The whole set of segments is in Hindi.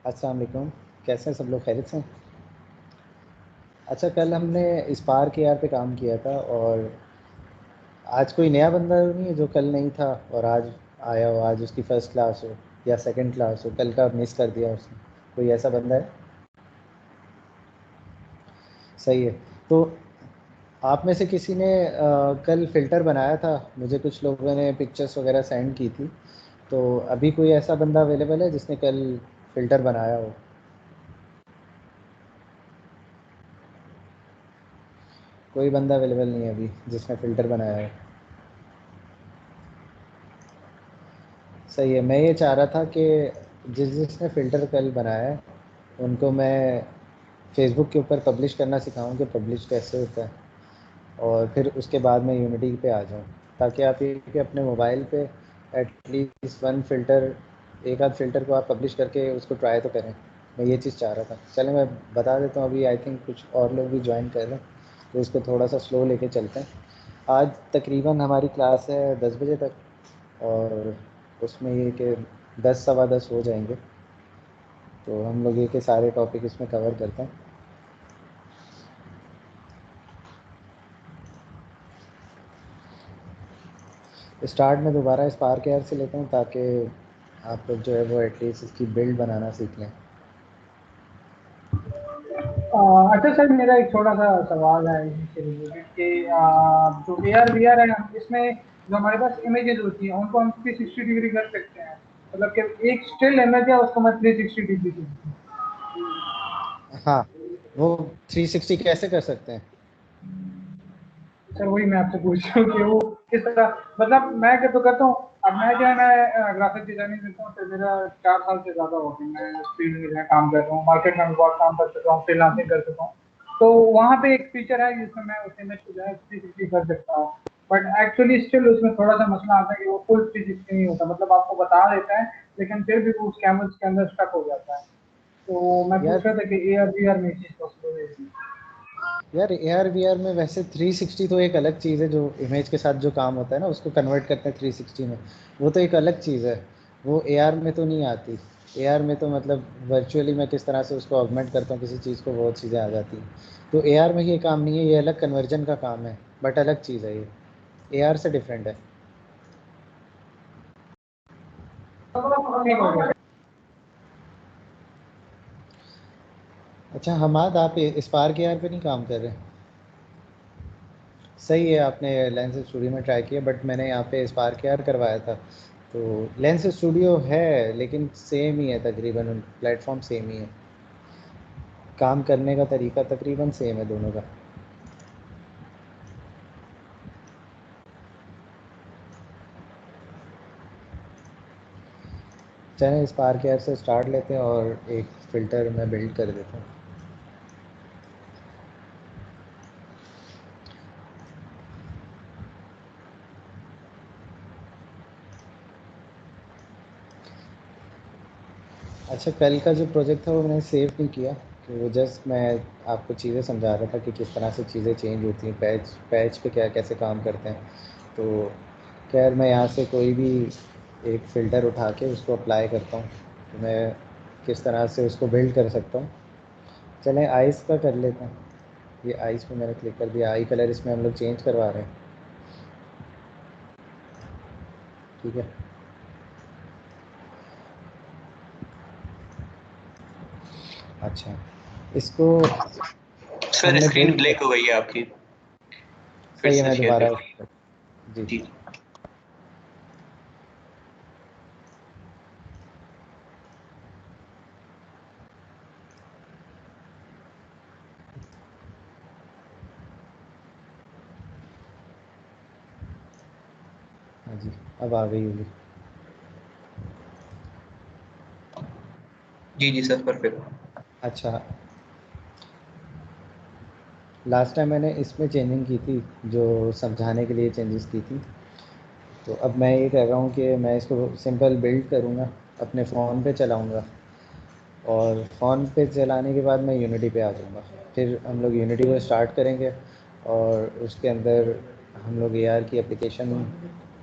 अस्सलाम वालेकुम। कैसे हैं सब लोग? खैरियत से हैं? अच्छा, कल हमने स्पार्क एआर पे काम किया था और आज कोई नया बंदा नहीं है जो कल नहीं था और आज आया हो, आज उसकी फ़र्स्ट क्लास हो या सेकंड क्लास हो, कल का मिस कर दिया उसने। कोई ऐसा बंदा है? सही है। तो आप में से किसी ने कल फ़िल्टर बनाया था, मुझे कुछ लोगों ने पिक्चर्स वगैरह सेंड की थी। तो अभी कोई ऐसा बंदा अवेलेबल है जिसने कल फ़िल्टर बनाया हो? कोई बंदा अवेलेबल नहीं है अभी जिसने फ़िल्टर बनाया है। सही है। मैं ये चाह रहा था कि जिसने फ़िल्टर कल बनाया है उनको मैं फेसबुक के ऊपर पब्लिश करना सिखाऊं कि पब्लिश कैसे होता है, और फिर उसके बाद मैं यूनिटी पे आ जाऊं, ताकि आप ये कि अपने मोबाइल पे एटलीस्ट वन फ़िल्टर, एक आध फ़िल्टर को आप पब्लिश करके उसको ट्राई तो करें। मैं ये चीज़ चाह रहा था। चलें मैं बता देता हूँ। अभी आई थिंक कुछ और लोग भी ज्वाइन कर रहे हैं, तो इसको थोड़ा सा स्लो लेके चलते हैं। आज तकरीबन हमारी क्लास है 10 बजे तक, और उसमें ये कि 10 सवा 10 हो जाएंगे, तो हम लोग ये कि सारे टॉपिक इसमें कवर करते हैं। स्टार्ट में दोबारा स्पार्क एआर से लेता हूँ ताकि आप लोग जो है वो एटलीस्ट इसकी बिल्ड बनाना सीख लें। अच्छा सर, मेरा एक छोटा सा सवाल है इसी से रिलेटेड कि जो ए आर वी आर है, इसमें जो हमारे पास इमेजेस होती हैं उनको हम 360 डिग्री कर सकते हैं। मतलब कि एक स्टिल इमेज है उसको मैं 360 डिग्री। हाँ, वो 360 कैसे कर सकते हैं? सर वही मैं आपसे पूछ रहा हूँ कि वो किस तरह, मतलब मैं क्या तो करता हूँ। अब मैं जो है मैं ग्राफिक डिजाइनिंग करता हूँ, तो मेरा 4 साल से ज्यादा हो गया मैं इस फील्ड में जो है काम कर रहा हूँ। मार्केट में भी बहुत काम कर चुका हूँ, फ्रीलांसिंग कर चुका हूँ। तो वहाँ पे एक फीचर है जिसमें मैं उस इमेज को जो है 360 कर सकता हूँ। बट एक्चुअली स्टिल उसमें थोड़ा सा मसला आता है कि वो फुल 360 नहीं होता। मतलब आपको बता देता है लेकिन फिर भी वो उस कैमरे के अंदर स्टक हो जाता है। तो मैं पूछ यार रहा था कि ए आर वी आर में ये चीज पॉसिबल है? यार एआर वीआर में वैसे 360 तो एक अलग चीज़ है। जो इमेज के साथ जो काम होता है ना, उसको कन्वर्ट करते हैं 360 में, वो तो एक अलग चीज़ है। वो एआर में तो नहीं आती। एआर में तो मतलब वर्चुअली मैं किस तरह से उसको ऑगमेंट करता हूँ किसी चीज़ को, बहुत चीज़ें आ जाती हैं। तो एआर में ये काम नहीं है, ये अलग कन्वर्जन का काम है, बट अलग चीज़ है ये, एआर से डिफरेंट है। ठीक हो गया। अच्छा हमाद, आप स्पार्क एआर पे नहीं काम कर रहे? सही है, आपने लेंस स्टूडियो में ट्राई किया, बट मैंने यहाँ पे स्पार्क एआर करवाया था। तो लेंस स्टूडियो है लेकिन सेम ही है तकरीबन, प्लेटफॉर्म सेम ही है, काम करने का तरीका तकरीबन सेम है दोनों का। चलें स्पार्क एआर से स्टार्ट लेते हैं और एक फ़िल्टर मैं बिल्ड कर देता हूँ। अच्छा, कल का जो प्रोजेक्ट था वो मैंने सेव नहीं किया, कि वो जस्ट मैं आपको चीज़ें समझा रहा था कि किस तरह से चीज़ें चेंज होती हैं, पैच पैच पे क्या कैसे काम करते हैं। तो खैर मैं यहाँ से कोई भी एक फ़िल्टर उठा के उसको अप्लाई करता हूँ, तो मैं किस तरह से उसको बिल्ड कर सकता हूँ। चलें आइस का कर लेते हैं। ये आइस पे मैंने क्लिक कर दिया, आई कलर इसमें हम लोग चेंज करवा रहे हैं। ठीक है। अच्छा, इसको सर हमने स्क्रीन बिल्ड कर। ब्लैक हो गई है आपकी। फिर सही है, से मैं शेयर दोबारा। कर। जी जी। हाँ जी, अब आ गई होगी। जी जी सर, परफेक्ट। अच्छा, लास्ट टाइम मैंने इसमें चेंजिंग की थी, जो समझाने के लिए चेंजेस की थी। तो अब मैं ये कह रहा हूँ कि मैं इसको सिंपल बिल्ड करूँगा, अपने फ़ोन पे चलाऊँगा, और फ़ोन पे चलाने के बाद मैं यूनिटी पे आ जाऊँगा। फिर हम लोग यूनिटी को स्टार्ट करेंगे और उसके अंदर हम लोग एआर की एप्लीकेशन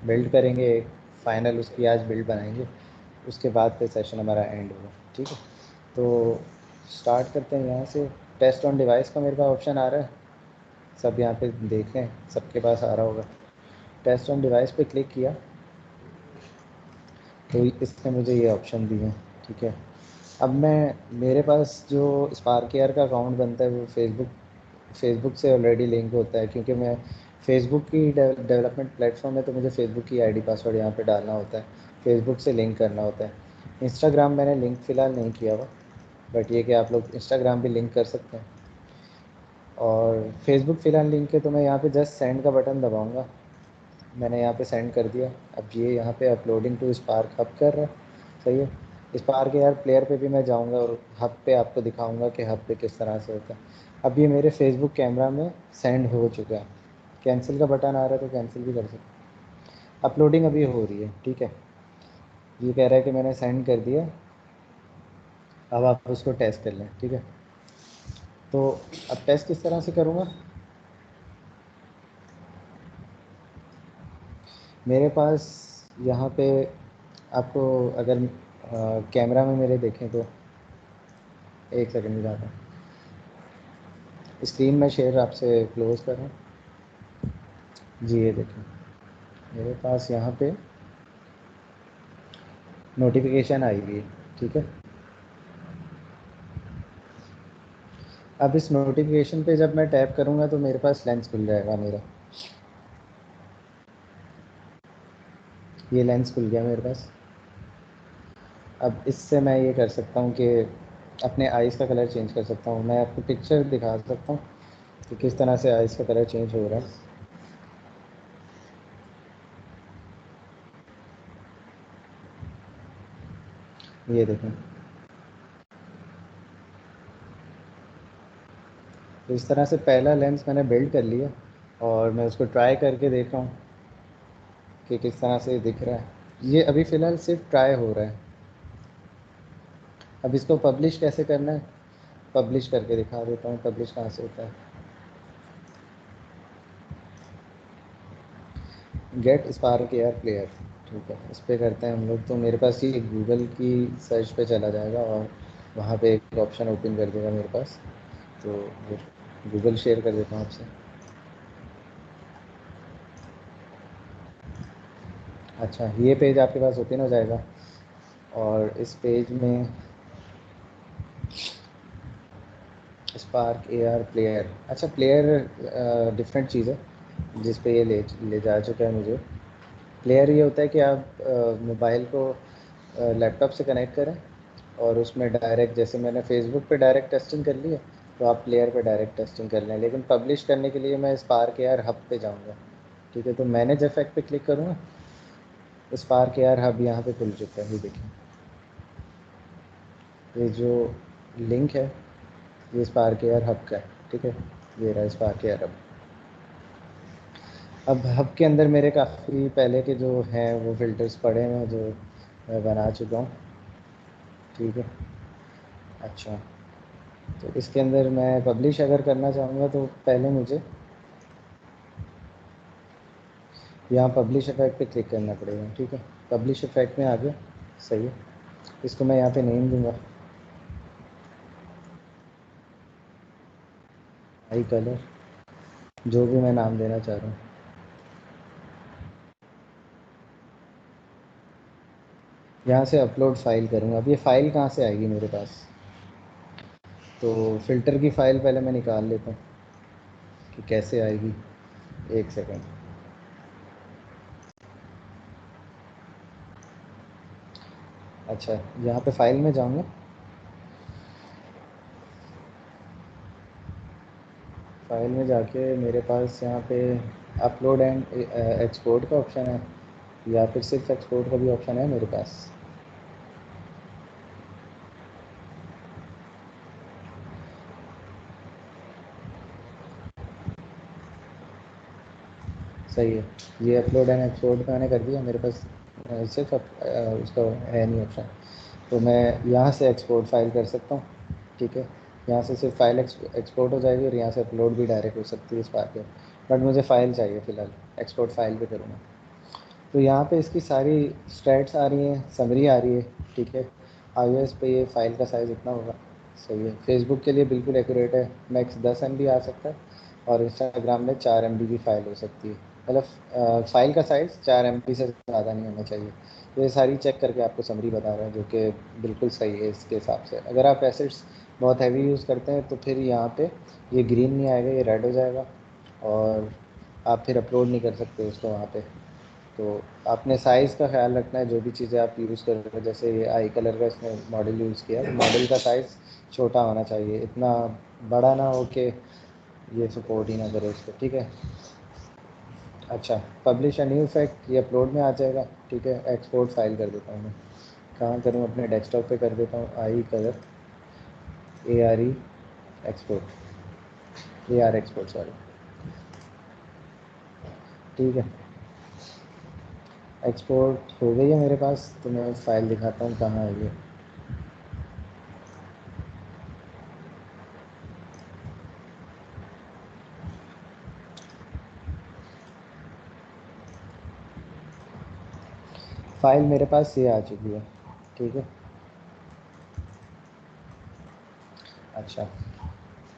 बिल्ड करेंगे, एक फ़ाइनल उसकी आज बिल्ड बनाएंगे। उसके बाद फिर सेशन हमारा एंड होगा। ठीक है। तो स्टार्ट करते हैं यहाँ से। टेस्ट ऑन डिवाइस का मेरे पास ऑप्शन आ रहा है, सब यहाँ पे देख लें, सबके पास आ रहा होगा। टेस्ट ऑन डिवाइस पे क्लिक किया तो इसने मुझे ये ऑप्शन दिए, ठीक है। अब मैं, मेरे पास जो स्पार्क एयर का अकाउंट बनता है वो फेसबुक से ऑलरेडी लिंक होता है, क्योंकि मैं फेसबुक की डेवलपमेंट प्लेटफॉर्म है, तो मुझे फेसबुक की आईडी पासवर्ड यहाँ पे डालना होता है, फेसबुक से लिंक करना होता है। इंस्टाग्राम मैंने लिंक फ़िलहाल नहीं किया हुआ, बट ये कि आप लोग इंस्टाग्राम भी लिंक कर सकते हैं। और फेसबुक फ़िलहाल लिंक है, तो मैं यहाँ पे जस्ट सेंड का बटन दबाऊँगा। मैंने यहाँ पे सेंड कर दिया। अब ये यहाँ पे अपलोडिंग टू स्पार्क हब कर रहा है, सही है। स्पार्क एयर प्लेयर पे भी मैं जाऊँगा और हब पे आपको दिखाऊँगा कि हब पे किस तरह से होता है। अब ये मेरे फेसबुक कैमरा में सेंड हो चुका है। कैंसिल का बटन आ रहा है तो कैंसिल भी कर सकते। अपलोडिंग अभी हो रही है, ठीक है। ये कह रहा है कि मैंने सेंड कर दिया, अब आप उसको टेस्ट कर लें, ठीक है। तो अब टेस्ट किस तरह से करूँगा, मेरे पास यहाँ पे आपको अगर कैमरा में मेरे देखें तो, एक सेकंड में जाता हूँ, स्क्रीन में शेयर आपसे क्लोज कर रहा हूँ जी। ये देखें मेरे पास यहाँ पे नोटिफिकेशन आई हुई है, ठीक है। अब इस नोटिफिकेशन पे जब मैं टैप करूँगा तो मेरे पास लेंस खुल जाएगा मेरा, ये लेंस खुल गया मेरे पास। अब इससे मैं ये कर सकता हूँ कि अपने आइज़ का कलर चेंज कर सकता हूँ। मैं आपको पिक्चर दिखा सकता हूँ कि किस तरह से आइज़ का कलर चेंज हो रहा है। ये देखें, तो इस तरह से पहला लेंस मैंने बिल्ड कर लिया और मैं उसको ट्राई करके देख रहा हूँ कि किस तरह से दिख रहा है। ये अभी फ़िलहाल सिर्फ ट्राई हो रहा है। अब इसको पब्लिश कैसे करना है, पब्लिश करके दिखा देता हूँ, पब्लिश कहाँ से होता है। गेट स्पार्क एयर प्लेयर, ठीक है, इस पर करते हैं हम लोग। तो मेरे पास ये गूगल की सर्च पे चला जाएगा और वहाँ पे एक ऑप्शन ओपन कर देगा मेरे पास। तो गूगल शेयर कर देता हूँ आपसे। अच्छा, ये पेज आपके पास ओपन हो जाएगा और इस पेज में स्पार्क एआर प्लेयर, अच्छा प्लेयर डिफरेंट चीज़ है जिस पे ये ले जा चुका है मुझे। प्लेयर ये होता है कि आप मोबाइल को लैपटॉप से कनेक्ट करें और उसमें डायरेक्ट, जैसे मैंने फेसबुक पे डायरेक्ट टेस्टिंग कर ली है, तो आप प्लेयर पे डायरेक्ट टेस्टिंग कर लें। लेकिन पब्लिश करने के लिए मैं स्पार्क एआर हब पे जाऊँगा, ठीक है। तो मैनेज इफेक्ट पे क्लिक करूँगा, स्पार्क एआर हब यहाँ पे खुल चुका है। ये देखिए, ये जो लिंक है ये स्पार्क एआर हब का है, ठीक है। ये रहा स्पार्क एआर हब। अब हब के अंदर मेरे काफ़ी पहले के जो हैं वो फ़िल्टर्स पड़े हैं जो मैं बना चुका हूँ, ठीक है। अच्छा, तो इसके अंदर मैं पब्लिश अगर करना चाहूँगा तो पहले मुझे यहाँ पब्लिश इफेक्ट पे क्लिक करना पड़ेगा, ठीक है। पब्लिश इफेक्ट में आ गया, सही है। इसको मैं यहाँ पे नेम दूँगा आई कलर, जो भी मैं नाम देना चाह रहा हूँ। यहाँ से अपलोड फ़ाइल करूँगा। अब ये फ़ाइल कहाँ से आएगी मेरे पास, तो फ़िल्टर की फ़ाइल पहले मैं निकाल लेता हूँ कि कैसे आएगी। एक सेकेंड, अच्छा यहाँ पे फ़ाइल में जाऊँगा, फ़ाइल में जाके मेरे पास यहाँ पे अपलोड एंड एक्सपोर्ट का ऑप्शन है, या फिर सिर्फ एक्सपोर्ट का भी ऑप्शन है मेरे पास। सही है, ये अपलोड एंड एक्सपोर्ट मैंने कर दिया। मेरे पास सिर्फ उसका है नहीं ऑप्शन, तो मैं यहाँ से एक्सपोर्ट फ़ाइल कर सकता हूँ, ठीक है। यहाँ से सिर्फ फ़ाइल एक्सपोर्ट हो जाएगी और यहाँ से अपलोड भी डायरेक्ट हो सकती है इस बात पे, बट मुझे फ़ाइल चाहिए फ़िलहाल, एक्सपोर्ट फ़ाइल पे करूँगा। तो यहाँ पे इसकी सारी स्टैट्स आ रही हैं, समरी आ रही है, ठीक है। iOS पे ये फाइल का साइज़ इतना होगा, सही है। फेसबुक के लिए बिल्कुल एक्यूरेट है, मैक्स 10 MB आ सकता है, और इंस्टाग्राम में 4 MB की फ़ाइल हो सकती है। मतलब फ़ाइल का साइज़ 4 MB से ज़्यादा नहीं होना चाहिए। तो ये सारी चेक करके आपको समरी बता रहे हैं, जो कि बिल्कुल सही है इसके हिसाब से। अगर आप एसिड्स बहुत हैवी यूज़ करते हैं तो फिर यहाँ पे ये ग्रीन नहीं आएगा, ये रेड हो जाएगा, और आप फिर अपलोड नहीं कर सकते उसको वहाँ पे। तो आपने साइज़ का ख्याल रखना है, जो भी चीज़ें आप यूज़ कर रहे हो। जैसे ये आई कलर का इसने मॉडल यूज़ किया, तो मॉडल का साइज़ छोटा होना चाहिए, इतना बड़ा ना हो कि ये सपोर्ट ही ना करे उसको, ठीक है। अच्छा, पब्लिश अ न्यू इफेक्ट, ये अपलोड में आ जाएगा, ठीक है। एक्सपोर्ट फाइल कर देता हूँ मैं, कहाँ करूँ, अपने डेस्कटॉप पे कर देता हूँ, आई colour ARE export, AR export sorry, ठीक है। एक्सपोर्ट हो गई है मेरे पास, तो मैं फ़ाइल दिखाता हूँ कहाँ है ये। फ़ाइल मेरे पास ये आ चुकी है, ठीक है। अच्छा,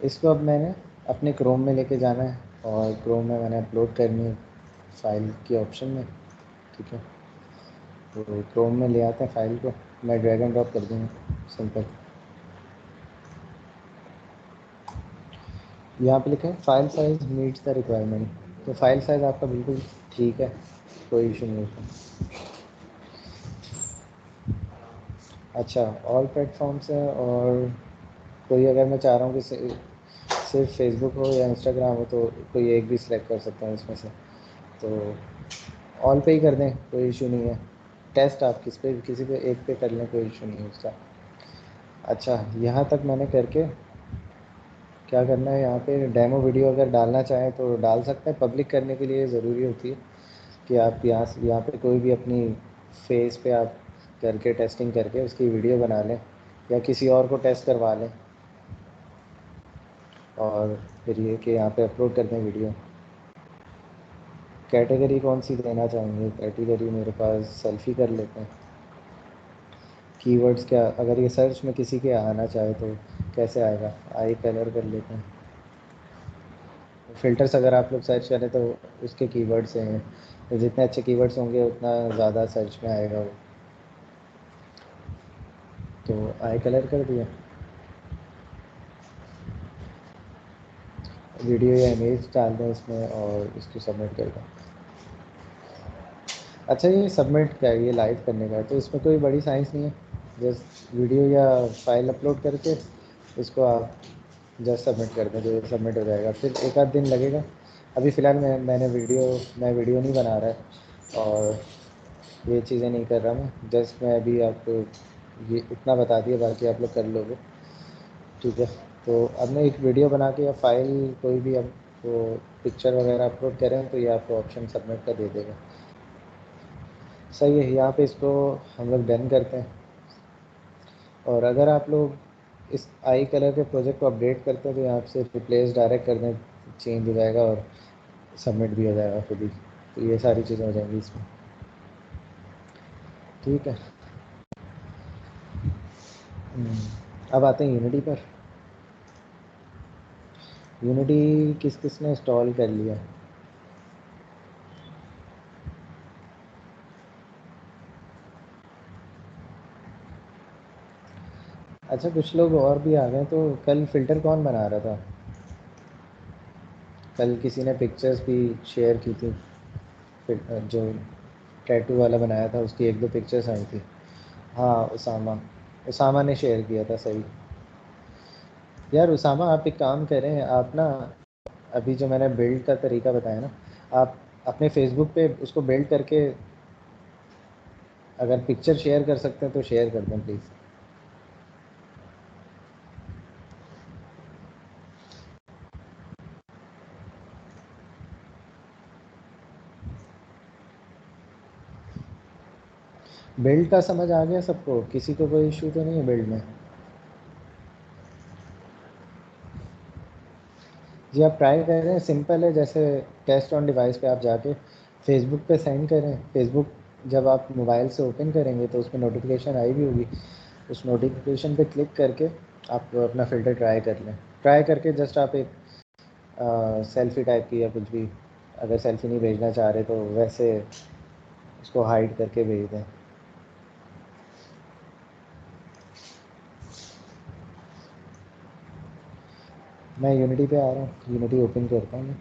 इसको अब मैंने अपने क्रोम में लेके जाना है, और क्रोम में मैंने अपलोड करनी है फ़ाइल के ऑप्शन में, ठीक है। तो क्रोम में ले आते हैं फ़ाइल को, मैं ड्रैग एंड ड्रॉप कर दूँगा, सिंपल। यहाँ पे लिखा है file size meets the requirement, तो फाइल साइज़ आपका बिल्कुल ठीक है, कोई इशू नहीं है। अच्छा, ऑल प्लेटफॉर्म्स है, और कोई अगर मैं चाह रहा हूँ कि सिर्फ फेसबुक हो या इंस्टाग्राम हो, तो कोई एक भी सिलेक्ट कर सकता हूँ इसमें से। तो ऑल पे ही कर दें, कोई इशू नहीं है। टेस्ट आप किसी पे एक पे कर लें, कोई इशू नहीं है उसका। अच्छा, यहाँ तक मैंने करके क्या करना है, यहाँ पे डेमो वीडियो अगर डालना चाहें तो डाल सकते हैं। पब्लिक करने के लिए ज़रूरी होती है कि आप यहाँ पे कोई भी अपनी फेस पे आप करके टेस्टिंग करके उसकी वीडियो बना लें, या किसी और को टेस्ट करवा लें, और फिर ये कि यहाँ पे अपलोड कर दें वीडियो। कैटेगरी कौन सी देना चाहेंगे, कैटेगरी मेरे पास सेल्फ़ी कर लेते हैं। कीवर्ड्स क्या, अगर ये सर्च में किसी के आना चाहे तो कैसे आएगा, आई कलर कर लेते हैं। फ़िल्टर्स अगर आप लोग सर्च करें तो उसके कीवर्ड्स हैं, तो जितने अच्छे कीवर्ड्स होंगे उतना ज़्यादा सर्च में आएगा वो। तो आई कलर कर दिया, वीडियो या इमेज डाल दें इसमें, और इसको सबमिट कर दें। अच्छा, ये सबमिट क्या है, ये लाइव करने का है, तो इसमें कोई बड़ी साइंस नहीं है। जस्ट वीडियो या फाइल अपलोड करके इसको आप जस्ट सबमिट कर दें, तो ये सबमिट हो जाएगा। फिर एक आध दिन लगेगा। अभी फ़िलहाल मैं वीडियो नहीं बना रहा है, और ये चीज़ें नहीं कर रहा मैं। जस्ट मैं अभी आपको ये इतना बता दिया, बाकी आप लोग कर लोगे, ठीक है। तो अब मैं एक वीडियो बना के या फाइल कोई भी अब वो पिक्चर वगैरह अपलोड करें, तो ये आपको ऑप्शन सबमिट का दे देगा। सही है, यहाँ पे इसको हम लोग डन करते हैं। और अगर आप लोग इस आई कलर के प्रोजेक्ट को अपडेट करते हैं, तो यहाँ से रिप्लेस डायरेक्ट कर दें, चेंज हो जाएगा और सबमिट भी हो जाएगा खुद ही। तो ये सारी चीज़ें हो जाएंगी इसमें, ठीक है। अब आते हैं यूनिटी पर। यूनिटी किस किस ने इंस्टॉल कर लिया? अच्छा, कुछ लोग और भी आ गए। तो कल फ़िल्टर कौन बना रहा था? कल किसी ने पिक्चर्स भी शेयर की थी, जो टैटू वाला बनाया था उसकी एक दो पिक्चर्स आई थी। हाँ, उसामा, उसामा ने शेयर किया था, सही। यार उसामा, आप एक काम करें, आप ना अभी जो मैंने बिल्ड का तरीका बताया ना, आप अपने फेसबुक पे उसको बिल्ड करके अगर पिक्चर शेयर कर सकते हैं तो शेयर कर दें प्लीज़। बिल्ड का समझ आ गया सबको? किसी को कोई इशू तो नहीं है बिल्ड में? जी, आप ट्राई करें, सिंपल है। जैसे टेस्ट ऑन डिवाइस पे आप जाके फेसबुक पे सेंड करें। फेसबुक जब आप मोबाइल से ओपन करेंगे तो उसमें नोटिफिकेशन आई भी होगी, उस नोटिफिकेशन पे क्लिक करके आप अपना फ़िल्टर ट्राई कर लें। ट्राई करके जस्ट आप एक सेल्फ़ी टाइप की या कुछ भी, अगर सेल्फ़ी नहीं भेजना चाह रहे तो वैसे उसको हाइड करके भेज दें। मैं यूनिटी पे आ रहा हूँ, यूनिटी ओपन करता हूँ।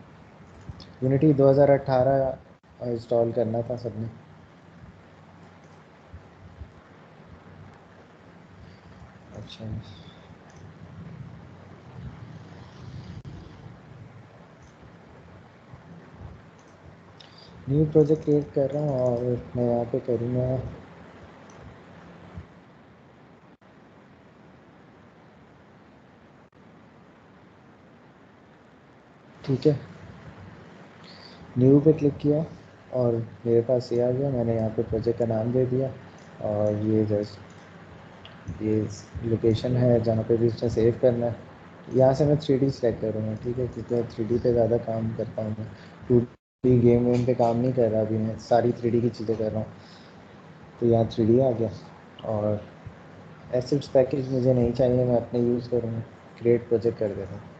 यूनिटी 2018 इंस्टॉल करना था सबने। अच्छा, न्यू प्रोजेक्ट क्रिएट कर रहा हूँ और मैं यहाँ पे करूँगा ठीक है। न्यू पे क्लिक किया और मेरे पास ये आ गया। मैंने यहाँ पे प्रोजेक्ट का नाम दे दिया और ये जस्ट ये लोकेशन है जहाँ पे भी इसने सेव करना है। यहाँ से मैं 3D सेलेक्ट करूँगा, ठीक है, क्योंकि 3D पे ज़्यादा काम करता हूँ मैं। 2D गेम वेम पे काम नहीं कर रहा अभी, मैं सारी 3D की चीज़ें कर रहा हूँ। तो यहाँ 3D आ गया और एसेट्स पैकेज मुझे नहीं चाहिए, मैं अपने यूज़ करूँगा। क्रिएट प्रोजेक्ट कर देता हूँ।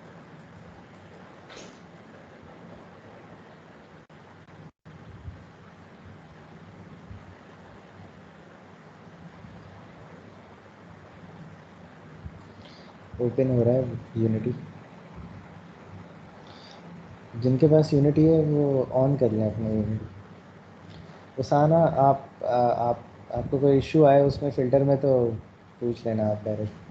ओपन हो रहा है यूनिटी। जिनके पास यूनिटी है वो ऑन कर लें अपना यूनिटी। उसाना आप आपको कोई इशू आए उसमें फ़िल्टर में तो पूछ लेना आप डायरेक्ट।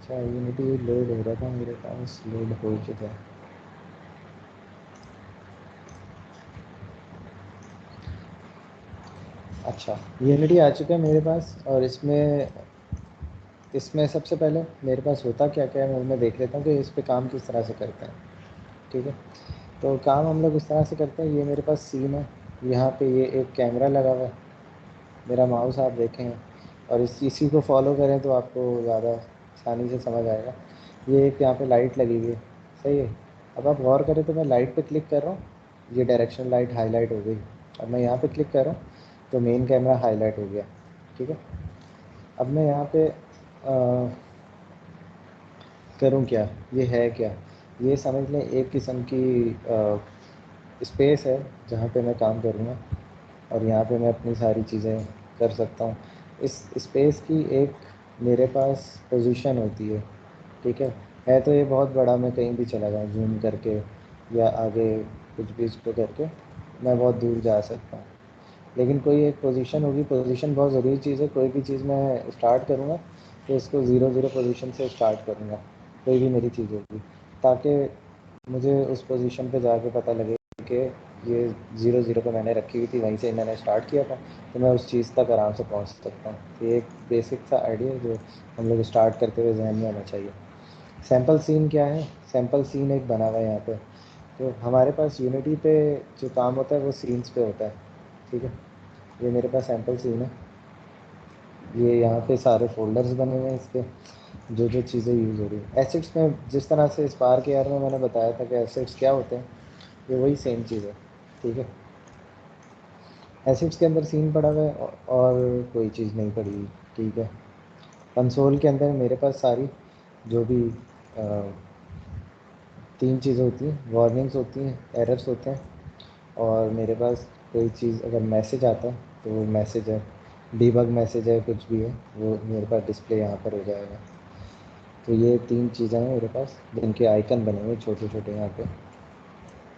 अच्छा, यूनिटी लोड हो रहा था मेरे पास, लोड हो चुका है। अच्छा, यूनिटी आ चुका है मेरे पास और इसमें इसमें सबसे पहले मेरे पास होता क्या क्या है वो मैं देख लेता हूँ कि इस पे काम किस तरह से करते हैं। ठीक है, तो काम हम लोग इस तरह से करते हैं। ये मेरे पास सीन है, यहाँ पे ये एक कैमरा लगा हुआ है, मेरा माउस आप देखें और इसी को फॉलो करें तो आपको ज़्यादा आसानी से समझ आएगा। ये एक यहाँ पे लाइट लगी हुई है, सही है। अब आप गौर करें तो मैं लाइट पे क्लिक कर रहा हूँ, ये डायरेक्शन लाइट हाईलाइट हो गई। अब मैं यहाँ पे क्लिक कर रहा हूँ तो मेन कैमरा हाईलाइट हो गया। ठीक है, अब मैं यहाँ पे करूँ क्या, ये है क्या, ये समझ लें एक किस्म की स्पेस है जहाँ पे मैं काम करूँगा और यहाँ पे मैं अपनी सारी चीज़ें कर सकता हूँ। इस स्पेस की एक मेरे पास पोजीशन होती है। ठीक है तो ये बहुत बड़ा, मैं कहीं भी चला जाऊँ जूम करके या आगे कुछ भी इसको करके मैं बहुत दूर जा सकता हूँ। लेकिन कोई एक पोजीशन होगी, पोजीशन बहुत ज़रूरी चीज़ है। कोई भी चीज़ मैं स्टार्ट करूँगा तो इसको ज़ीरो ज़ीरो पोजीशन से स्टार्ट करूँगा, कोई भी मेरी चीज़ होगी, ताकि मुझे उस पोजीशन पे जाके पता लगे कि ये ज़ीरो ज़ीरो पे मैंने रखी हुई थी, वहीं से मैंने स्टार्ट किया था, तो मैं उस चीज़ तक आराम से पहुँच सकता हूँ। तो ये एक बेसिक सा आइडिया है जो हम लोग स्टार्ट करते हुए जहन में होना चाहिए। सैम्पल सीन क्या है, सैम्पल सीन एक बना हुआ है यहाँ पे। तो हमारे पास यूनिटी पे जो काम होता है वो सीन्स पे होता है। ठीक है, ये मेरे पास सैम्पल सीन है, ये यहाँ पे सारे फ़ोल्डर्स बने हुए हैं इसके, जो जो चीज़ें यूज़ हो रही हैं। एसेट्स में जिस तरह से स्पार्क एआर में मैंने बताया था कि एसेट्स क्या होते हैं, ये वही सेम चीज़ है। ठीक है, एसेट्स के अंदर सीन पड़ा हुआ है और कोई चीज़ नहीं पड़ी हुई। ठीक है, कंसोल के अंदर मेरे पास सारी जो भी तीन चीज़ें होती हैं, वार्निंग्स होती हैं, एरर्स होते हैं, और मेरे पास कोई चीज़ अगर मैसेज आता है तो वो मैसेज है, डीबग मैसेज है, कुछ भी है, वो मेरे पास डिस्प्ले यहाँ पर हो जाएगा। तो ये तीन चीज़ें हैं मेरे पास जिनके आइकन बने हुए छोटे छोटे यहाँ पे।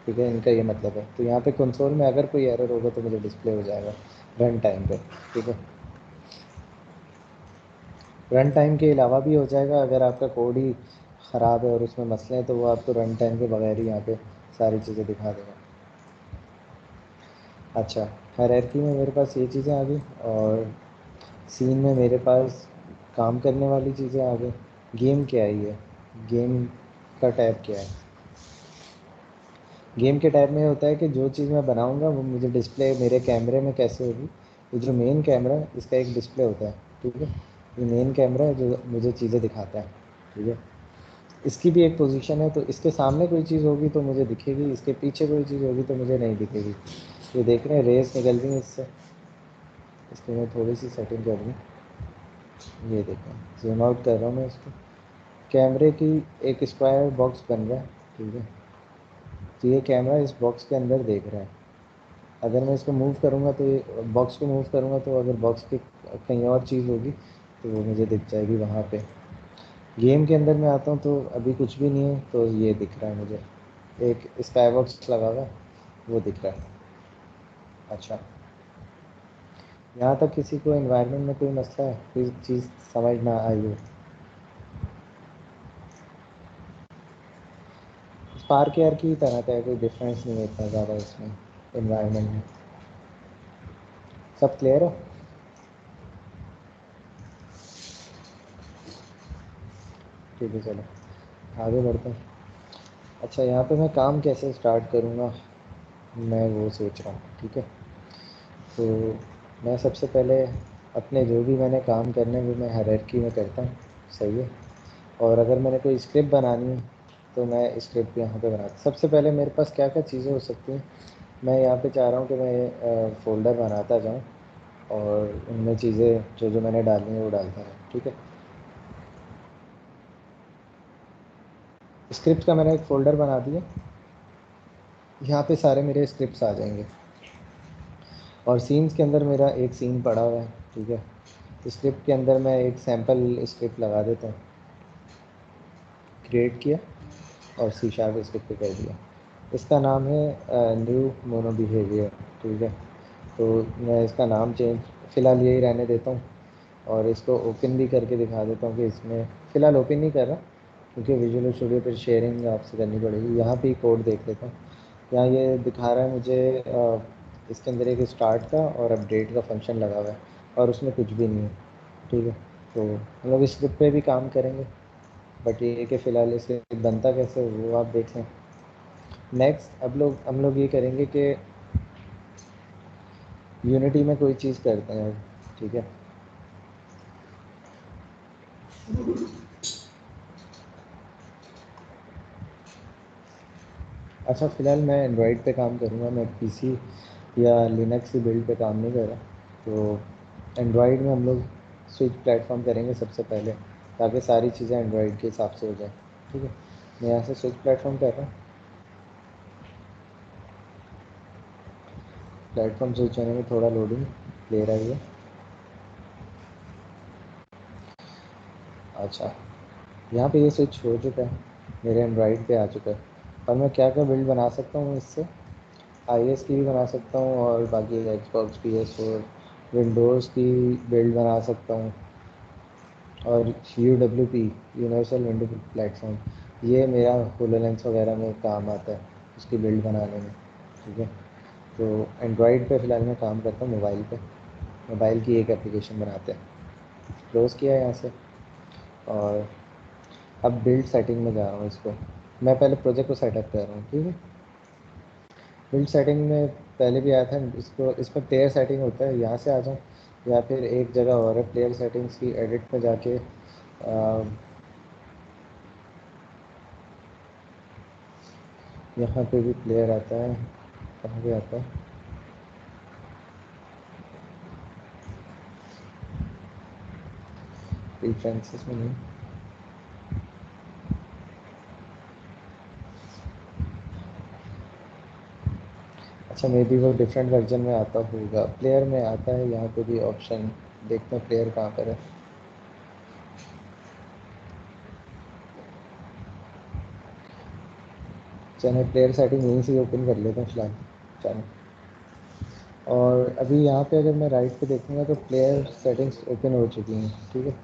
ठीक है, इनका ये मतलब है। तो यहाँ पे कंसोल में अगर कोई एरर होगा तो मुझे डिस्प्ले हो जाएगा रन टाइम पे। ठीक है, रन टाइम के अलावा भी हो जाएगा, अगर आपका कोड ही ख़राब है और उसमें मसले हैं तो वो आपको रन टाइम के बगैर ही यहाँ पे सारी चीज़ें दिखा देगा। अच्छा, हायरार्की में मेरे पास ये चीज़ें आ गई और सीन में मेरे पास काम करने वाली चीज़ें आ गई। गेम क्या है ये? गेम का टैब क्या है? गेम के टैब में होता है कि जो चीज़ मैं बनाऊंगा वो मुझे डिस्प्ले मेरे कैमरे में कैसे होगी। ये जो मेन कैमरा है इसका एक डिस्प्ले होता है, ठीक है। ये मेन कैमरा है जो मुझे चीज़ें दिखाता है, ठीक है। इसकी भी एक पोजीशन है, तो इसके सामने कोई चीज़ होगी तो मुझे दिखेगी, इसके पीछे कोई चीज़ होगी तो मुझे नहीं दिखेगी। ये देख रहे हैं रेस निकल रही है इससे। इसको मैं थोड़ी सी सेटिंग कर दूँ। ये देखें, जूम आउट कर रहा हूँ मैं इसको। कैमरे की एक स्क्वायर बॉक्स बन रहा है, ठीक है। तो ये कैमरा इस बॉक्स के अंदर देख रहा है। अगर मैं इसको मूव करूँगा तो ये बॉक्स को मूव करूँगा तो अगर बॉक्स के कहीं और चीज़ होगी तो वो मुझे दिख जाएगी वहाँ पे। गेम के अंदर मैं आता हूँ तो अभी कुछ भी नहीं है, तो ये दिख रहा है मुझे, एक स्काई बॉक्स लगा हुआ है, वो दिख रहा है। अच्छा, यहाँ तक किसी को एनवायरनमेंट में कोई मसला है, कोई चीज़ समझ ना आई हो? स्पार्क एयर की तरह का है, कोई डिफरेंस नहीं है इतना ज़्यादा इसमें एनवायरनमेंट में। सब क्लियर है? ठीक है, चलो आगे बढ़ते हैं। अच्छा, यहाँ पे मैं काम कैसे स्टार्ट करूँगा, मैं वो सोच रहा हूँ, ठीक है। तो मैं सबसे पहले अपने जो भी मैंने काम करने वो मैं हायरार्की में करता हूँ, सही है। और अगर मैंने कोई स्क्रिप्ट बनानी है तो मैं स्क्रिप्ट यहाँ पे बनाता। सबसे पहले मेरे पास क्या क्या चीज़ें हो सकती हैं, मैं यहाँ पे चाह रहा हूँ कि मैं फ़ोल्डर बनाता जाऊँ और उनमें चीज़ें जो जो मैंने डालनी है वो डालता रहूँ, ठीक है। स्क्रिप्ट का मैंने एक फ़ोल्डर बना दिया, यहाँ पे सारे मेरे स्क्रिप्ट्स आ जाएंगे। और सीन्स के अंदर मेरा एक सीन पड़ा हुआ है, ठीक है। स्क्रिप्ट के अंदर मैं एक सैम्पल स्क्रिप्ट लगा देता हूँ, क्रिएट किया और सी शार्प स्क्रिप्ट पे कर दिया। इसका नाम है न्यू मोनो बिहेवियर, ठीक है। तो मैं इसका नाम चेंज फ़िलहाल यही रहने देता हूँ और इसको ओपन भी करके दिखा देता हूँ कि इसमें फ़िलहाल ओपन नहीं कर रहा क्योंकि विजुअल स्टूडियो पर शेयरिंग आपसे करनी पड़ेगी। यहाँ पे ही कोड देख लेता हूँ। यहाँ ये दिखा रहा है मुझे इसके अंदर एक स्टार्ट का और अपडेट का फंक्शन लगा हुआ है और उसमें कुछ भी नहीं है, ठीक है। तो हम लोग इस स्क्रिप्ट पे भी काम करेंगे, बट ये है कि फ़िलहाल इसे बनता कैसे वो आप देख लें। नेक्स्ट अब लोग हम लोग ये करेंगे कि यूनिटी में कोई चीज़ करते हैं, ठीक है। अच्छा, फ़िलहाल मैं एंड्रॉयड पे काम करूँगा, मैं पीसी या लिनक्स की बिल्ड पे काम नहीं कर रहा। तो एंड्रॉयड में हम लोग स्विच प्लेटफॉर्म करेंगे सबसे पहले, ताकि सारी चीज़ें एंड्रॉयड के हिसाब से हो जाए, ठीक है। मैं यहाँ से स्विच प्लेटफॉर्म कर रहा हूँ। प्लेटफॉर्म स्विच होने में थोड़ा लोडिंग ले रहा है ये। अच्छा, यहाँ पे ये स्विच हो चुका है, मेरे एंड्रॉयड पे आ चुका है। और मैं क्या क्या बिल्ड बना सकता हूँ इससे, आईएस की भी बना सकता हूँ और बाकी एक्सबॉक्स PS4 विंडोज़ की बिल्ड बना सकता हूँ। और UWP यूनिवर्सल विंडो प्लेटफॉर्म, ये मेरा होलोलेंस वगैरह में काम आता है उसकी बिल्ड बनाने में, ठीक है। तो एंड्रॉयड पे फ़िलहाल मैं काम करता हूँ, मोबाइल पे मोबाइल की एक एप्लीकेशन बनाते हैं। क्लोज़ किया है यहाँ से और अब बिल्ड सेटिंग में जा रहा हूँ। इसको मैं पहले प्रोजेक्ट को सेटअप कर रहा हूँ, ठीक है। बिल्ड सेटिंग में पहले भी आया था, इसको इसमें प्लेयर सेटिंग होता है, यहाँ से आ जाऊँ या फिर एक जगह और है प्लेयर सेटिंग्स की, एडिट में जाके यहाँ पे भी प्लेयर आता है, कहाँ पे आता है, प्रीफरेंसेस में नहीं। अच्छा, मे बी वो डिफरेंट वर्जन में आता होगा, प्लेयर में आता है यहाँ पे भी ऑप्शन। देखते हैं प्लेयर कहाँ पर है। चलो प्लेयर सेटिंग यहीं से ओपन कर लेते हैं फिलहाल। चलो, और अभी यहाँ पे अगर मैं राइट पे देखूँगा तो प्लेयर सेटिंग्स ओपन हो चुकी हैं, ठीक है।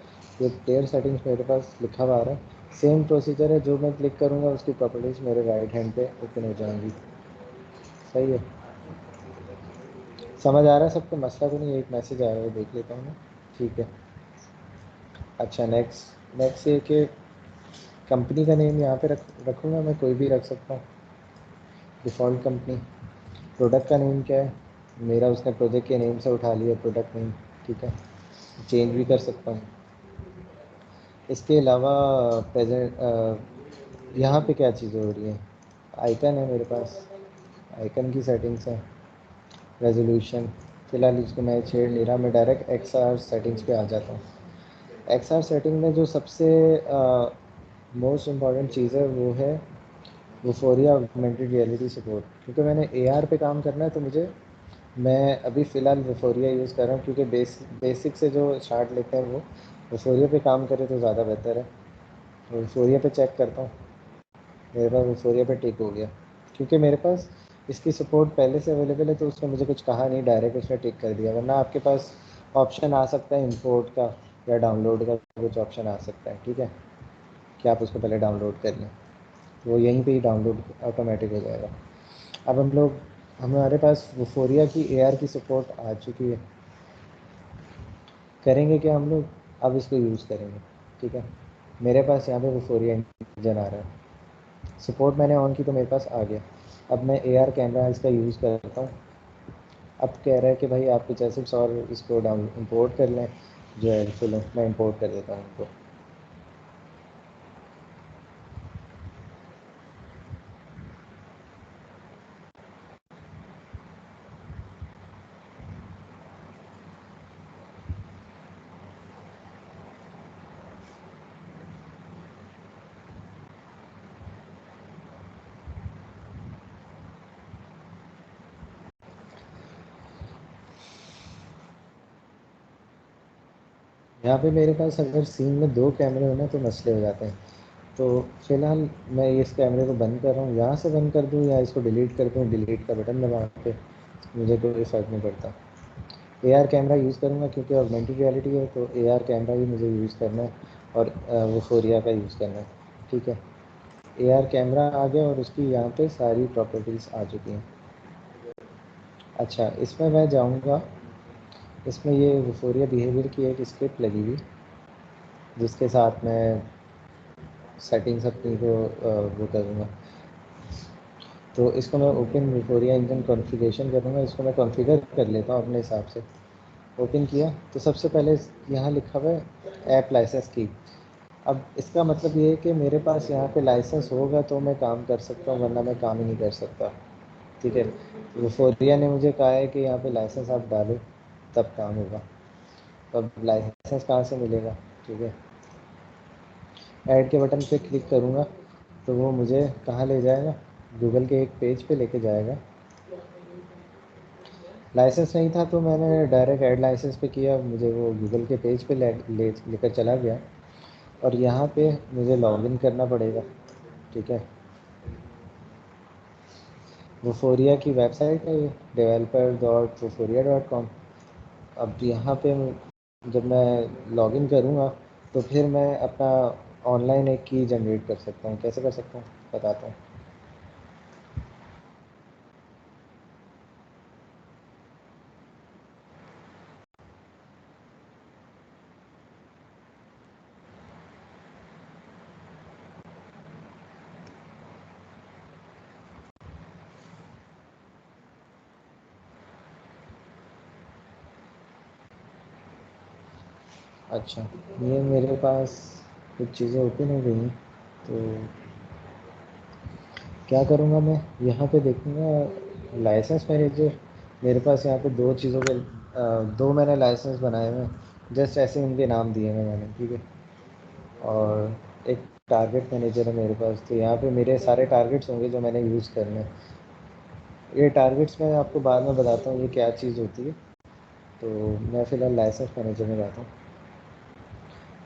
ये प्लेयर सेटिंग्स मेरे पास लिखा हुआ आ रहा है, सेम प्रोसीजर है, जो मैं क्लिक करूँगा उसकी प्रॉपर्टीज़ मेरे राइट हैंड पे ओपन हो जाएंगी, सही है। समझ आ रहा है सबको, मसला तो नहीं है। एक मैसेज आया है वो देख लेता हूँ मैं, ठीक है। अच्छा, नेक्स्ट ये कि कंपनी का नेम यहाँ पे रखूँगा मैं, कोई भी रख सकता हूँ, डिफ़ॉल्ट कंपनी। प्रोडक्ट का नेम क्या है मेरा, उसने प्रोजेक्ट के नेम से उठा लिया प्रोडक्ट नेम, ठीक है, चेंज भी कर सकता हूँ। इसके अलावा प्रेजेंट यहाँ पे क्या चीज़ें हो रही हैं, आइकन है मेरे पास, आइकन की सेटिंग्स है, रेजोल्यूशन। फ़िलहाल इसको मैं छेड़ नहीं रहा, मैं डायरेक्ट XR सेटिंग्स पे आ जाता हूँ। XR सेटिंग में जो सबसे मोस्ट इम्पॉर्टेंट चीज़ है वो है वुफोरिया ऑगमेंटेड रियलिटी सपोर्ट। क्योंकि मैंने AR पे काम करना है तो मुझे, मैं अभी फ़िलहाल वुफोरिया यूज़ कर रहा हूँ, क्योंकि बेसिक से जो स्टार्ट लेते हैं वो वुफोरिया पे काम करें तो ज़्यादा बेहतर है। तो वुफोरिया पे चेक करता हूँ, मेरे पास वुफोरिया पे टिक हो गया, क्योंकि मेरे पास इसकी सपोर्ट पहले से अवेलेबल है, तो उसने मुझे कुछ कहा नहीं, डायरेक्ट उसने टिक कर दिया। वरना आपके पास ऑप्शन आ सकता है इंपोर्ट का या डाउनलोड का, कुछ ऑप्शन आ सकता है, ठीक है, कि आप उसको पहले डाउनलोड कर लें, वो यहीं पे ही डाउनलोड ऑटोमेटिक हो जाएगा। अब हमारे पास वुफोरिया की AR की सपोर्ट आ चुकी है। करेंगे क्या हम लोग, अब इसको यूज़ करेंगे, ठीक है। मेरे पास यहाँ पे वुफोरिया इंजन आ रहा है, सपोर्ट मैंने ऑन की तो मेरे पास आ गया। अब मैं AR कैमरा इसका यूज़ करता हूँ। अब कह रहा है कि भाई आप कुछ एसेट्स और इसको डाउन इंपोर्ट कर लें जो हेल्पफुल है, मैं इंपोर्ट कर देता हूँ उनको। यहाँ पे मेरे पास अगर सीन में 2 कैमरे हो ना तो मसले हो जाते हैं। तो फ़िलहाल मैं इस कैमरे को बंद कर रहा हूँ, यहाँ से बंद कर दूँ या इसको डिलीट कर दूँ, डिलीट का बटन दबा के, मुझे कोई फ़र्क नहीं पड़ता। AR कैमरा यूज़ करूँगा क्योंकि ऑगमेंटेड रियलिटी है, तो AR कैमरा ही मुझे यूज़ करना है और वुफोरिया का यूज़ करना है, ठीक है। AR कैमरा आ गया और उसकी यहाँ पे सारी प्रॉपर्टीज़ आ चुकी हैं। अच्छा, इसमें मैं जाऊँगा, इसमें ये वुफोरिया बिहेवियर की एक स्क्रिप्ट लगी हुई, जिसके साथ मैं सेटिंग्स अपनी को वो करूँगा। तो इसको मैं ओपन वुफोरिया इंजन कॉन्फ़िगरेशन करूँगा, इसको मैं कॉन्फ़िगर कर लेता हूँ अपने हिसाब से। ओपन किया तो सबसे पहले यहाँ लिखा हुआ है ऐप लाइसेंस की। अब इसका मतलब ये है कि मेरे पास यहाँ पे लाइसेंस होगा तो मैं काम कर सकता हूँ, वरना मैं काम ही नहीं कर सकता, ठीक है। वुफोरिया ने मुझे कहा है कि यहाँ पे लाइसेंस आप डालो तब काम होगा। तो अब लाइसेंस कहाँ से मिलेगा, ठीक है। ऐड के बटन पे क्लिक करूँगा तो वो मुझे कहाँ ले जाएगा, गूगल के एक पेज पे लेके जाएगा। लाइसेंस नहीं था तो मैंने डायरेक्ट ऐड लाइसेंस पे किया, मुझे वो गूगल के पेज पे लेकर चला गया और यहाँ पे मुझे लॉगिन करना पड़ेगा, ठीक है। वुफोरिया की वेबसाइट है ये, developer.wuforia.com। अब यहाँ पे जब मैं लॉगिन करूँगा तो फिर मैं अपना ऑनलाइन एक की जनरेट कर सकता हूँ। कैसे कर सकता हूँ बताता हूँ। अच्छा, ये मेरे पास कुछ चीज़ें ओपन हो गई हैं, तो क्या करूँगा मैं, यहाँ पे देखूँगा लाइसेंस मैनेजर। मेरे पास यहाँ पे 2 चीज़ों के 2 मैंने लाइसेंस बनाए हुए हैं, जस्ट ऐसे उनके नाम दिए हैं मैंने, ठीक है। और एक टारगेट मैनेजर है मेरे पास, तो यहाँ पे मेरे सारे टारगेट्स होंगे जो मैंने यूज़ करने हैं। ये टारगेट्स मैं आपको बाद में बताता हूँ ये क्या चीज़ होती है। तो मैं फ़िलहाल लाइसेंस मैनेजर में जाता हूँ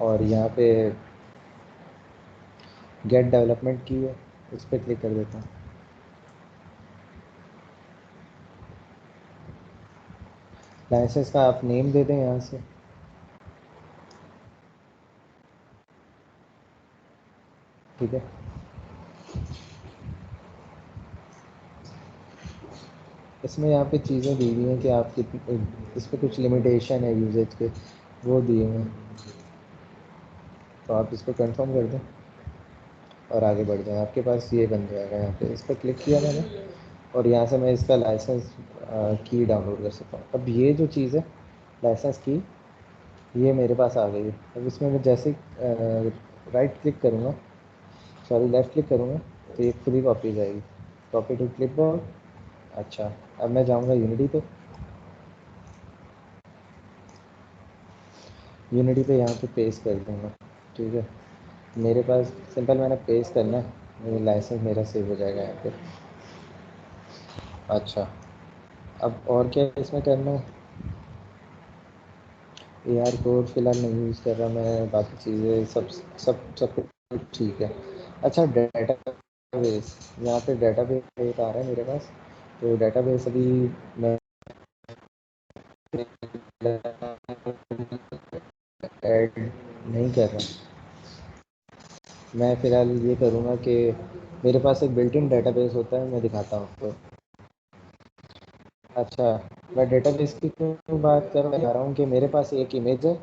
और यहाँ पे गेट डेवलपमेंट की है, उस पर क्लिक कर देता हूँ। लाइसेंस का आप नेम दे दें यहाँ से, ठीक है। इसमें यहाँ पे चीज़ें दी हुई हैं कि आप कितनी, इस पर कुछ लिमिटेशन है यूजेज के, वो दिए हुए हैं। तो आप इसको कंफर्म कर दें और आगे बढ़ जाएं। आपके पास ये बन जाएगा, यहाँ पे इस पर क्लिक किया मैंने और यहाँ से मैं इसका लाइसेंस की डाउनलोड कर सकता हूँ। अब ये जो चीज़ है लाइसेंस की, ये मेरे पास आ गई है। अब इसमें मैं जैसे राइट क्लिक करूँगा, सॉरी लेफ़्ट क्लिक करूँगा, तो ये खुद ही कॉपी हो जाएगी, कॉपी टू क्लिपबोर्ड। अच्छा, अब मैं जाऊँगा यूनिटी पे। यूनिटी पे यहाँ पे पेस्ट कर दूँगा, ठीक है। मेरे पास सिंपल मैंने पेस्ट करना है, ये लाइसेंस मेरा सेव हो जाएगा यहाँ पे। अच्छा, अब और क्या इसमें करना है? AR कोड फ़िलहाल नहीं यूज़ कर रहा मैं, बाकी चीज़ें सब सब सब कुछ ठीक है। अच्छा, डेटाबेस, यहाँ पे डेटाबेस एक आ रहा है मेरे पास, तो डेटाबेस अभी मैं ऐड नहीं कर रहा। मैं फ़िलहाल ये करूँगा कि मेरे पास एक बिल्ट इन डेटाबेस होता है, मैं दिखाता हूँ आपको। अच्छा, मैं डेटाबेस की क्यों बात कर रहा हूँ कि मेरे पास एक इमेज है,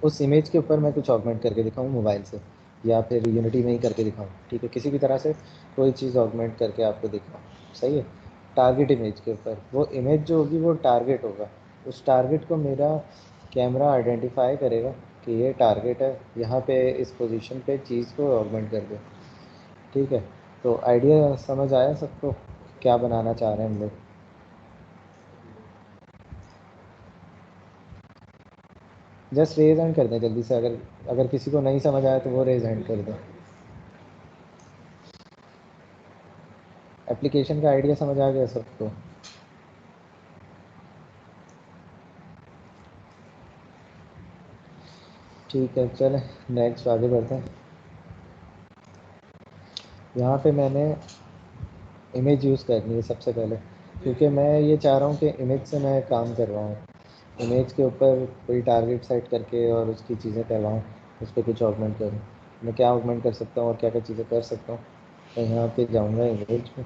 उस इमेज के ऊपर मैं कुछ ऑगमेंट करके दिखाऊँ मोबाइल से या फिर यूनिटी में ही करके दिखाऊँ, ठीक है। किसी भी तरह से कोई चीज़ ऑगमेंट करके आपको दिखाऊँ, सही है। टारगेट इमेज के ऊपर वो इमेज जो होगी वो टारगेट होगा, उस टारगेट को मेरा कैमरा आइडेंटिफाई करेगा कि ये टारगेट है, यहाँ पे इस पोजीशन पे चीज़ को ऑगमेंट कर दे, ठीक है। तो आइडिया समझ आया सबको क्या बनाना चाह रहे हैं हम लोग? जस्ट रेज हैंड कर दें जल्दी से, अगर अगर किसी को नहीं समझ आया तो वो रेज हैंड कर दें। एप्लीकेशन का आइडिया समझ आ गया सबको? ठीक है, चलें नेक्स्ट आगे बढ़ते हैं। यहाँ पे मैंने इमेज यूज़ करनी है सबसे पहले, क्योंकि मैं ये चाह रहा हूँ कि इमेज से मैं काम कर रहा हूँ। इमेज के ऊपर कोई टारगेट सेट करके और उसकी चीज़ें करवाऊँ, उस पर कुछ ऑगमेंट करूँ। मैं क्या ऑगमेंट कर सकता हूँ और क्या क्या चीज़ें कर सकता हूँ? मैं यहाँ पे जाऊँगा इमेज में।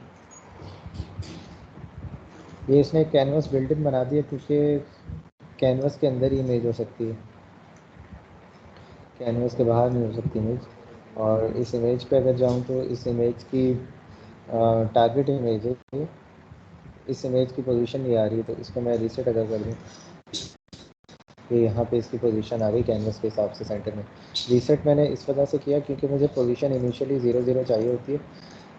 ये इसने कैनवस बिल्ट इन बना दिया क्योंकि कैनवस के अंदर ही इमेज हो सकती है, कैनवस के बाहर नहीं हो सकती इमेज। और इस इमेज पे अगर जाऊँ तो इस इमेज की टारगेट इमेज है ये, इस इमेज की पोजीशन ये आ रही है, तो इसको मैं रीसेट अगर कर दूँ, ये यहाँ पे इसकी पोजीशन आ गई कैनवस के हिसाब से सेंटर में। रीसेट मैंने इस वजह से किया क्योंकि मुझे पोजीशन इनिशियली 0 0 चाहिए होती है,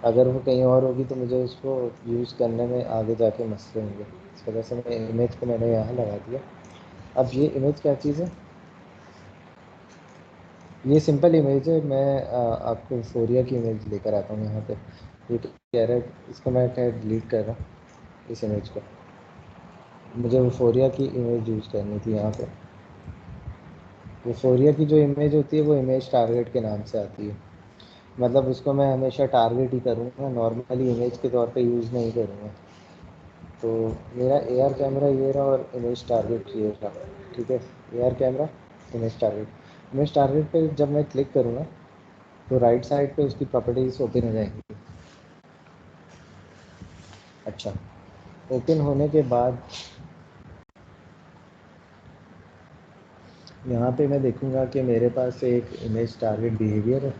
अगर वो कहीं और होगी तो मुझे उसको यूज़ करने में आगे जाके मसले होंगे, इस वजह से मैं इमेज को मैंने यहाँ लगा दिया। अब ये इमेज क्या चीज़ है? ये सिंपल इमेज है। मैं आपको फोरिया की इमेज लेकर आता हूँ यहाँ पे। ये कह रहा है, इसको मैं क्या डिलीट कर रहा हूँ इस इमेज को, मुझे वो फोरिया की इमेज यूज़ करनी थी यहाँ पे। वो फोरिया की जो इमेज होती है वो इमेज टारगेट के नाम से आती है, मतलब उसको मैं हमेशा टारगेट ही करूँगा, नॉर्मली इमेज के तौर पे यूज़ नहीं करूँगा। तो मेरा AR कैमरा ये रहा और इमेज टारगेट ये रहा, ठीक है। AR कैमरा, इमेज टारगेट पे जब मैं क्लिक करूँगा तो राइट साइड पे उसकी प्रॉपर्टीज़ ओपन हो जाएंगी। अच्छा, ओपन होने के बाद यहाँ पे मैं देखूँगा कि मेरे पास एक इमेज टारगेट बिहेवियर है,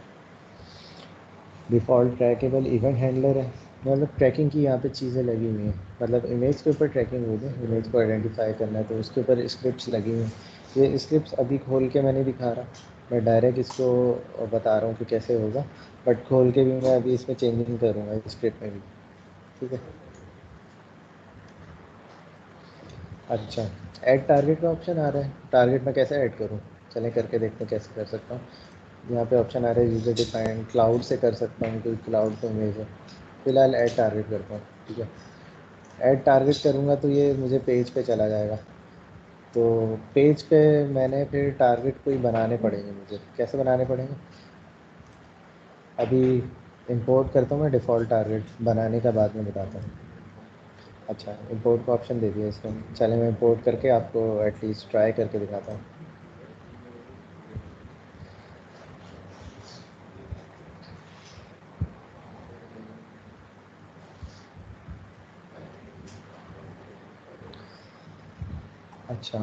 डिफ़ॉल्ट ट्रैकेबल इवेंट हैंडलर है, मतलब ट्रैकिंग की यहाँ पे चीज़ें लगी हुई हैं, मतलब इमेज के ऊपर ट्रैकिंग हो गई, इमेज को आइडेंटिफाई करना है तो उसके ऊपर स्क्रिप्ट्स लगी हुई हैं। ये स्क्रिप्ट्स अभी खोल के मैं नहीं दिखा रहा, मैं डायरेक्ट इसको बता रहा हूँ कि कैसे होगा, बट खोल के भी मैं अभी इसमें चेंजिंग करूँगा स्क्रिप्ट में भी, ठीक है। अच्छा, ऐड टारगेट का ऑप्शन आ रहा है, टारगेट में कैसे ऐड करूँ? चलें करके देखते हैं कैसे कर सकता हूँ। यहाँ पे ऑप्शन आ रहा है यूज़र डिफाइंड, क्लाउड से कर सकता हूँ, कोई क्लाउड पे इमेज है। फ़िलहाल ऐड टारगेट करता हूँ, ठीक है। ऐड टारगेट करूँगा तो ये मुझे पेज पे चला जाएगा, तो पेज पे मैंने फिर टारगेट कोई बनाने पड़ेंगे मुझे। कैसे बनाने पड़ेंगे? अभी इंपोर्ट करता हूँ मैं डिफ़ॉल्ट टारगेट, बनाने का बाद में बताता हूँ। अच्छा, इंपोर्ट का ऑप्शन दे दिया इसने, चले मैं इंपोर्ट करके आपको एटलीस्ट ट्राई करके दिखाता हूँ। अच्छा,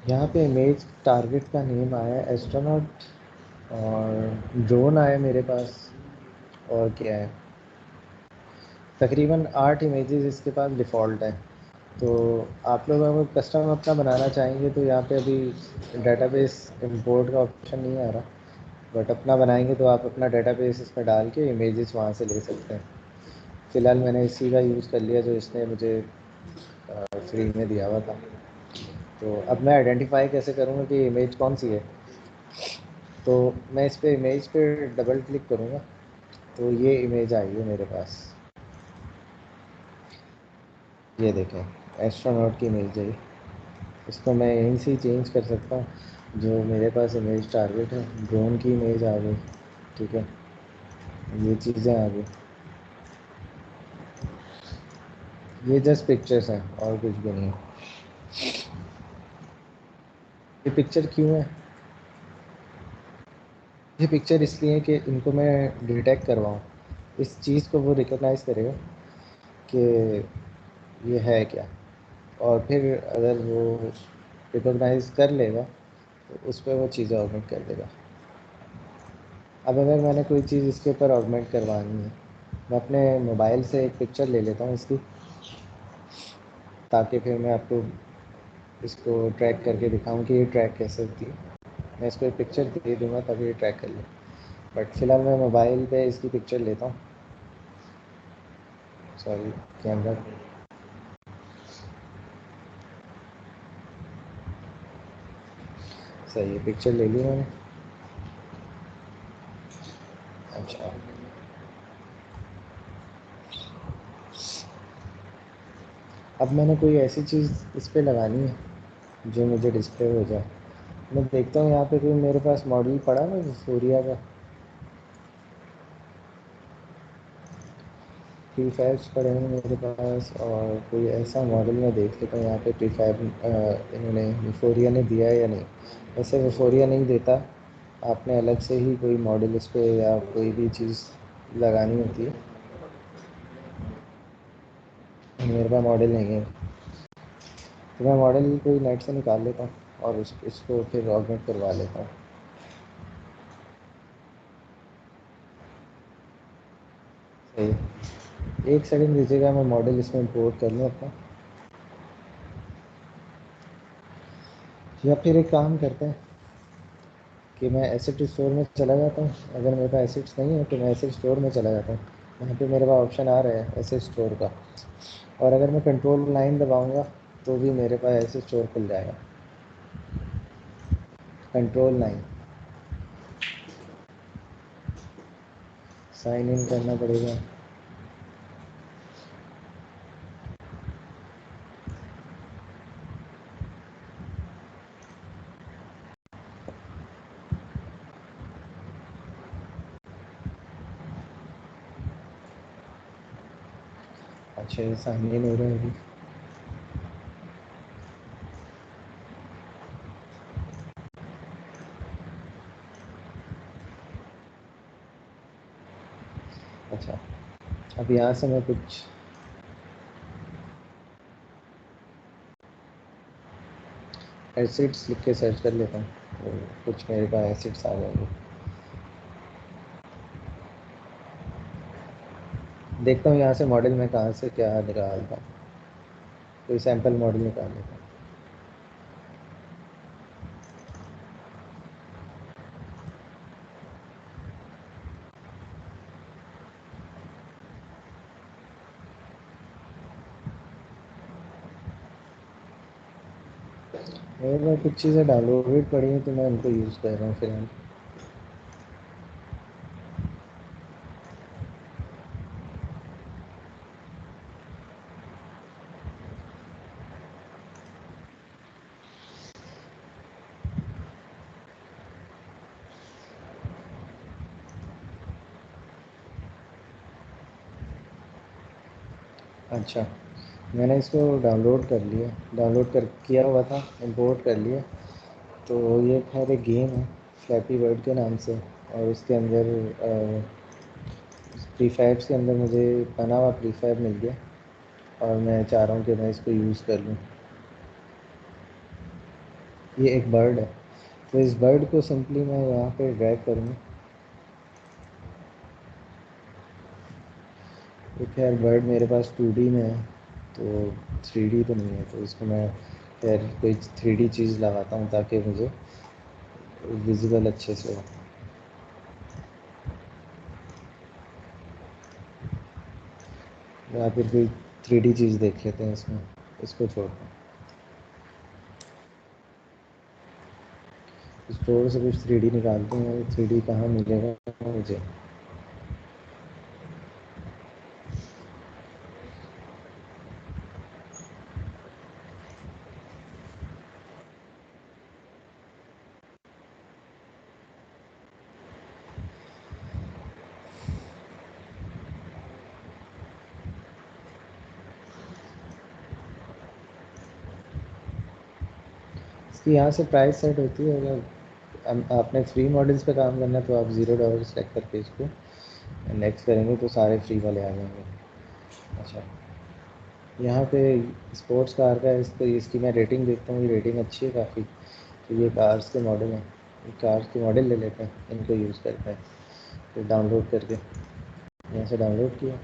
यहाँ पे इमेज टारगेट का नेम आया है एस्ट्रोनॉट, और ड्रोन आया मेरे पास, और क्या है, तकरीबन 8 इमेजेस इसके पास डिफ़ॉल्ट है। तो आप लोग अगर कस्टम अपना बनाना चाहेंगे तो यहाँ पे अभी डेटाबेस इंपोर्ट का ऑप्शन नहीं आ रहा, बट अपना बनाएंगे तो आप अपना डेटाबेस इसमें डाल के इमेजेस वहाँ से ले सकते हैं। फ़िलहाल मैंने इसी का यूज़ कर लिया जो इसने मुझे फ्री में दिया हुआ था। तो अब मैं आइडेंटिफाई कैसे करूँगा कि इमेज कौन सी है। तो मैं इस पे इमेज पे डबल क्लिक करूँगा तो ये इमेज आई है मेरे पास, ये देखें एस्ट्रोनॉट की इमेज है। इसको मैं यहीं से ही चेंज कर सकता हूँ। जो मेरे पास इमेज टारगेट है, ड्रोन की इमेज आ गई, ठीक है, ये चीज़ें आ गई, ये जस्ट पिक्चर्स हैं और कुछ भी नहीं है। ये पिक्चर क्यों है, ये पिक्चर इसलिए है कि इनको मैं डिटेक्ट करवाऊँ, इस चीज़ को वो रिकॉग्नाइज़ करेगा कि ये है क्या, और फिर अगर वो रिकॉग्नाइज़ कर लेगा तो उस पर वो चीज़ें ऑगमेंट कर देगा। अब अगर मैंने कोई चीज़ इसके ऊपर ऑगमेंट करवानी है, मैं अपने मोबाइल से एक पिक्चर ले लेता हूँ इसकी, ताकि फिर मैं आपको इसको ट्रैक करके दिखाऊं कि ये ट्रैक कैसे होती है। मैं इसको एक पिक्चर दे दूँगा तभी ये ट्रैक कर ले, बट फ़िलहाल मैं मोबाइल पे इसकी पिक्चर लेता हूँ, सॉरी कैमरा। सही है, पिक्चर ले ली मैंने। अच्छा, अब मैंने कोई ऐसी चीज़ इस पर लगानी है जो मुझे डिस्प्ले हो जाए। मैं देखता हूँ यहाँ पे कोई मेरे पास मॉडल पड़ा ना सूर्या का, प्रीफैब्स पड़े हैं मेरे पास, और कोई ऐसा मॉडल मैं देख लेता हूँ यहाँ पे प्रीफैब इन्होंने विफोरिया ने दिया है या नहीं। वैसे विफोरिया नहीं देता, आपने अलग से ही कोई मॉडल इस पर या कोई भी चीज़ लगानी होती है। मेरे पास मॉडल नहीं है, तो मैं मॉडल कोई नेट से निकाल लेता हूँ और इसको फिर ऑगमेंट करवा लेता हूँ। सही, एक सेकंड दीजिएगा, मैं मॉडल इसमें इंपोर्ट कर लूँ अपना, या फिर एक काम करते हैं कि मैं एसेट स्टोर में चला जाता हूँ। अगर मेरे पास एसेट्स नहीं है तो मैं एसेट स्टोर में चला जाता हूँ। यहाँ पे मेरे पास ऑप्शन आ रहा है एसेट स्टोर का, और अगर मैं कंट्रोल 9 दबाऊँगा तो भी मेरे पास एसेट स्टोर खुल जाएगा। कंट्रोल 9, साइन इन करना पड़ेगा। अच्छा, ये साइन इन हो रहा है अभी। अच्छा, अब यहाँ से मैं कुछ एसिड्स लिख के सर्च कर लेता हूँ, तो कुछ मेरे पास एसिड्स आ जाएंगे। देखता हूँ यहाँ से मॉडल में कहाँ से क्या निकालता हूँ, कोई सैम्पल मॉडल निकाल लेता हूँ। मेरे पास कुछ चीज़ें डाउनलोडेड पड़ी हैं तो मैं उनको यूज़ कर रहा हूँ फिलहाल। अच्छा, मैंने इसको डाउनलोड कर लिया, डाउनलोड कर किया हुआ था, इंपोर्ट कर लिया। तो ये खैर एक गेम है फ्लैपी बर्ड के नाम से, और इसके अंदर प्रीफैब्स के अंदर मुझे बना हुआ प्रीफैब मिल गया, और मैं चाह रहा हूँ कि मैं इसको यूज़ कर लूँ। ये एक बर्ड है, तो इस बर्ड को सिंपली मैं यहाँ पे ड्रैग करूँगा। तो खैर बर्ड मेरे पास 2D में है, तो 3D तो नहीं है, तो इसको मैं खैर कोई 3D चीज़ लगाता हूँ ताकि मुझे विजिबल अच्छे से हो, या फिर कोई 3D चीज़ देख लेते हैं इसमें, इसको छोड़ते हैं। स्टोर से कुछ 3D निकालते हैं, 3D कहाँ मिलेगा मुझे। इसकी यहाँ से प्राइस सेट होती है, अगर आपने फ्री मॉडल्स पे काम करना है तो आप $0 सेलेक्ट करके इसको नेक्स्ट करेंगे तो सारे फ्री वाले आ जाएंगे। अच्छा, यहाँ पे स्पोर्ट्स कार का है, इसको इसकी मैं रेटिंग देखता हूँ, ये रेटिंग अच्छी है काफ़ी, तो ये कार्स के मॉडल हैं, कार्स के मॉडल ले लेते हैं, इनको यूज़ करते हैं, फिर डाउनलोड करके यहाँ से डाउनलोड किया।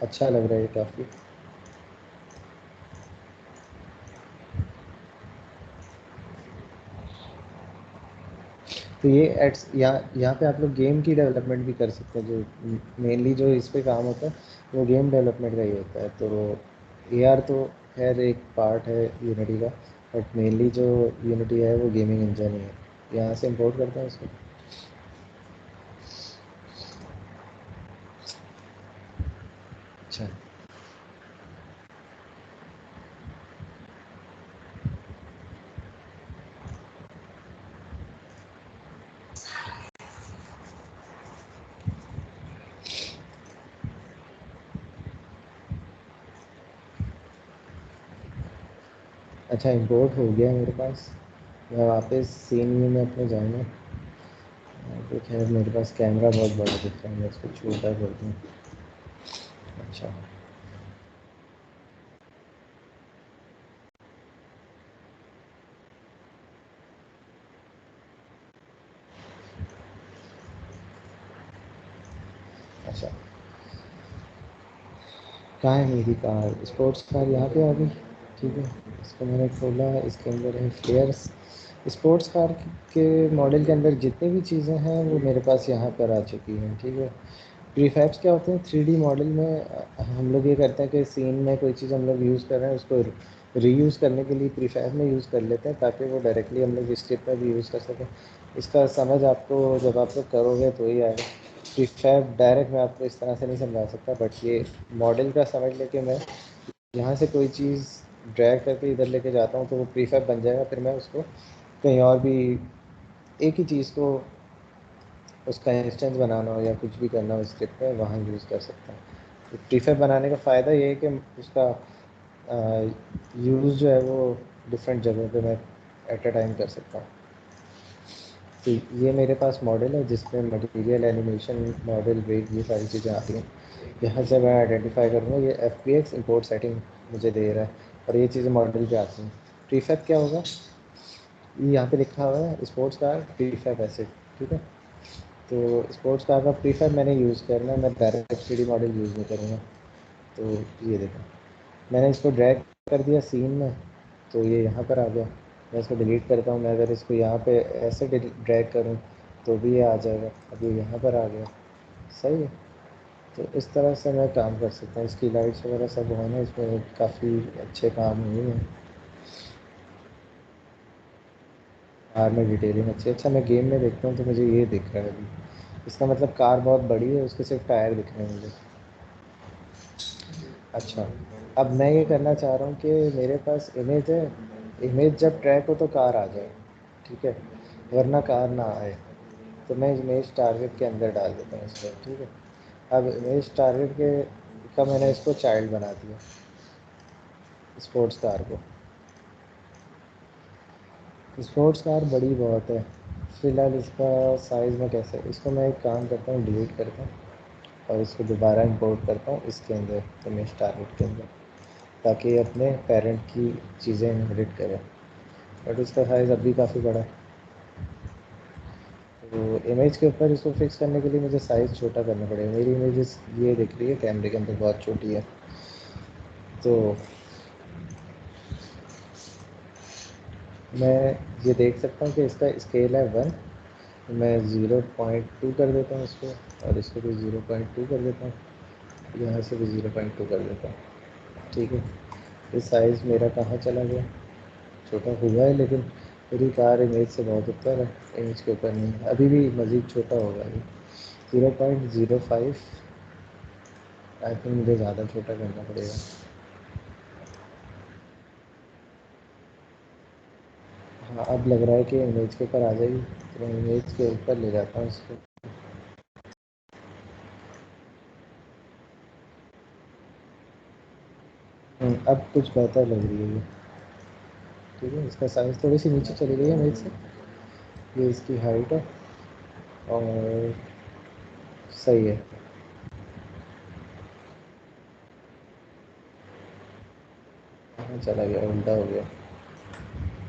अच्छा लग रहा है ये काफ़ी। तो ये एड्स यहाँ पे आप लोग गेम की डेवलपमेंट भी कर सकते हैं, जो मेनली जो इस पे काम होता है वो गेम डेवलपमेंट का ही होता है। तो AR तो खैर एक पार्ट है यूनिटी का, बट मेनली जो यूनिटी है वो गेमिंग इंजन ही है। यहाँ से इंपोर्ट करते हैं इसको। अच्छा, अच्छा इंपोर्ट हो गया मेरे पास। मैं वापस सीन व्यू में अपने जाऊँगा, तो खैर मेरे पास कैमरा बहुत बड़ा दिख रहा है, मैं इसको छोटा कर दूँ। अच्छा, अच्छा कहाँ है मेरी कार, स्पोर्ट्स कार यहाँ पे आ गई। ठीक है, इसको मैंने खोला, इसके अंदर है फ्लेयर्स। स्पोर्ट्स कार के मॉडल के अंदर जितनी भी चीज़ें हैं वो मेरे पास यहाँ पर आ चुकी हैं। ठीक है, प्रीफैब्स क्या होते हैं 3D मॉडल में, हम लोग ये करते हैं कि सीन में कोई चीज़ हम लोग यूज़ कर रहे हैं उसको रीयूज़ करने के लिए प्रीफैब में यूज़ कर लेते हैं, ताकि वो डायरेक्टली हम लोग स्क्रिप्ट में भी यूज़ कर सकें। इसका समझ आपको जब आप लोग करोगे तो ही आएगा। प्रीफैब डायरेक्ट मैं आपको इस तरह से नहीं समझा सकता, बट ये मॉडल का समझ लेके मैं यहाँ से कोई चीज़ ड्रैग करके इधर लेके जाता हूँ तो वो प्रीफैब बन जाएगा, फिर मैं उसको कहीं और भी एक ही चीज़ को उसका इंस्टेंस बनाना हो या कुछ भी करना हो स्क्रिप्ट में, वहाँ यूज़ कर सकता हूँ। तो प्रीफैब बनाने का फ़ायदा ये है कि उसका यूज़ जो है वो डिफरेंट जगहों पे मैं एट अ टाइम कर सकता हूँ। तो ये मेरे पास मॉडल है जिसमें मटेरियल, एनिमेशन, मॉडल, वेट, ये सारी चीज़ें आती हैं। यहाँ से मैं आइडेंटिफाई करूँगा ये FBX इंपोर्ट सेटिंग मुझे दे रहा है, और ये चीज़ें मॉडल पे आती हैं। प्रीफैब क्या होगा, ये यहाँ पे लिखा हुआ है स्पोर्ट्स कार प्रीफैब एसिड। ठीक है, तो स्पोर्ट्स कार का प्रीफैब मैंने यूज़ करना है, मैं डायरेक्ट 3D मॉडल यूज़ नहीं करूँगा। तो ये देखो, मैंने इसको ड्रैग कर दिया सीन में, तो ये यहाँ पर आ गया। मैं इसको डिलीट करता हूँ, मैं अगर इसको यहाँ पे ऐसे ड्रैग करूँ तो भी ये आ जाएगा। अब ये यहाँ पर आ गया, सही है। तो इस तरह से मैं काम कर सकता हूँ। इसकी लाइट्स वगैरह सब है ना, इसमें काफ़ी अच्छे काम हुए हैं। कार में डिटेलिंग अच्छी है। अच्छा, मैं गेम में देखता हूँ तो मुझे ये दिख रहा है अभी, इसका मतलब कार बहुत बड़ी है, उसके सिर्फ टायर दिख रहे हैं मुझे। अच्छा, अब मैं ये करना चाह रहा हूँ कि मेरे पास इमेज है, इमेज जब ट्रैक हो तो कार आ जाए, ठीक है, वरना कार ना आए। तो मैं इमेज टारगेट के अंदर डाल देता हूँ इसको। ठीक है, अब इमेज टारगेट के का मैंने इसको चाइल्ड बना दिया, स्पोर्ट्स कार को। स्पोर्ट्स कार बड़ी बहुत है, फ़िलहाल इसका साइज़ में कैसे, इसको मैं एक काम करता हूँ डिलीट करता हूँ और इसको दोबारा इंपोर्ट करता हूँ इसके अंदर, इमेज टारगेट के अंदर, ताकि ये अपने पेरेंट की चीज़ें इनहेरिट करें। बट इसका साइज़ अब भी काफ़ी बड़ा है। तो इमेज के ऊपर इसको फिक्स करने के लिए मुझे साइज़ छोटा करना पड़ेगा। मेरी इमेजेस ये दिख रही है कैमरे के अंदर बहुत छोटी है, तो मैं ये देख सकता हूँ कि इसका स्केल है 1, तो मैं 0.2 कर देता हूँ इसको, और इसको भी 0.2 कर देता हूँ, यहाँ से भी 0.2 कर देता हूँ। ठीक है, ये साइज़ मेरा कहाँ चला गया, छोटा हुआ है लेकिन मेरी कार इमेज से बहुत ऊपर है, इमेज के ऊपर नहीं है, अभी भी मज़ीद छोटा होगा अभी 0.05। आई थिंक मुझे ज़्यादा छोटा करना पड़ेगा। हाँ, अब लग रहा है कि इमेज के ऊपर आ जाएगी, तो मैं इमेज के ऊपर ले जाता हूँ इसको। अब कुछ बेहतर लग रही है ये। ठीक है, इसका साइज़ थोड़ी सी नीचे चली गई है इमेज से, ये इसकी हाइट है और सही है। हाँ, चला गया, उल्टा हो गया।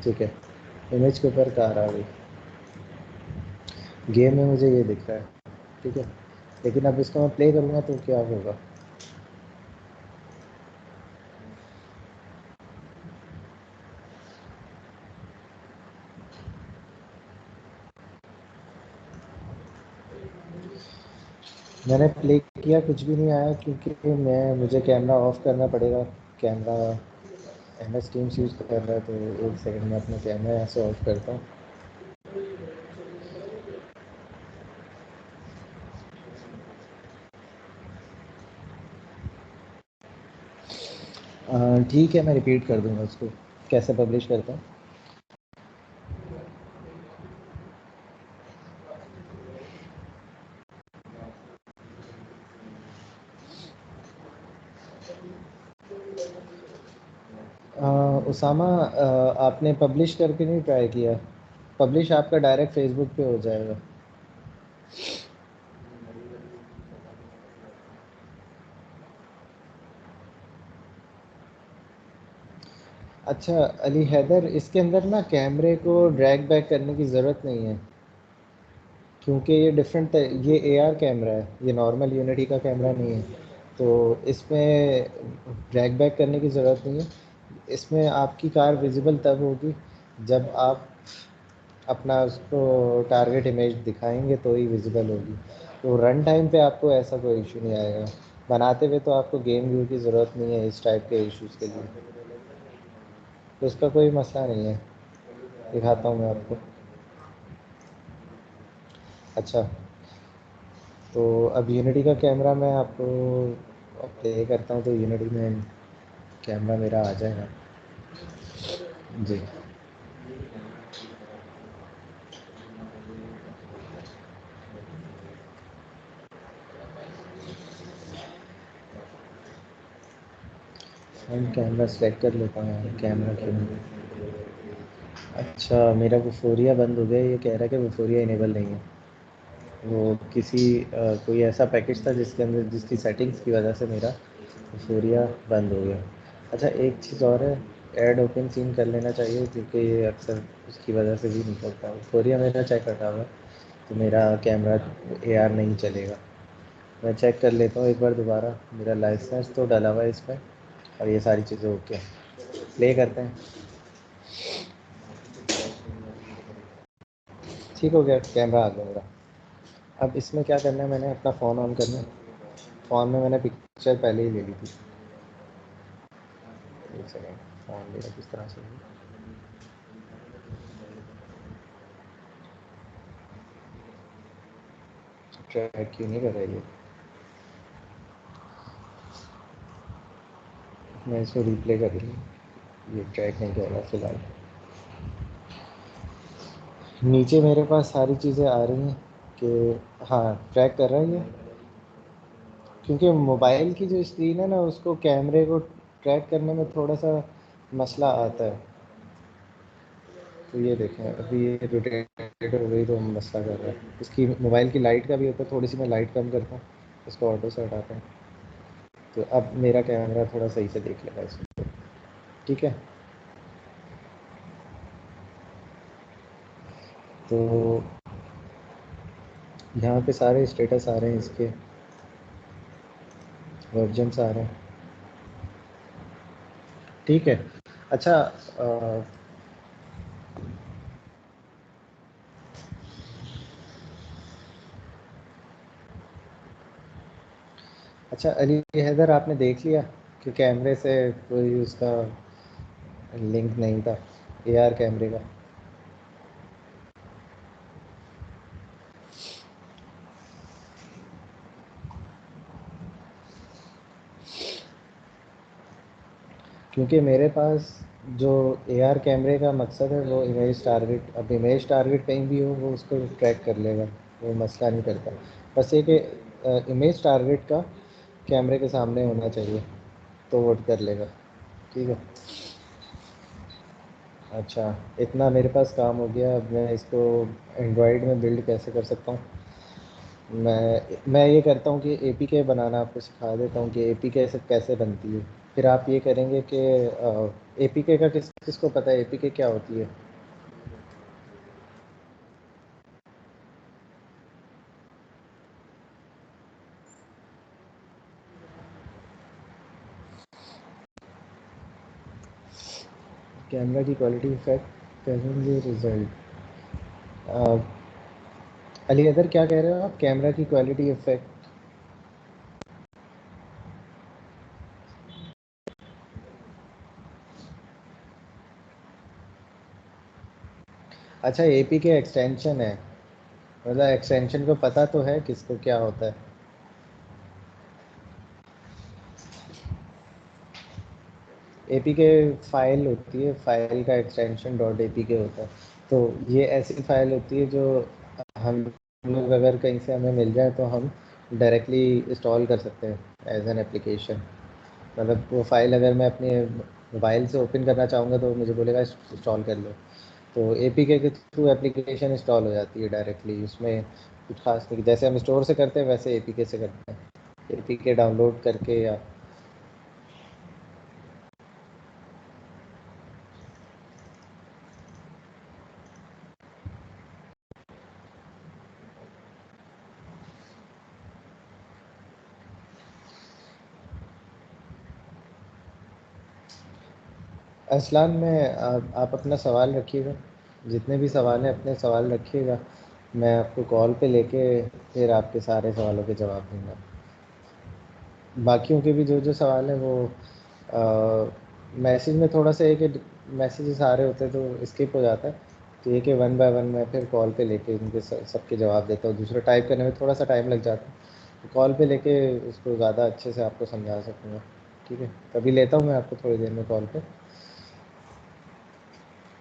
ठीक है, इमेज के ऊपर कार आ गई। गेम में मुझे ये दिख रहा है। ठीक है, लेकिन अब इसको मैं प्ले करूँगा तो क्या होगा। मैंने प्ले किया, कुछ भी नहीं आया, क्योंकि मुझे कैमरा ऑफ करना पड़ेगा। कैमरा MS टीम्स यूज़ कर रहा है, तो एक सेकंड में अपना कैमरा यहाँ से ऑफ करता हूँ। ठीक है, मैं रिपीट कर दूँगा उसको, कैसे पब्लिश करता हूँ। उसामा, आपने पब्लिश करके नहीं ट्राई किया? पब्लिश आपका डायरेक्ट फेसबुक पे हो जाएगा। अच्छा अली हैदर, इसके अंदर ना कैमरे को ड्रैग बैक करने की ज़रूरत नहीं है, क्योंकि ये डिफरेंट है, ये AR कैमरा है, ये नॉर्मल यूनिटी का कैमरा नहीं है, तो इसमें ड्रैग बैक करने की ज़रूरत नहीं है। इसमें आपकी कार विजिबल तब होगी जब आप अपना उसको टारगेट इमेज दिखाएंगे तो ही विजिबल होगी। तो रन टाइम पे आपको ऐसा कोई इशू नहीं आएगा। बनाते हुए तो आपको गेम व्यू की ज़रूरत नहीं है इस टाइप के इश्यूज़ के लिए, तो उसका कोई मसला नहीं है। दिखाता हूँ मैं आपको। अच्छा, तो अब यूनिटी का कैमरा मैं आपको प्ले करता हूँ, तो यूनिटी में कैमरा मेरा आ जाएगा जी। फ्रंट कैमरा सेलेक्ट कर लेता हूँ यार, कैमरा क्यों नहीं। अच्छा, मेरा वुफोरिया बंद हो गया, ये कह रहा है कि वुफोरिया इनेबल नहीं है। वो किसी कोई ऐसा पैकेज था जिसके अंदर, जिसकी सेटिंग्स की वजह से मेरा वुफोरिया बंद हो गया। अच्छा, एक चीज़ और है, ऐड ओपन सीन कर लेना चाहिए, क्योंकि ये अक्सर उसकी वजह से भी नहीं करता। वुफोरिया मेरा चेक हटा हुआ है, तो मेरा कैमरा AR नहीं चलेगा। मैं चेक कर लेता हूँ एक बार दोबारा। मेरा लाइसेंस तो डला हुआ है इस पर, और ये सारी चीज़ें ओके। प्ले करते हैं। ठीक हो गया, कैमरा आ गया मेरा। अब इसमें क्या करना है, मैंने अपना फ़ोन ऑन करना है। फ़ोन में मैंने पिक्चर पहले ही ले ली थी। एक सेकेंड, फ़ोन मेरा किस तरह से ट्रैक क्यों नहीं कर रहा है ये। मैं इसको रिप्ले कर रही हूँ, ये ट्रैक नहीं कर रहा फ़िलहाल। नीचे मेरे पास सारी चीज़ें आ रही हैं कि हाँ ट्रैक कर रहा है ये, क्योंकि मोबाइल की जो स्क्रीन है ना, उसको कैमरे को ट्रैक करने में थोड़ा सा मसला आता है। तो ये देखें, अभी ये रोटेट हो गई तो मसला कर रहा है। इसकी मोबाइल की लाइट का भी होता है, थोड़ी सी मैं लाइट कम करता हूँ, इसको ऑटो से हटाता हूँ, तो अब मेरा कैमरा थोड़ा सही से देख लेगा इसको। ठीक है, तो यहाँ पे सारे स्टेटस आ रहे हैं, इसके वर्जन्स आ रहे हैं। ठीक है। अच्छा अच्छा अली हैदर, आपने देख लिया कि कैमरे से कोई उसका लिंक नहीं था एआर कैमरे का? क्योंकि मेरे पास जो एआर कैमरे का मकसद है वो इमेज टारगेट, अब इमेज टारगेट कहीं भी हो वो उसको ट्रैक कर लेगा, वो मसला नहीं करता। बस ये कि इमेज टारगेट का कैमरे के सामने होना चाहिए तो वोट कर लेगा। ठीक है। अच्छा, इतना मेरे पास काम हो गया। अब मैं इसको एंड्रॉयड में बिल्ड कैसे कर सकता हूँ? मैं ये करता हूँ कि एपीके बनाना आपको सिखा देता हूँ कि एपीके से कैसे बनती है। फिर आप ये करेंगे कि एपीके का किसको पता है एपीके क्या होती है? कैमरा की quality effect presently result. Ali other क्या कह रहे हो आप? कैमरा की क्वालिटी इफेक्ट? अच्छा, एपीके एक्सटेंशन है, मतलब एक्सटेंशन को पता तो है किसको क्या होता है? एपीके फाइल होती है, फाइल का एक्सटेंशन डॉट एपीके होता है। तो ये ऐसी फाइल होती है जो हम लोग अगर कहीं से हमें मिल जाए तो हम डायरेक्टली इंस्टॉल कर सकते हैं एज एन एप्लीकेशन। मतलब वो फाइल अगर मैं अपने मोबाइल से ओपन करना चाहूँगा तो मुझे बोलेगा इंस्टॉल कर लो, तो एपीके के थ्रू एप्लीकेशन इंस्टॉल हो जाती है डायरेक्टली। उसमें कुछ खास नहीं, जैसे हम स्टोर से करते हैं वैसे एपीके से करते हैं, एपीके डाउनलोड करके। या असलान में आप अपना सवाल रखिएगा, जितने भी सवाल हैं अपने सवाल रखिएगा। मैं आपको कॉल पे लेके फिर आपके सारे सवालों के जवाब दूंगा। बाकियों के भी जो जो सवाल हैं वो मैसेज में थोड़ा सा एक मैसेजेस आ रहे होते हैं तो स्किप हो जाता है। तो ये कि वन बाय वन मैं फिर कॉल पे लेके उनके सबके जवाब देता हूँ। दूसरा टाइप करने में थोड़ा सा टाइम लग जाता है, तो कॉल पे लेके उसको ज़्यादा अच्छे से आपको समझा सकूँगा। ठीक है, तभी लेता हूँ मैं आपको थोड़ी देर में कॉल पे।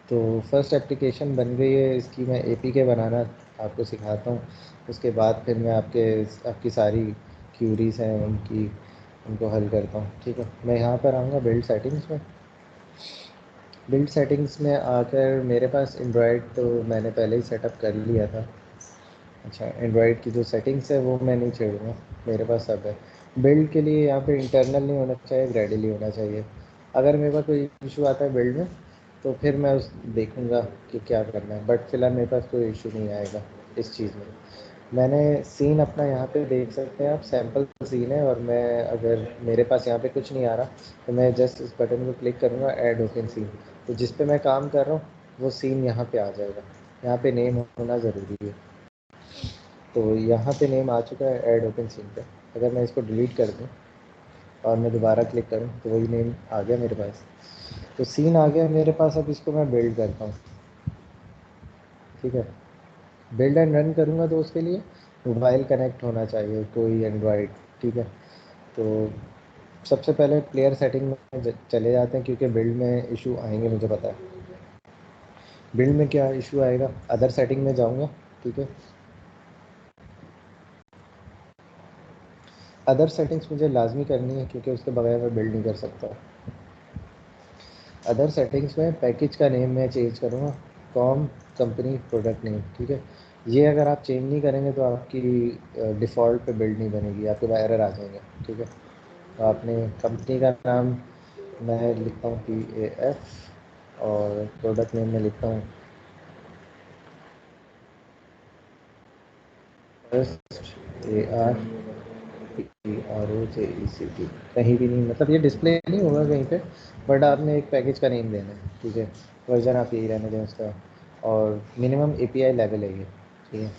तो फर्स्ट एप्लीकेशन बन गई है, इसकी मैं एपीके बनाना आपको सिखाता हूँ। उसके बाद फिर मैं आपकी सारी क्यूरीज हैं उनको हल करता हूँ। ठीक है, मैं यहाँ पर आऊँगा बिल्ड सेटिंग्स में। बिल्ड सेटिंग्स में आकर मेरे पास एंड्रॉयड तो मैंने पहले ही सेटअप कर लिया था। अच्छा, एंड्रॉयड की जो सेटिंग्स है वो मैं नहीं छेड़ूँगा, मेरे पास सब है। बिल्ड के लिए यहाँ पे इंटरनल नहीं होना चाहिए, ग्रेडिली होना चाहिए। अगर मेरे पास कोई इशू आता है बिल्ड में तो फिर मैं उस देखूँगा कि क्या करना है, बट फिलहाल मेरे पास कोई इशू नहीं आएगा इस चीज़ में। मैंने सीन अपना यहाँ पे देख सकते हैं आप, सैम्पल सीन है, और मैं अगर मेरे पास यहाँ पे कुछ नहीं आ रहा तो मैं जस्ट इस बटन को क्लिक करूँगा, ऐड ओपन सीन। तो जिस पे मैं काम कर रहा हूँ वो सीन यहाँ पे आ जाएगा। यहाँ पे नेम होना ज़रूरी है। तो यहाँ पे नेम आ चुका है ऐड ओपन सीन पे। अगर मैं इसको डिलीट कर दूँ और मैं दोबारा क्लिक करूँ तो वही नेम आ गया मेरे पास। तो सीन आ गया मेरे पास। अब इसको मैं बिल्ड करता हूँ। ठीक है, बिल्ड एंड रन करूँगा तो उसके लिए मोबाइल कनेक्ट होना चाहिए, कोई एंड्रॉयड। ठीक है, तो सबसे पहले प्लेयर सेटिंग में चले जाते हैं क्योंकि बिल्ड में इशू आएंगे मुझे पता है। बिल्ड में क्या इशू आएगा, अदर सेटिंग में जाऊँगा। ठीक है, अदर सेटिंग्स मुझे लाजमी करनी है क्योंकि उसके बगैर मैं बिल्ड नहीं कर सकता। अदर सेटिंग्स में पैकेज का नेम मैं चेंज करूँगा, कॉम कंपनी प्रोडक्ट नेम। ठीक है, ये अगर आप चेंज नहीं करेंगे तो आपकी डिफ़ॉल्ट पे बिल्ड नहीं बनेगी, आपके पास एरर आ जाएंगे। ठीक है, तो आपने कंपनी का नाम मैं लिखता हूँ पी, ए, एफ, और प्रोडक्ट नेम में लिखता हूँ, ARPROJECT कहीं भी नहीं, मतलब ये डिस्प्ले नहीं होगा कहीं पे, बट आपने एक पैकेज का नेम देना है, ठीक है। वर्जन आप यही रहने दें उसका, और मिनिमम API लेवल है ये, ठीक है।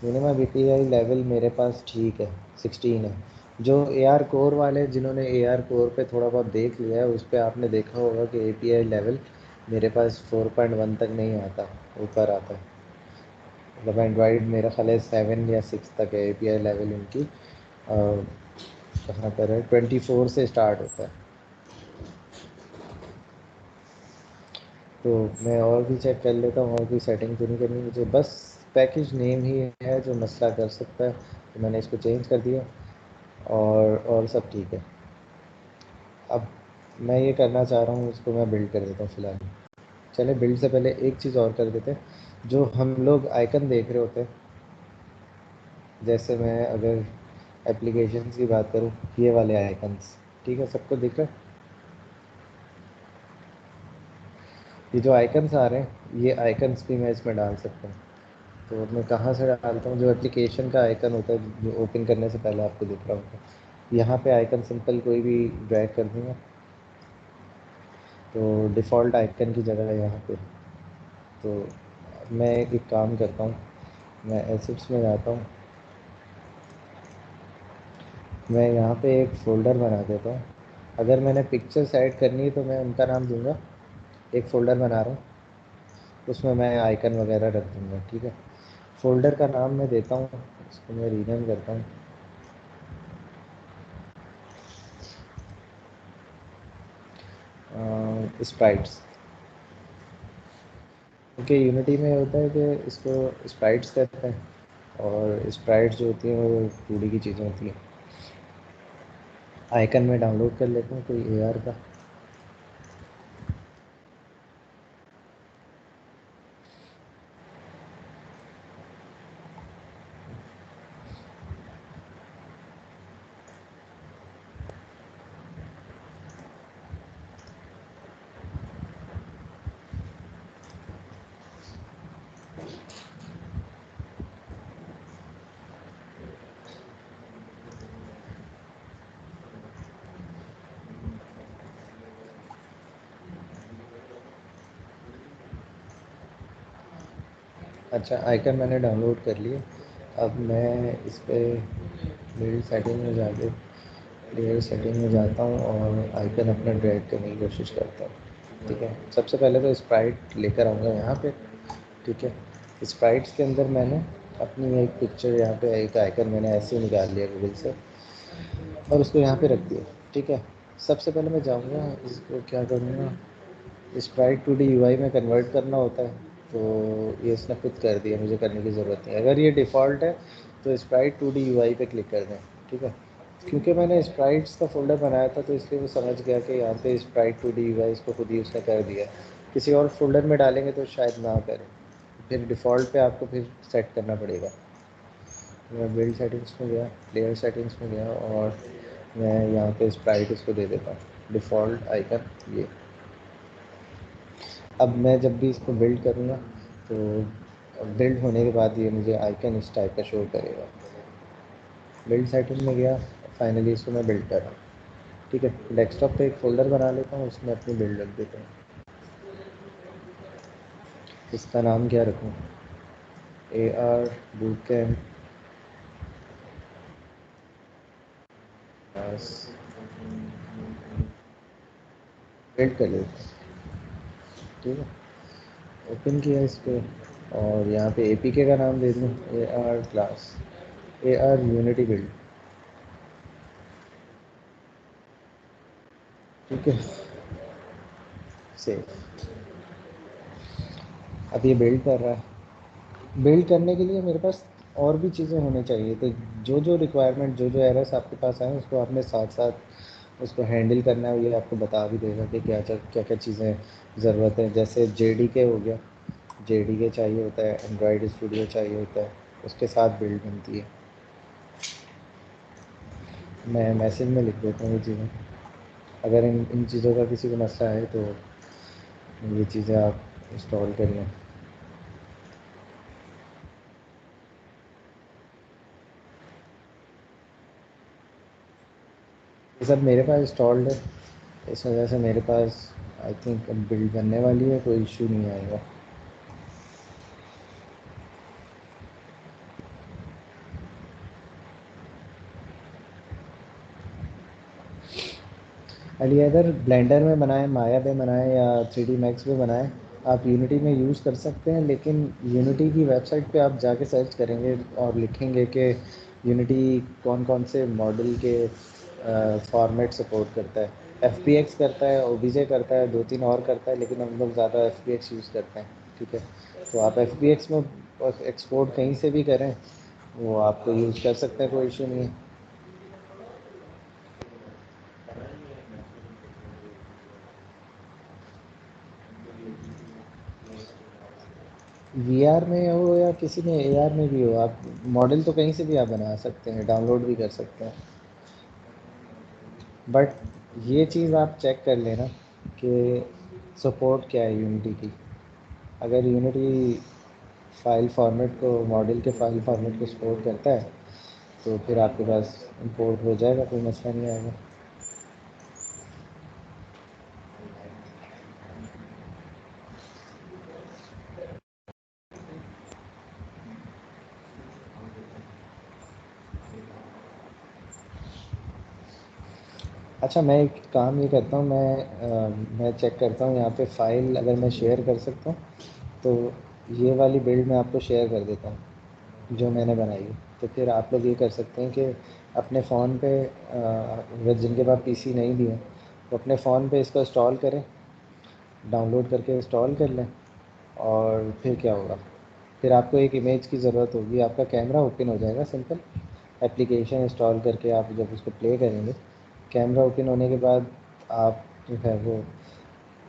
मिनिमम API लेवल मेरे पास ठीक है 16 है। जो AR कोर वाले, जिन्होंने AR कोर पे थोड़ा बहुत देख लिया है, उस पर आपने देखा होगा कि API लेवल मेरे पास 4.1 तक नहीं आता, ऊपर आता है। मतलब एंड्रॉयड मेरा ख्याल है 7 या 6 तक है API लेवल इनकी। कहाँ पर है, 24 से स्टार्ट होता है। तो मैं और भी चेक कर लेता हूँ, और भी सेटिंग तो नहीं करनी मुझे, बस पैकेज नेम ही है जो मसला कर सकता है। तो मैंने इसको चेंज कर दिया, और सब ठीक है। अब मैं ये करना चाह रहा हूँ, इसको मैं बिल्ड कर देता हूँ फ़िलहाल। चले बिल्ड से पहले एक चीज़ और कर देते हैं। जो हम लोग आइकन देख रहे होते हैं, जैसे मैं अगर एप्लीकेशंस की बात करूँ, ये वाले आइकन्स, ठीक है, सबको दिख रहा है। ये जो आइकन्स आ रहे हैं, ये आइकन्स भी मैं इसमें डाल सकता हूँ। तो मैं कहाँ से डालता हूँ, जो एप्लीकेशन का आइकन होता है, जो ओपन करने से पहले आपको दिख रहा होता है, यहाँ पे आइकन सिंपल कोई भी ड्रैग कर दूँगा, तो डिफ़ॉल्ट आइकन की जगह है यहाँ पे। तो मैं एक काम करता हूँ, मैं एसेट्स में जाता हूँ, मैं यहाँ पे एक फ़ोल्डर बना देता हूँ। अगर मैंने पिक्चर्स ऐड करनी है तो मैं उनका नाम दूँगा, एक फ़ोल्डर बना रहा हूँ, उसमें मैं आइकन वगैरह रख दूँगा, ठीक है। फ़ोल्डर का नाम मैं देता हूँ, इसको मैं रीनेम करता हूँ, स्प्राइट्स। क्योंकि यूनिटी में होता है कि इसको स्प्राइट्स कहते हैं, और स्प्राइट्स जो होती हैं वो 2D की चीज़ें होती हैं। आइकन में डाउनलोड कर लेता हूँ कोई AR का। अच्छा, आइकन मैंने डाउनलोड कर लिए। अब मैं इस पर बिल्ड सेटिंग में जाके लेयर सेटिंग में जाता हूँ, और आइकन अपना ड्रैग करने की कोशिश करता हूँ, ठीक है। सबसे पहले तो स्प्राइट लेकर आऊँगा यहाँ पे, ठीक है। स्प्राइट्स के अंदर मैंने अपनी एक पिक्चर, यहाँ पे एक आइकन मैंने ऐसे ही निकाल लिया गूगल से, और उसको यहाँ पे रख दिया, ठीक है। सबसे पहले मैं जाऊँगा, इसको क्या करूँगा, स्प्राइट 2D UI में कन्वर्ट करना होता है, तो ये इसने खुद कर दिया, मुझे करने की ज़रूरत नहीं। अगर ये डिफ़ॉल्ट है तो स्प्राइट 2D UI पे क्लिक कर दें, ठीक है। क्योंकि मैंने स्प्राइट्स का फ़ोल्डर बनाया था, तो इसलिए वो समझ गया कि यहाँ पे स्प्राइट 2D UI इसको खुद ही उसने कर दिया। किसी और फोल्डर में डालेंगे तो शायद ना करें, फिर डिफ़ॉल्ट पे आपको फिर सेट करना पड़ेगा। तो मैं बिल्ड सेटिंग्स में गया, लेयर सेटिंग्स में गया, और मैं यहाँ पे स्प्राइट इसको दे देता हूँ डिफ़ॉल्ट आइकन ये। अब मैं जब भी इसको बिल्ड करूँगा, तो बिल्ड होने के बाद ये मुझे आइकन इस टाइप का शो करेगा। बिल्ड सेटिंग में गया, फाइनली इसको मैं बिल्ड कर रहा हूँ, ठीक है। डेस्कटॉप पे एक फ़ोल्डर बना लेता हूँ, उसमें अपनी बिल्ड रख देता हूँ। इसका नाम क्या रखूँ, AR बूट कैम्प बिल्ड कर लेता हूँ, ठीक है। ओपन किया इसको, और यहाँ पे APK का नाम दे दूँ AR class, AR unity build, ठीक है। सेव। अब ये बिल्ड कर रहा है। बिल्ड करने के लिए मेरे पास और भी चीज़ें होनी चाहिए, तो जो जो रिक्वायरमेंट, जो जो एरर्स आपके पास आए, उसको आपने साथ साथ उसको हैंडल करना है। ये आपको बता भी देगा कि क्या क्या क्या चीज़ें ज़रूरत है। जैसे JDK हो गया, JDK चाहिए होता है, एंड्रॉयड स्टूडियो चाहिए होता है, उसके साथ बिल्ड बनती है। मैं मैसेज में लिख देता हूँ ये चीज़ें, अगर इन चीज़ों का किसी को मसला है तो ये चीज़ें आप इंस्टॉल कर लें। सब मेरे पास इंस्टॉल्ड है, इस वजह से मेरे पास आई थिंक अब बिल्ड बनने वाली है, कोई इशू नहीं आएगा। अली अगर ब्लेंडर में बनाएं, माया में बनाएं या 3D मैक्स में बनाएं, आप यूनिटी में यूज़ कर सकते हैं, लेकिन यूनिटी की वेबसाइट पे आप जाके सर्च करेंगे और लिखेंगे कि यूनिटी कौन कौन से मॉडल के फॉर्मेट सपोर्ट करता है। FBX करता है, OBJ करता है, 2-3 और करता है, लेकिन हम लोग ज़्यादा FBX यूज़ करते हैं। ठीक है, तो आप FBX में एक्सपोर्ट कहीं से भी करें, वो आपको यूज़ कर सकते हैं, कोई इशू नहीं है। VR में हो या किसी में AR में भी हो, आप मॉडल तो कहीं से भी आप बना सकते हैं, डाउनलोड भी कर सकते हैं। बट ये चीज़ आप चेक कर लेना कि सपोर्ट क्या है यूनिटी की। अगर यूनिटी फाइल फॉर्मेट को, मॉडल के फाइल फॉर्मेट को सपोर्ट करता है, तो फिर आपके पास इंपोर्ट हो जाएगा, कोई मसला नहीं आएगा। अच्छा, मैं एक काम ये करता हूँ, मैं चेक करता हूँ यहाँ पे फ़ाइल अगर मैं शेयर कर सकता हूँ, तो ये वाली बिल्ड मैं आपको शेयर कर देता हूँ जो मैंने बनाई है। तो फिर आप लोग ये कर सकते हैं कि अपने फ़ोन पे, अगर जिनके पास PC नहीं भी है, वो अपने फ़ोन पे इसको इंस्टॉल करें, डाउनलोड करके इंस्टॉल कर लें। और फिर क्या होगा, फिर आपको एक इमेज की ज़रूरत होगी, आपका कैमरा ओपन हो जाएगा सिंपल। एप्लीकेशन इंस्टॉल करके आप जब उसको प्ले करेंगे, कैमरा ओपन होने के बाद आप जो है वो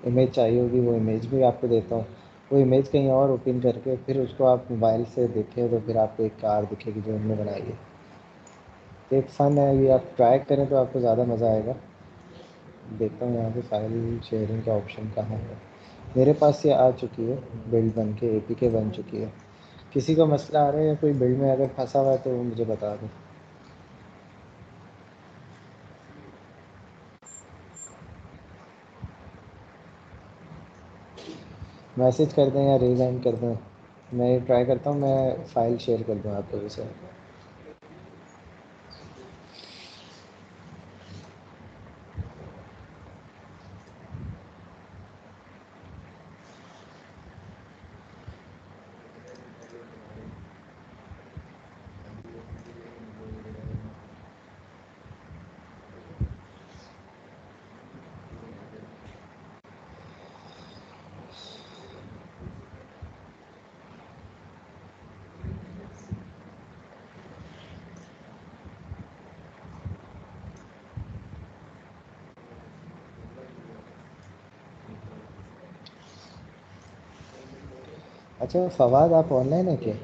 इमेज चाहिए होगी, वो इमेज भी आपको देता हूँ। वो इमेज कहीं और ओपन करके फिर उसको आप मोबाइल से देखें, तो फिर आपको एक कार दिखेगी जो हमने बनाई है। तो एक फ़न है ये, आप ट्राई करें तो आपको ज़्यादा मज़ा आएगा। देखता हूँ यहाँ पे फाइल शेयरिंग का ऑप्शन कहाँ है। मेरे पास ये आ चुकी है, बिल्ड बन के APK बन चुकी है। किसी को मसला आ रहा है या कोई बिल्ड में अगर फंसा हुआ है तो वो मुझे बता दो। मैसेज कर दें या रेज हैंड कर दें, मैं ये ट्राई करता हूँ, मैं फ़ाइल शेयर कर दूँ आपको जैसे। अच्छा फवाद, आप ऑनलाइन है क्या?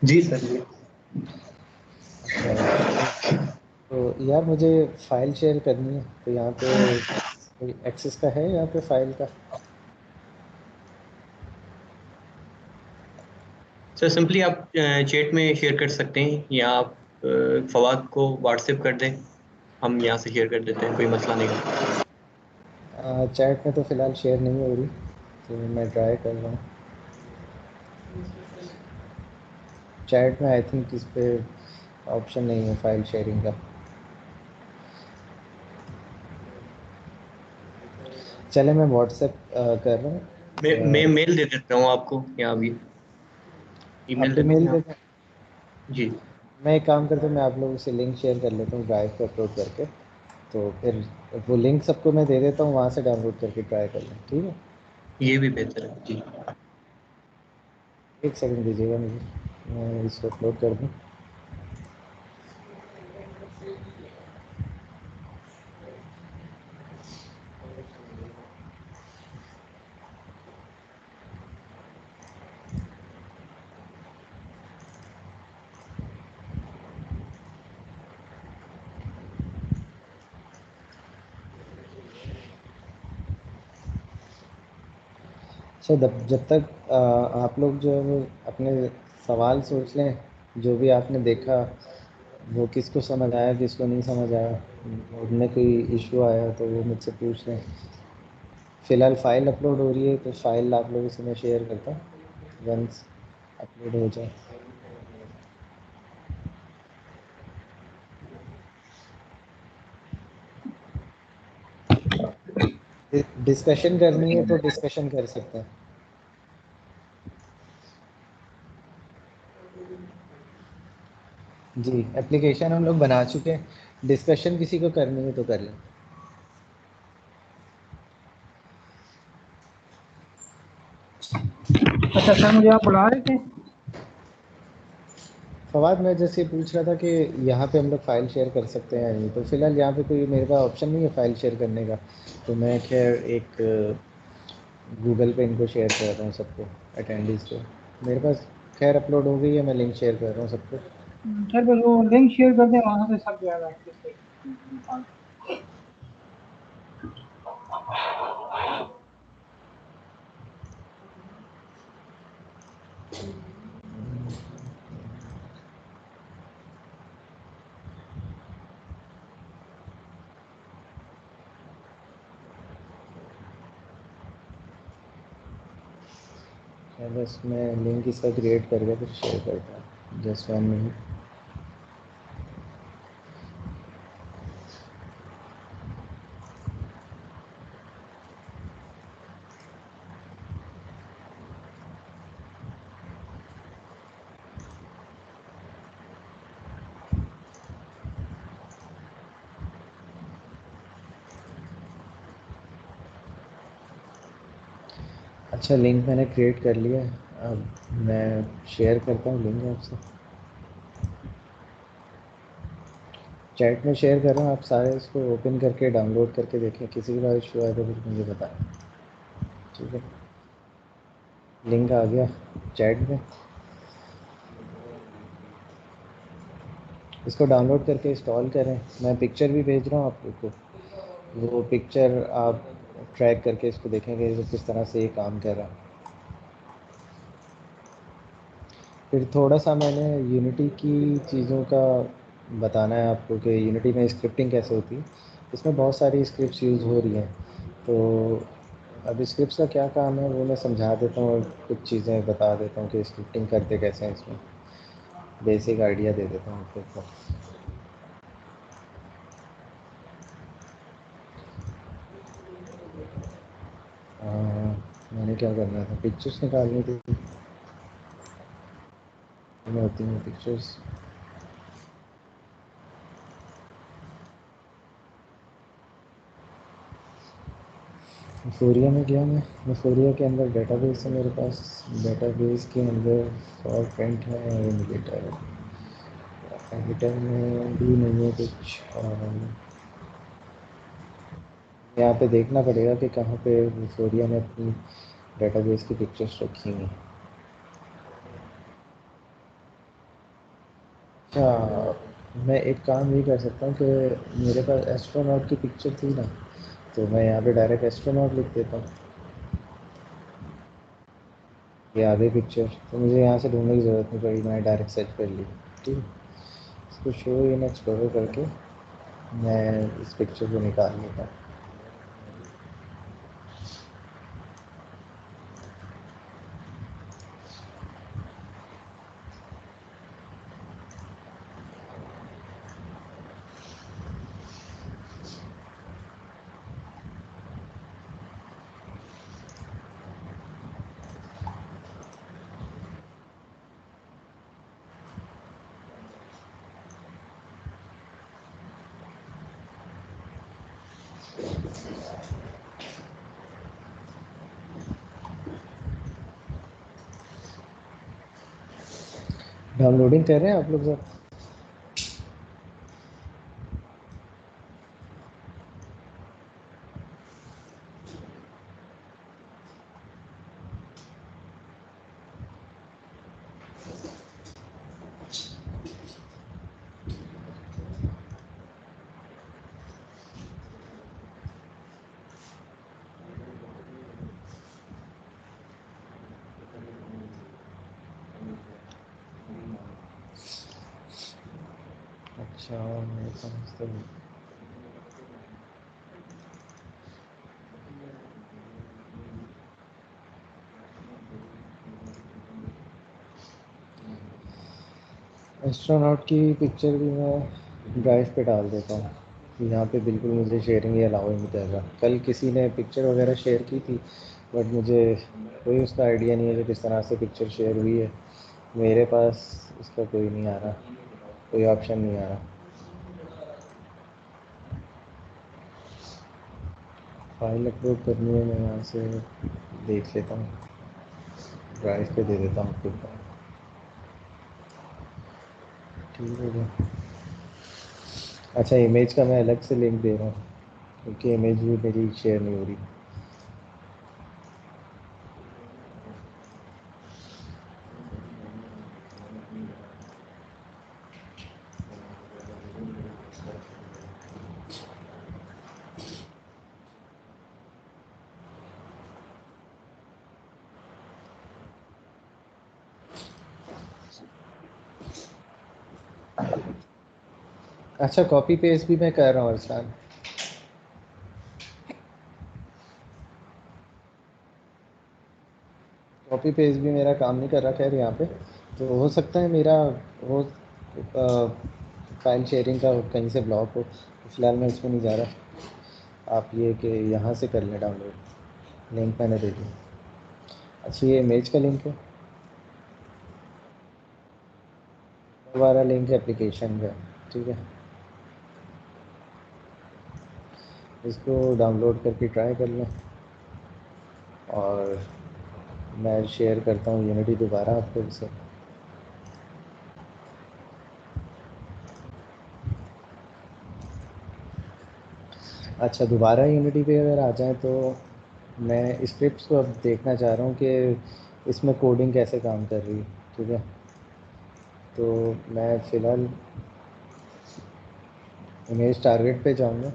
जी सर जी। अच्छा, तो यार मुझे फ़ाइल शेयर करनी है, तो यहाँ पे कोई एक्सेस का है यहाँ पे फ़ाइल का? सर सिंपली आप चैट में शेयर कर सकते हैं, या आप फवाद को व्हाट्सएप कर दें, हम यहाँ से शेयर कर देते हैं, कोई मसला नहीं है। चैट में तो फ़िलहाल शेयर नहीं हो रही, तो मैं ट्राई कर रहा हूँ। चैट में आई थिंक इस पे ऑप्शन नहीं है फ़ाइल शेयरिंग का। चले मैं व्हाट्सएप कर रहा मैं हूँ। मेल दे देता हूँ आपको, यहाँ भी ईमेल आप भी देते मेल हैं दे आप। दें। जी। मैं एक काम करता हूँ, मैं आप लोगों से लिंक शेयर कर लेता हूँ ड्राइव पे अपलोड करके, तो फिर वो लिंक सबको मैं दे देता हूँ, वहाँ से डाउनलोड करके ट्राई कर लें, ठीक है? ये भी बेहतर है जी। एक सेकंड दीजिएगा मुझे, मैं इसको अपलोड कर दूँ। अच्छा, जब जब तक आप लोग जो है वो अपने सवाल सोच लें, जो भी आपने देखा वो किसको समझ आया किसको नहीं समझ आया, उनमें कोई इशू आया तो वो मुझसे पूछ लें। फ़िलहाल फ़ाइल अपलोड हो रही है तो फ़ाइल आप लोगों से मैं शेयर करता हूँ वंस अपलोड हो जाए। डिस्कशन करनी है तो डिस्कशन कर सकते हैं। जी, एप्लीकेशन हम लोग बना चुके हैं, डिस्कशन किसी को करनी है तो कर लें। अच्छा सर, मुझे आप बुला रहे थे? फवाद, मैं जैसे पूछ रहा था कि यहाँ पे हम लोग फ़ाइल शेयर कर सकते हैं या नहीं, तो फ़िलहाल यहाँ पे कोई मेरे पास ऑप्शन नहीं है फ़ाइल शेयर करने का, तो मैं खैर एक गूगल पे इनको शेयर कर रहा हूँ सबको, अटेंडीज़ को। मेरे पास खैर अपलोड हो गई है, मैं लिंक शेयर कर रहा हूँ सबको। सर बस वो लिंक शेयर कर दें, वहाँ से सब जो है एक्सेस कर सकते हैं। बस मैं लिंक इसका क्रिएट करके फिर शेयर करता हूँ, जस्ट 1 मिनट। अच्छा, लिंक मैंने क्रिएट कर लिया है, अब मैं शेयर करता हूँ लिंक आपसे। चैट में शेयर कर रहा हूँ, आप सारे इसको ओपन करके डाउनलोड करके देखें, किसी के पास इशू आए तो फिर मुझे बताएं, ठीक है। लिंक आ गया चैट में, इसको डाउनलोड करके इंस्टॉल करें। मैं पिक्चर भी भेज रहा हूँ आप लोग को, वो पिक्चर आप ट्रैक करके इसको देखेंगे वो किस तरह से ये काम कर रहा है। फिर थोड़ा सा मैंने यूनिटी की चीज़ों का बताना है आपको कि यूनिटी में स्क्रिप्टिंग कैसे होती है। इसमें बहुत सारी स्क्रिप्ट्स यूज़ हो रही हैं, तो अब स्क्रिप्ट्स का क्या काम है वो मैं समझा देता हूँ और कुछ चीज़ें बता देता हूँ कि स्क्रिप्टिंग करते कैसे हैं, इसमें बेसिक आइडिया दे देता हूँ आप लोग को। मैंने क्या करना था, पिक्चर्स निकालनी थी, में होती हैं पिक्चर्स। फोरिया में गया मैं फोरिया के अंदर डेटाबेस है मेरे पास, डेटाबेस के अंदर फॉर प्रिंट है, एडिटर है, एडिटर में भी नहीं है कुछ, और यहाँ पे देखना पड़ेगा कि कहाँ पे फोरिया में अपनी डेटाबेस की पिक्चर्स रखी हुई हैं। अच्छा, मैं एक काम ये कर सकता हूँ कि मेरे पास एस्ट्रोनॉट की पिक्चर थी ना, तो मैं यहाँ पे डायरेक्ट एस्ट्रोनॉट लिख देता हूँ, ये आगे पिक्चर, तो मुझे यहाँ से ढूंढने की ज़रूरत नहीं पड़ी, मैंने डायरेक्ट सर्च कर ली। ठीक है, इसको शो इन एक्सप्लोरर करके मैं इस पिक्चर को निकाल लेता हूँ। डाउनलोडिंग कर रहे हैं आप लोग सब? अच्छा मैं समझता हूँ। एस्ट्रोनॉट की पिक्चर भी मैं ड्राइव पे डाल देता हूँ। यहाँ पे बिल्कुल मुझे शेयरिंग ही अलाउ नहीं कर रहा। कल किसी ने पिक्चर वगैरह शेयर की थी, बट मुझे कोई उसका आइडिया नहीं है कि किस तरह से पिक्चर शेयर हुई है। मेरे पास उसका कोई नहीं आ रहा, कोई ऑप्शन नहीं आ रहा। फाइल अपलोड करनी है, मैं यहाँ से देख लेता हूँ, ड्राइव पे दे देता हूँ फिर। ठीक है जी। अच्छा इमेज का मैं अलग से लिंक दे रहा हूँ, क्योंकि इमेज भी मेरी शेयर नहीं हो रही। अच्छा कॉपी पेस्ट भी मैं कर रहा हूँ अरसान। कॉपी पेस्ट भी मेरा काम नहीं कर रहा खैर यहाँ पे। तो हो सकता है मेरा वो फाइल शेयरिंग का कहीं से ब्लॉक हो। फिलहाल मैं इसमें नहीं जा रहा। आप ये कि यहाँ से कर लें डाउनलोड, लिंक मैंने दे दी। अच्छा ये इमेज का लिंक है, दोबारा लिंक एप्लीकेशन का। ठीक है, इसको डाउनलोड करके ट्राई कर लें। और मैं शेयर करता हूँ यूनिटी दोबारा आपको से। अच्छा दोबारा यूनिटी पे अगर आ जाए तो मैं स्क्रिप्ट्स को अब देखना चाह रहा हूँ कि इसमें कोडिंग कैसे काम कर रही है। ठीक है, तो मैं फ़िलहाल इमेज टारगेट पे जाऊँगा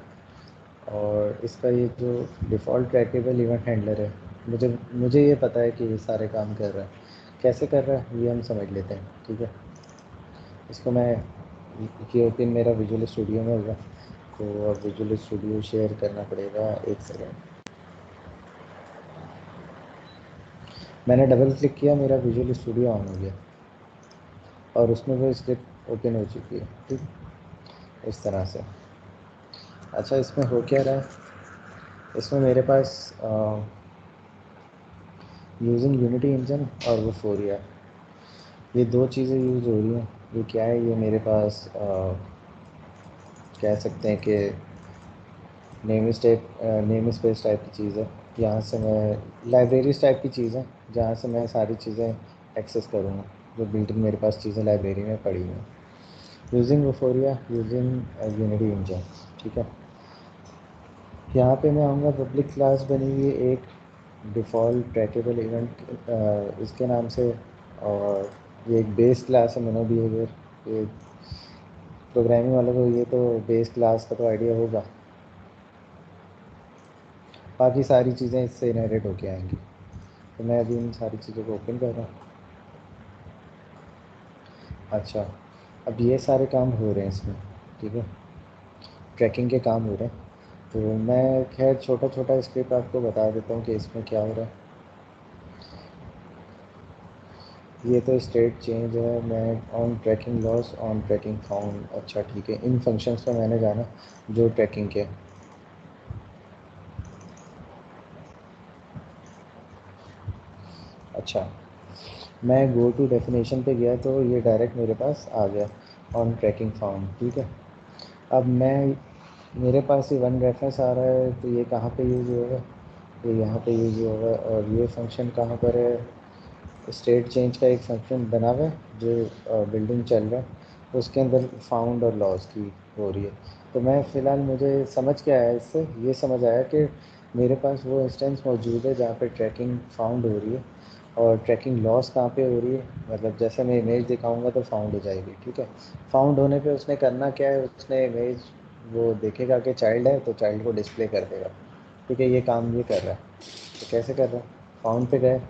और इसका ये जो डिफ़ॉल्ट ट्रैकेबल इवेंट हैंडलर है, मुझे मुझे ये पता है कि ये सारे काम कर रहा है। कैसे कर रहा है ये हम समझ लेते हैं। ठीक है, इसको मैं ये ओपन मेरा विजुअल स्टूडियो में होगा, तो अब विजुअल स्टूडियो शेयर करना पड़ेगा। एक सेकेंड, मैंने डबल क्लिक किया, मेरा विजुअल स्टूडियो ऑन हो गया और उसमें वो स्क्रिप्ट ओपन हो चुकी है। ठीक, इस तरह से। अच्छा इसमें हो क्या रहा है, इसमें मेरे पास यूजिंग यूनिटी इंजन और वो फोरिया, ये दो चीज़ें यूज़ हो रही हैं। ये क्या है, ये मेरे पास कह सकते हैं कि नेम स्पेस टाइप की चीज़ है। यहाँ से मैं लाइब्रेरीज टाइप की चीज़ है, जहाँ से मैं सारी चीज़ें एक्सेस करूँगा, जो बिल्टिंग मेरे पास चीज़ें लाइब्रेरी में पड़ी हैं। Using Vuforia using Unity engine. ठीक है, यहाँ पे मैं आऊँगा, पब्लिक क्लास बनी हुई है एक डिफ़ॉल्ट ट्रैकेबल इवेंट इसके नाम से, और ये एक बेस क्लास है मोनो बिहेवियर। ये प्रोग्रामिंग वालों को ये तो बेस क्लास का तो आइडिया होगा, बाकी सारी चीज़ें इससे इनहेरिट होके आएंगी। तो मैं अभी इन सारी चीज़ों को ओपन कर रहा हूँ। अच्छा अब ये सारे काम हो रहे हैं इसमें। ठीक है, ट्रैकिंग के काम हो रहे हैं। तो मैं खैर छोटा छोटा स्क्रिप्ट आपको बता देता हूँ कि इसमें क्या हो रहा है। ये तो स्टेट चेंज है, मैं on tracking lost on tracking found. अच्छा ठीक है, इन फंक्शंस पे मैंने जाना जो ट्रैकिंग के। अच्छा मैं गो टू डेफिनेशन पे गया तो ये डायरेक्ट मेरे पास आ गया ऑन ट्रैकिंग फाउंड। ठीक है, अब मैं मेरे पास ये वन रेफरेंस आ रहा है, तो ये कहाँ पे यूज़ होगा, ये यहाँ पे यूज़ होगा। और ये फंक्शन कहाँ पर है, स्टेट चेंज का एक फंक्शन बना हुआ है जो बिल्डिंग चल रहा है, उसके अंदर फाउंड और लॉस की हो रही है। तो मैं फ़िलहाल मुझे समझ के आया, इससे ये समझ आया कि मेरे पास वो इंस्टेंस मौजूद है जहाँ पे ट्रैकिंग फाउंड हो रही है और ट्रैकिंग लॉस कहाँ पे हो रही है। मतलब जैसे मैं इमेज दिखाऊंगा तो फाउंड हो जाएगी। ठीक है, फाउंड होने पे उसने करना क्या है, उसने इमेज वो देखेगा कि चाइल्ड है तो चाइल्ड को डिस्प्ले कर देगा। ठीक है, ये काम ये कर रहा है। तो कैसे कर रहा है, फाउंड पे गए।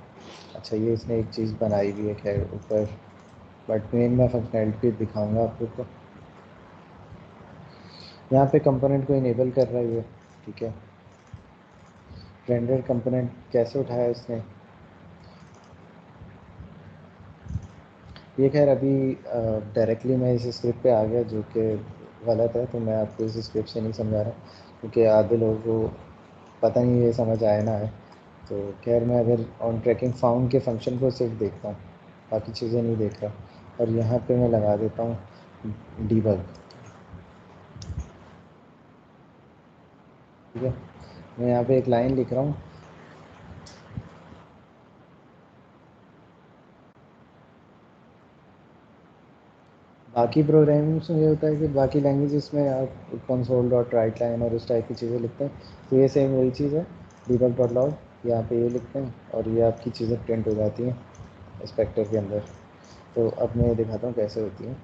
अच्छा ये इसने एक चीज़ बनाई हुई है खैर ऊपर, बट मेन मैं फंक्शनैलिटी दिखाऊंगा आपको। यहाँ पे कंपोनेंट को इनेबल कर रहा है ये, ठीक है। रेंडर कंपोनेंट कैसे उठाया इसने, ये खैर अभी डायरेक्टली मैं इस स्क्रिप्ट पे आ गया जो कि गलत है, तो मैं आपको इस स्क्रिप्ट से नहीं समझा रहा क्योंकि आधे लोगों को पता नहीं ये समझ आए ना आए। तो खैर मैं अगर ऑन ट्रैकिंग फाउंड के फंक्शन को सिर्फ देखता हूँ, बाकी चीज़ें नहीं देख रहा। और यहाँ पे मैं लगा देता हूँ डीबग, ठीक है। मैं यहाँ पे एक लाइन लिख रहा हूँ, बाकी प्रोग्रामिंग्स में ये होता है कि बाकी लैंग्वेजेस में आप कंसोल डॉट राइट लाइन और इस टाइप की चीज़ें लिखते हैं, तो ये सेम वही चीज़ है। डीबग डॉट लॉग यहाँ पे ये लिखते हैं और ये आपकी चीज़ें प्रिंट हो जाती हैं इंस्पेक्टर के अंदर। तो अब मैं दिखाता हूँ कैसे होती हैं।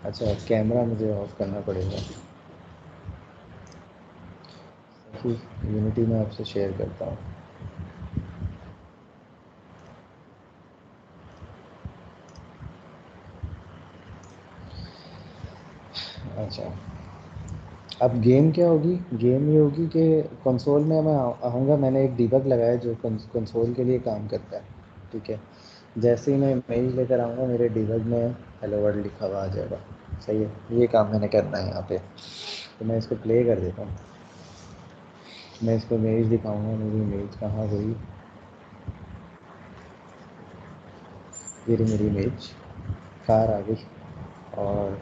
अच्छा, कैमरा मुझे ऑफ करना पड़ेगा कि यूनिटी में आपसे शेयर करता हूँ। अच्छा, अब गेम क्या होगी, गेम ये होगी कि कंसोल में मैं आऊँगा, मैंने एक डीबग लगाया जो कंसोल के लिए काम करता है, ठीक है। जैसे ही मैं इमेज लेकर आऊँगा मेरे डीबग में हेलो वर्ल्ड लिखा हुआ आ जाएगा, सही है। ये काम मैंने करना है यहाँ पे, तो मैं इसको प्ले कर देता हूँ। मैं इसको इमेज दिखाऊँगा, मेरी इमेज कहाँ गई, ये रही मेरी इमेज, कार आ गई। और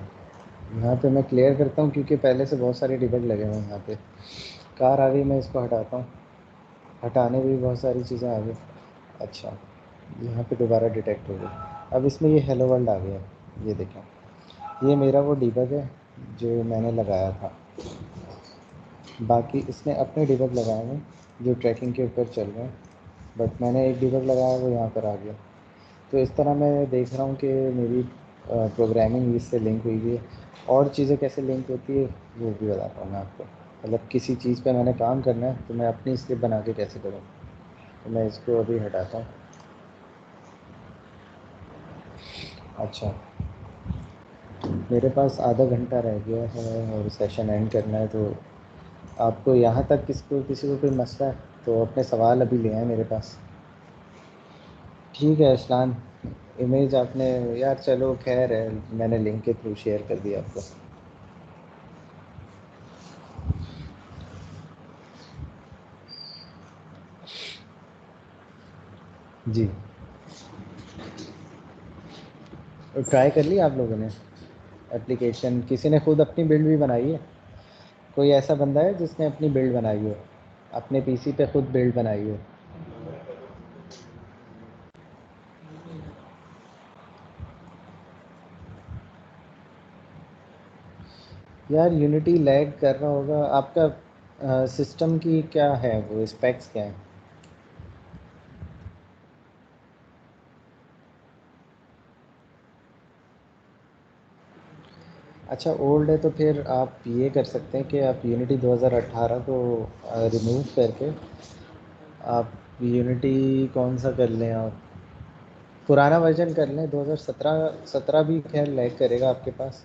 यहाँ पे मैं क्लियर करता हूँ क्योंकि पहले से बहुत सारे डिबग लगे हुए हैं यहाँ पे। कार आ गई, मैं इसको हटाता हूँ, हटाने में भी बहुत सारी चीज़ें आ गई। अच्छा, यहाँ पे दोबारा डिटेक्ट हो गई। अब इसमें ये हेलो वर्ल्ड आ गया, ये देखें, ये मेरा वो डिबग है जो मैंने लगाया था। बाकी इसने अपने डिबग लगाए हैं जो ट्रैकिंग के ऊपर चल रहे हैं, बट मैंने एक डिबग लगाया वो यहाँ पर आ गया। तो इस तरह मैं देख रहा हूँ कि मेरी प्रोग्रामिंग इससे लिंक हुई है। और चीज़ें कैसे लिंक होती है वो भी बताता हूँ मैं आपको। मतलब किसी चीज़ पे मैंने काम करना है तो मैं अपनी स्क्रिप्ट बना के कैसे करूँ। तो मैं इसको अभी हटाता हूँ। अच्छा, मेरे पास आधा घंटा रह गया है और सेशन एंड करना है, तो आपको यहाँ तक किसी को कोई मसला है तो अपने सवाल अभी ले आए मेरे पास। ठीक है अशलान, इमेज आपने, यार चलो खैर है, मैंने लिंक के थ्रू शेयर कर दिया आपको। जी, ट्राई कर लिया आप लोगों ने एप्लीकेशन? किसी ने खुद अपनी बिल्ड भी बनाई है? कोई ऐसा बंदा है जिसने अपनी बिल्ड बनाई हो, अपने पीसी पे खुद बिल्ड बनाई हो? यार यूनिटी लैग कर रहा होगा आपका। सिस्टम की क्या है, वो स्पेक्स क्या है? अच्छा ओल्ड है, तो फिर आप ये कर सकते हैं कि आप यूनिटी 2018 को रिमूव करके आप यूनिटी कौन सा कर लें, आप पुराना वर्जन कर लें। 2017 भी खैर लैग करेगा आपके पास।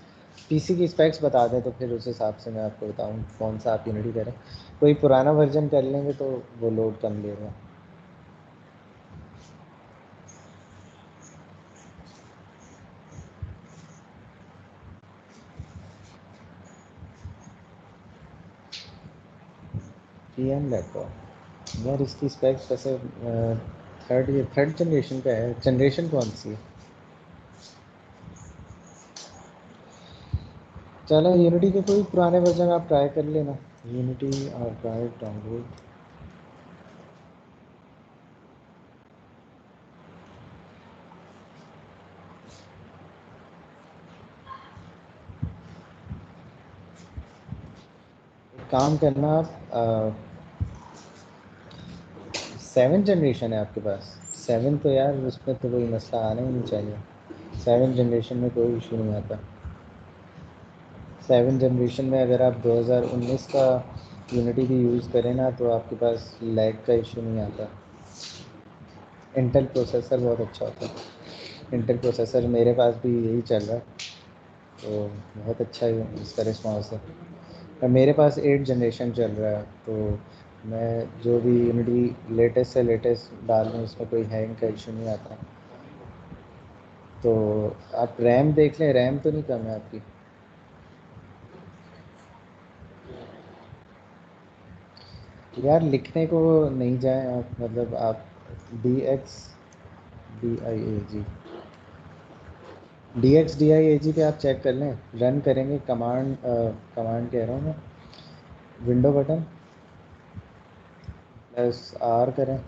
पीसी की स्पेक्स बता दें तो फिर उस हिसाब से मैं आपको बताऊं कौन सा आप यूनिटी करें। कोई पुराना वर्जन कर लेंगे तो वो लोड कम लेगा। PM लैपटॉप, यार इसकी स्पेक्स वैसे थर्ड जनरेशन का है। जनरेशन कौन सी है? चलो यूनिटी के कोई पुराने वर्जन आप ट्राई कर लेना। यूनिटी आर्काइव डाउनलोड, काम करना आप। 7 जनरेशन है आपके पास? 7 तो यार उसमें तो कोई मसला आना ही नहीं चाहिए। 7 जनरेशन में कोई इशू नहीं आता। 7 जनरेशन में अगर आप 2019 का यूनिटी भी यूज़ करें ना तो आपके पास लैग का इशू नहीं आता। इंटेल प्रोसेसर बहुत अच्छा होता है। इंटेल प्रोसेसर मेरे पास भी यही चल रहा है, तो बहुत अच्छा है इसका रिस्पॉन्स है। और मेरे पास 8 जनरेशन चल रहा है, तो मैं जो भी यूनिटी लेटेस्ट से लेटेस्ट डाल दूँ इसमें कोई हैंग का इशू नहीं आता। तो आप रैम देख लें, रैम तो नहीं कम है आपकी? यार लिखने को नहीं जाएं आप, मतलब आप डी एक्स डी आई ए जी पे आप चेक कर लें। रन करेंगे कमांड, कमांड कह रहा हूँ मैं, विंडो बटन प्लस आर करें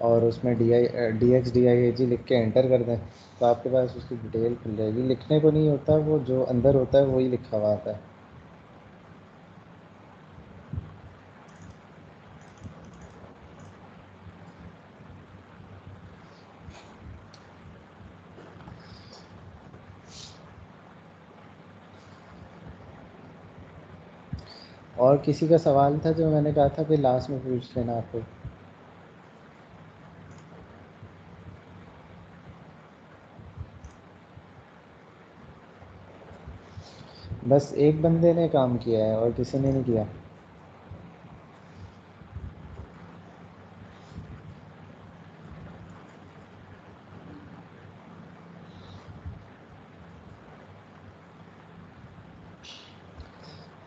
और उसमें डी एक्स डी आई ए जी लिख के एंटर कर दें, तो आपके पास उसकी डिटेल खुल जाएगी। लिखने को नहीं होता, वो जो अंदर होता है वही लिखा हुआ आता है। और किसी का सवाल था जो मैंने कहा था कि लास्ट में पूछ लेना आपको? बस एक बंदे ने काम किया है और किसी ने नहीं किया।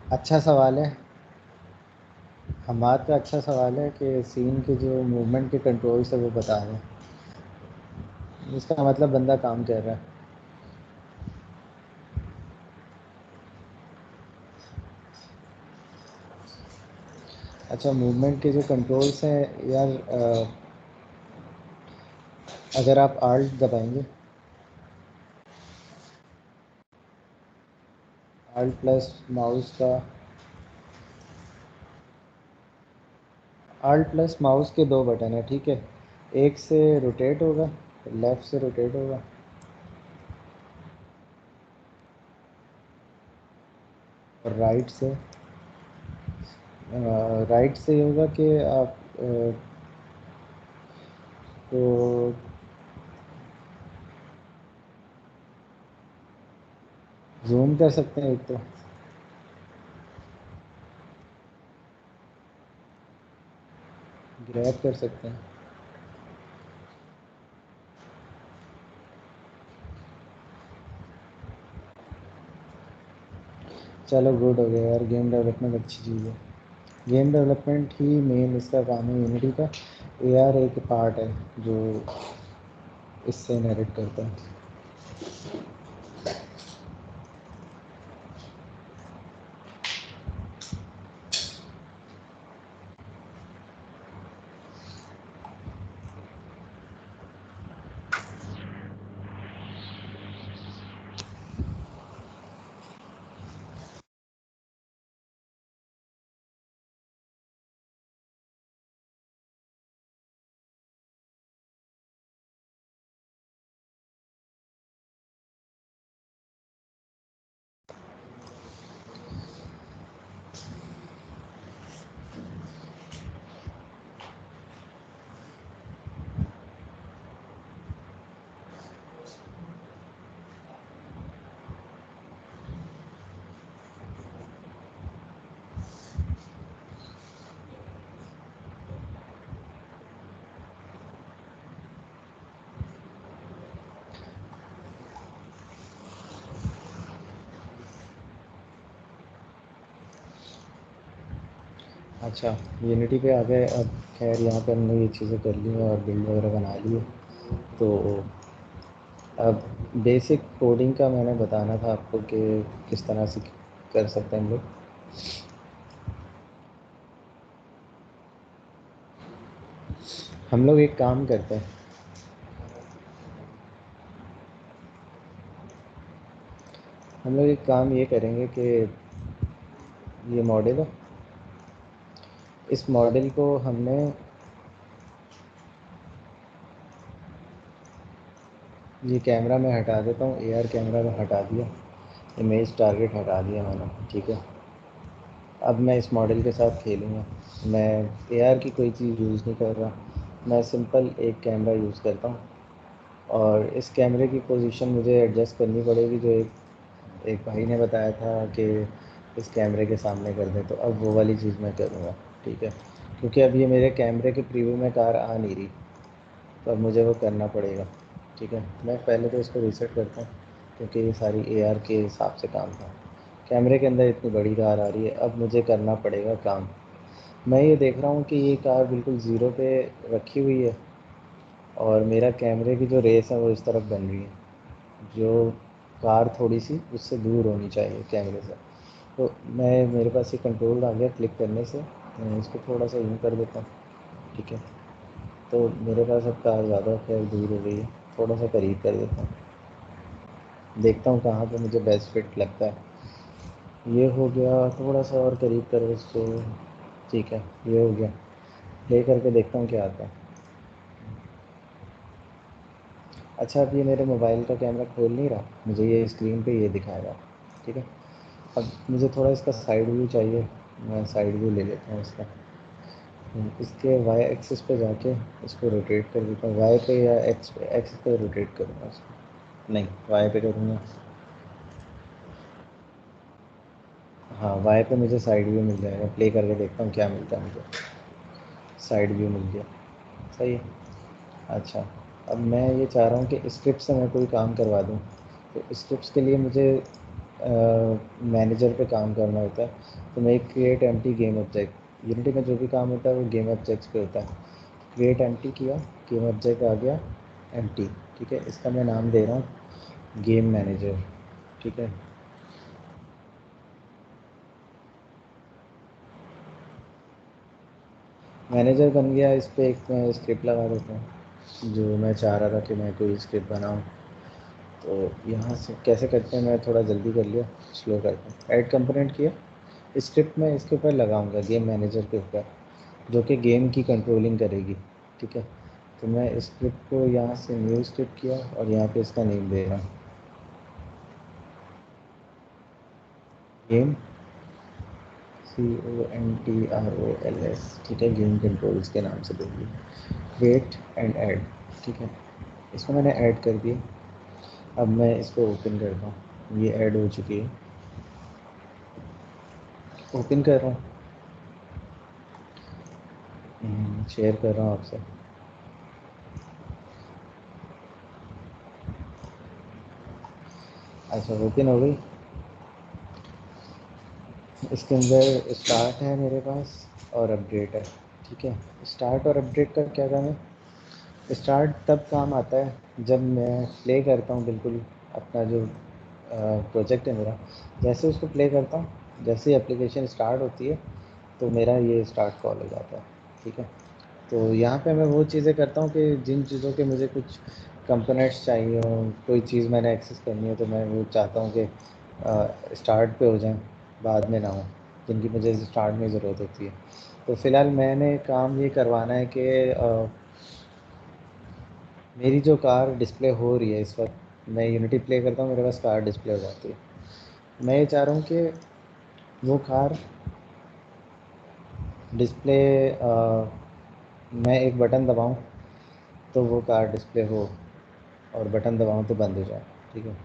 अच्छा सवाल है, हमाद का अच्छा सवाल है कि सीन के जो मूवमेंट के कंट्रोल्स है वो बता दें। इसका मतलब बंदा काम कर रहा है। अच्छा, मूवमेंट के जो कंट्रोल्स हैं यार, अगर आप आल्ट दबाएंगे, आल्ट प्लस माउस का, आल्ट प्लस माउस के दो बटन है, ठीक है। एक से रोटेट होगा, लेफ़्ट से रोटेट होगा, और राइट से ये होगा कि आप को जूम कर सकते हैं, एक तो ग्रैब कर सकते हैं। चलो गुड हो गया यार, गेम डेवलपमेंट अच्छी चीज़ है। गेम डेवलपमेंट ही मेन इसका काम है यूनिटी का। एआर एक पार्ट है जो इससे इनहेरिट करता है। अच्छा, यूनिटी पे आ गए अब। खैर यहाँ पे हमने ये चीज़ें कर ली हैं और बिल्ड वगैरह बना ली है। तो अब बेसिक कोडिंग का मैंने बताना था आपको कि किस तरह से कर सकते हैं हम लोग। हम लोग एक काम करते हैं, हम लोग एक काम ये करेंगे कि ये मॉडल है, इस मॉडल को हमने ये कैमरा में हटा देता हूँ, एआर कैमरा में हटा दिया, इमेज टारगेट हटा दिया मैंने, ठीक है। अब मैं इस मॉडल के साथ खेलूँगा। मैं एआर की कोई चीज़ यूज़ नहीं कर रहा, मैं सिंपल एक कैमरा यूज़ करता हूँ। और इस कैमरे की पोजीशन मुझे एडजस्ट करनी पड़ेगी, जो एक भाई ने बताया था कि इस कैमरे के सामने कर दें, तो अब वो वाली चीज़ मैं करूँगा। ठीक है, क्योंकि अब ये मेरे कैमरे के प्रीव्यू में कार आ नहीं रही, तो अब मुझे वो करना पड़ेगा। ठीक है, मैं पहले तो इसको रीसेट करता हूँ, क्योंकि ये सारी AR के हिसाब से काम था। कैमरे के अंदर इतनी बड़ी कार आ रही है, अब मुझे करना पड़ेगा काम। मैं ये देख रहा हूँ कि ये कार बिल्कुल ज़ीरो पे रखी हुई है, और मेरा कैमरे की जो रेस है वो इस तरफ बन रही है, जो कार थोड़ी सी उससे दूर होनी चाहिए कैमरे से। तो मेरे पास ये कंट्रोल आ गया क्लिक करने से। मैं इसको थोड़ा सा यूँ कर देता हूँ। ठीक है, तो मेरे पास अब कार ज़्यादा खैर दूर हो गई है, थोड़ा सा करीब कर देता हूँ, देखता हूँ कहाँ पे मुझे बेस्ट फिट लगता है। ये हो गया, थोड़ा सा और करीब करो इसको। ठीक है, ये हो गया। प्ले करके देखता हूँ क्या आता है। अच्छा, अब ये मेरे मोबाइल का कैमरा खोल नहीं रहा, मुझे ये स्क्रीन पे ये दिखाएगा। ठीक है, अब मुझे थोड़ा इसका साइड व्यू चाहिए, मैं साइड व्यू ले लेता हूँ इसका। इसके वाई एक्सिस पे जाके इसको रोटेट कर देता हूँ, वाई पे या एक्स पे रोटेट करूँगा इसको। नहीं, वाई पे करूँगा। हाँ, वाई पे मुझे साइड व्यू मिल जाएगा। प्ले करके देखता हूँ क्या मिलता है मुझे। साइड व्यू मिल गया, सही है। अच्छा, अब मैं ये चाह रहा हूँ कि स्क्रिप्ट से मैं कोई काम करवा दूँ। तो स्क्रिप्ट्स के लिए मुझे मैनेजर पे काम करना होता है। तो मैं एक create empty game object, unity में जो भी काम होता है वो गेम ऑब्जेक्ट्स पे होता है। क्रिएट एम्प्टी किया, गेम ऑब्जेक्ट आ गया एम्प्टी। ठीक है, इसका मैं नाम दे रहा हूँ गेम मैनेजर। ठीक है, मैनेजर बन गया। इस पर एक मैं स्क्रिप्ट लगा देता हूँ, जो मैं चाह रहा था कि मैं कोई स्क्रिप्ट बनाऊँ। तो यहाँ से कैसे करते हैं, मैं थोड़ा जल्दी कर लिया, स्लो करता हूँ। ऐड कंपोनेंट किया, स्क्रिप्ट मैं इसके ऊपर लगाऊंगा गेम मैनेजर के ऊपर, जो कि गेम की कंट्रोलिंग करेगी। ठीक है, तो मैं स्क्रिप्ट को यहाँ से न्यू स्क्रिप्ट किया और यहाँ पे इसका नेम दे रहा हूँ गेम CONTROLS। ठीक है, गेम कंट्रोल्स के नाम से देंगे, क्रिएट एंड ऐड। ठीक है, इसको मैंने ऐड कर दिया। अब मैं इसको ओपन करता हूँ, ये ऐड हो चुकी है। ओपन कर रहा हूँ, शेयर कर रहा हूँ आपसे। अच्छा, ओपन हो गई। इसके अंदर स्टार्ट है मेरे पास और अपडेट है। ठीक है, स्टार्ट और अपडेट का क्या काम है? स्टार्ट तब काम आता है जब मैं प्ले करता हूँ, बिल्कुल अपना जो प्रोजेक्ट है मेरा, जैसे उसको प्ले करता हूँ, जैसे ही एप्लीकेशन स्टार्ट होती है तो मेरा ये स्टार्ट कॉल हो जाता है। ठीक है, तो यहाँ पे मैं वो चीज़ें करता हूँ कि जिन चीज़ों के मुझे कुछ कंपोनेंट्स चाहिए हो, कोई चीज़ मैंने एक्सेस करनी हो, तो मैं वो चाहता हूँ कि स्टार्ट पे हो जाए, बाद में ना हो, जिनकी मुझे स्टार्ट में ज़रूरत होती है। तो फ़िलहाल मैंने काम ये करवाना है कि मेरी जो कार डिस्प्ले हो रही है इस वक्त, मैं यूनिटी प्ले करता हूँ, मेरे पास कार डिस्प्ले हो जाती है। मैं ये चाह रहा हूँ कि वो कार डिस्प्ले, मैं एक बटन दबाऊँ तो वो कार डिस्प्ले हो, और बटन दबाऊँ तो बंद हो जाए। ठीक है,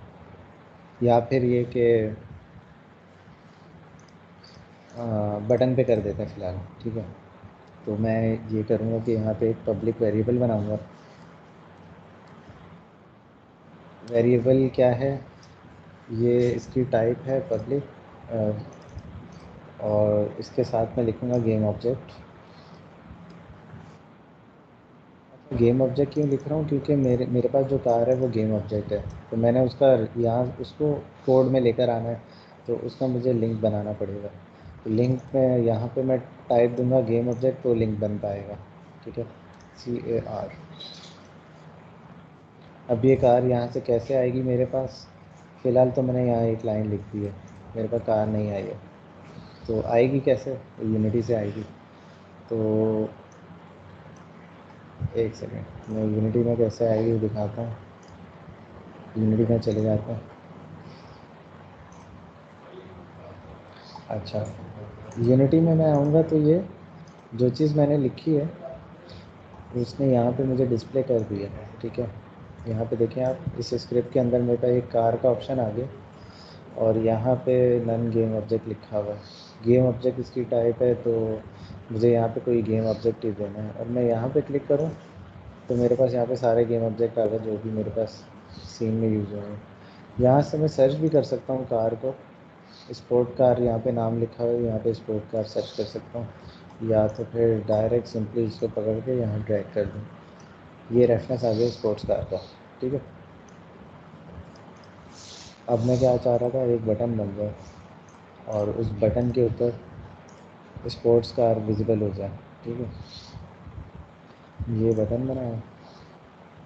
या फिर ये कि बटन पे कर देते हैं फ़िलहाल। ठीक है, तो मैं ये करूँगा कि यहाँ पे एक पब्लिक वेरिएबल बनाऊँगा। वेरिएबल क्या है, ये इसकी टाइप है पब्लिक, और इसके साथ में लिखूँगा गेम ऑब्जेक्ट। गेम ऑब्जेक्ट क्यों लिख रहा हूँ, क्योंकि मेरे मेरे पास जो कार है वो गेम ऑब्जेक्ट है, तो मैंने उसका यहाँ उसको कोड में लेकर आना है, तो उसका मुझे लिंक बनाना पड़ेगा। तो लिंक में यहाँ पे मैं टाइप दूंगा गेम ऑब्जेक्ट, तो लिंक बन पाएगा। ठीक है, CAR। अब ये कार यहाँ से कैसे आएगी मेरे पास? फ़िलहाल तो मैंने यहाँ एक लाइन लिख दी है, मेरे पास कार नहीं आई है, तो आएगी कैसे? यूनिटी से आएगी। तो एक सेकेंड, मैं यूनिटी में कैसे आएगी वो दिखाता हूँ। यूनिटी में चले जाते हैं। अच्छा, यूनिटी में मैं आऊँगा तो ये जो चीज़ मैंने लिखी है उसने यहाँ पे मुझे डिस्प्ले कर दी है। ठीक है, यहाँ पे देखें आप, इस स्क्रिप्ट के अंदर मेरे पास एक कार का ऑप्शन आ गया और यहाँ पे नन गेम ऑब्जेक्ट लिखा हुआ है। गेम ऑब्जेक्ट इसकी टाइप है, तो मुझे यहाँ पे कोई गेम ऑब्जेक्ट ही देना है और मैं यहाँ पे क्लिक करूँ तो मेरे पास यहाँ पे सारे गेम ऑब्जेक्ट आ गए जो भी मेरे पास सीन में यूज़ होंगे। यहाँ से मैं सर्च भी कर सकता हूँ कार को, स्पोर्ट कार यहाँ पे नाम लिखा है, यहाँ पे स्पोर्ट कार सर्च कर सकता हूँ, या तो फिर डायरेक्ट सिंपली इसको पकड़ के यहाँ ड्रैग कर दूँ। ये रेफरेंस आ गया स्पोर्ट्स कार का, ठीक है। अब मैं क्या चाह रहा था, एक बटन बन जाए और उस बटन के ऊपर स्पोर्ट्स कार विजिबल हो जाए, ठीक है। ये बटन बनाया,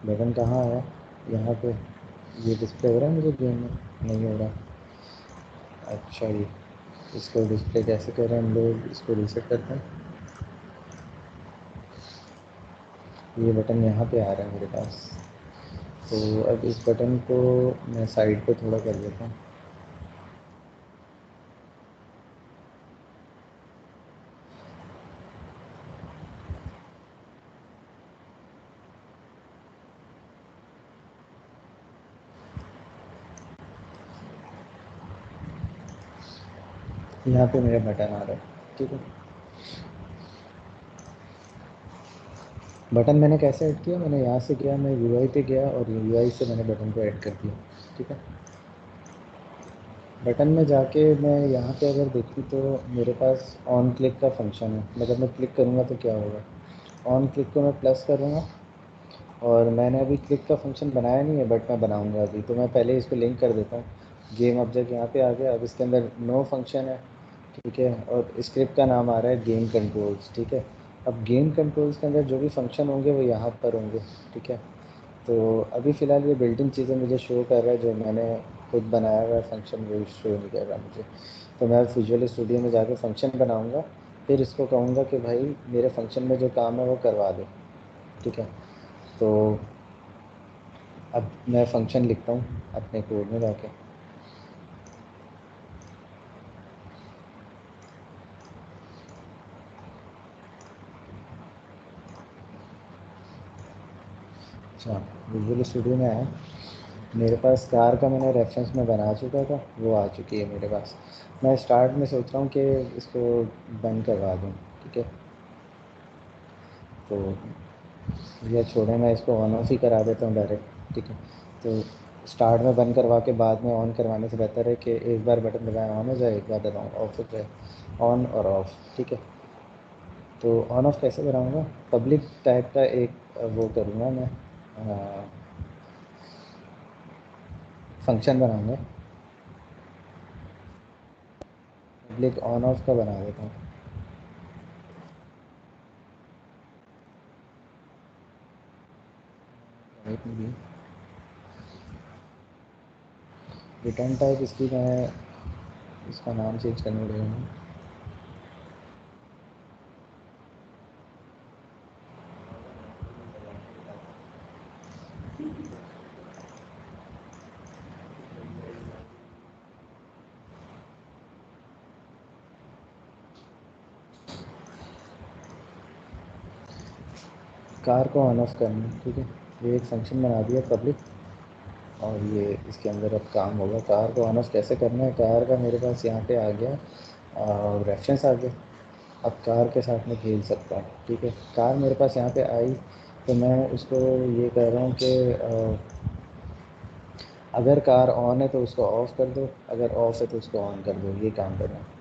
बटन कहाँ है, यहाँ पे ये डिस्प्ले हो रहा है मुझे गेम में, नहीं हो रहा। अच्छा, ये इसको डिस्प्ले कैसे करें हम लोग, इसको रीसेट करते हैं। ये बटन यहाँ पे आ रहा है मेरे पास, तो अब इस बटन को मैं साइड पे थोड़ा कर देता हूँ। यहाँ पे मेरा बटन आ रहा है, ठीक है। बटन मैंने कैसे ऐड किया, मैंने यहाँ से किया, मैं यूआई पे गया और यूआई से मैंने बटन को ऐड कर दिया, ठीक है। बटन में जाके मैं यहाँ पे अगर देखूँ तो मेरे पास ऑन क्लिक का फंक्शन है, मतलब मैं क्लिक करूँगा तो क्या होगा, ऑन क्लिक को मैं प्लस करूँगा और मैंने अभी क्लिक का फंक्शन बनाया नहीं है बट मैं बनाऊँगा अभी, तो मैं पहले इसको लिंक कर देता हूँ। गेम ऑब्जेक्ट यहाँ पे आ गया, अब इसके अंदर नो फंक्शन है, ठीक है, और स्क्रिप्ट का नाम आ रहा है गेम कंट्रोल्स, ठीक है। अब गेम कंट्रोल्स के अंदर जो भी फंक्शन होंगे वो यहाँ पर होंगे, ठीक है। तो अभी फ़िलहाल ये बिल्डिंग चीज़ें मुझे शो कर रहा है, जो मैंने खुद बनाया हुआ है फंक्शन वो शो नहीं कर रहा मुझे। तो मैं विजुअल स्टूडियो में जाके फ़ंक्शन बनाऊँगा, फिर इसको कहूँगा कि भाई मेरे फंक्शन में जो काम है वो करवा दो, ठीक है। तो अब मैं फंक्शन लिखता हूँ अपने कोड में जाके। अच्छा, विजुअल स्टूडियो में आया, मेरे पास कार का मैंने रेफरेंस में बना चुका था, वो आ चुकी है मेरे पास। मैं स्टार्ट में सोच रहा हूँ कि इसको बंद करवा दूँ, ठीक है। तो ये छोड़े, मैं इसको ऑन ऑफ ही करा देता हूँ डायरेक्ट, ठीक है। तो स्टार्ट में बंद करवा के बाद में ऑन करवाने से बेहतर है कि एक बार बटन दबाएं ऑन हो जाए, एक बार दबाऊँ ऑफ हो जाए, ऑन और ऑफ, ठीक है। तो ऑन ऑफ कैसे कराऊँगा, पब्लिक टाइप का एक वो करूँगा मैं, फंक्शन बनाऊँगा, पब्लिक ऑन ऑफ का बना देता हूँ। एक भी रिटर्न टाइप इसकी मैं इसका नाम चेंज करने लगूँगा। कार को ऑन ऑफ करना है, ठीक है। ये एक फंक्शन बना दिया पब्लिक, और ये इसके अंदर अब काम होगा। कार को ऑन ऑफ कैसे करना है, कार का मेरे पास यहाँ पे आ गया रेफरेंस आ गया। अब कार के साथ में खेल सकता हूँ, ठीक है। कार मेरे पास यहाँ पे आई, तो मैं उसको ये कह रहा हूँ कि अगर कार ऑन है तो उसको ऑफ़ कर दो, अगर ऑफ़ है तो उसको ऑन कर दो, ये काम करना है।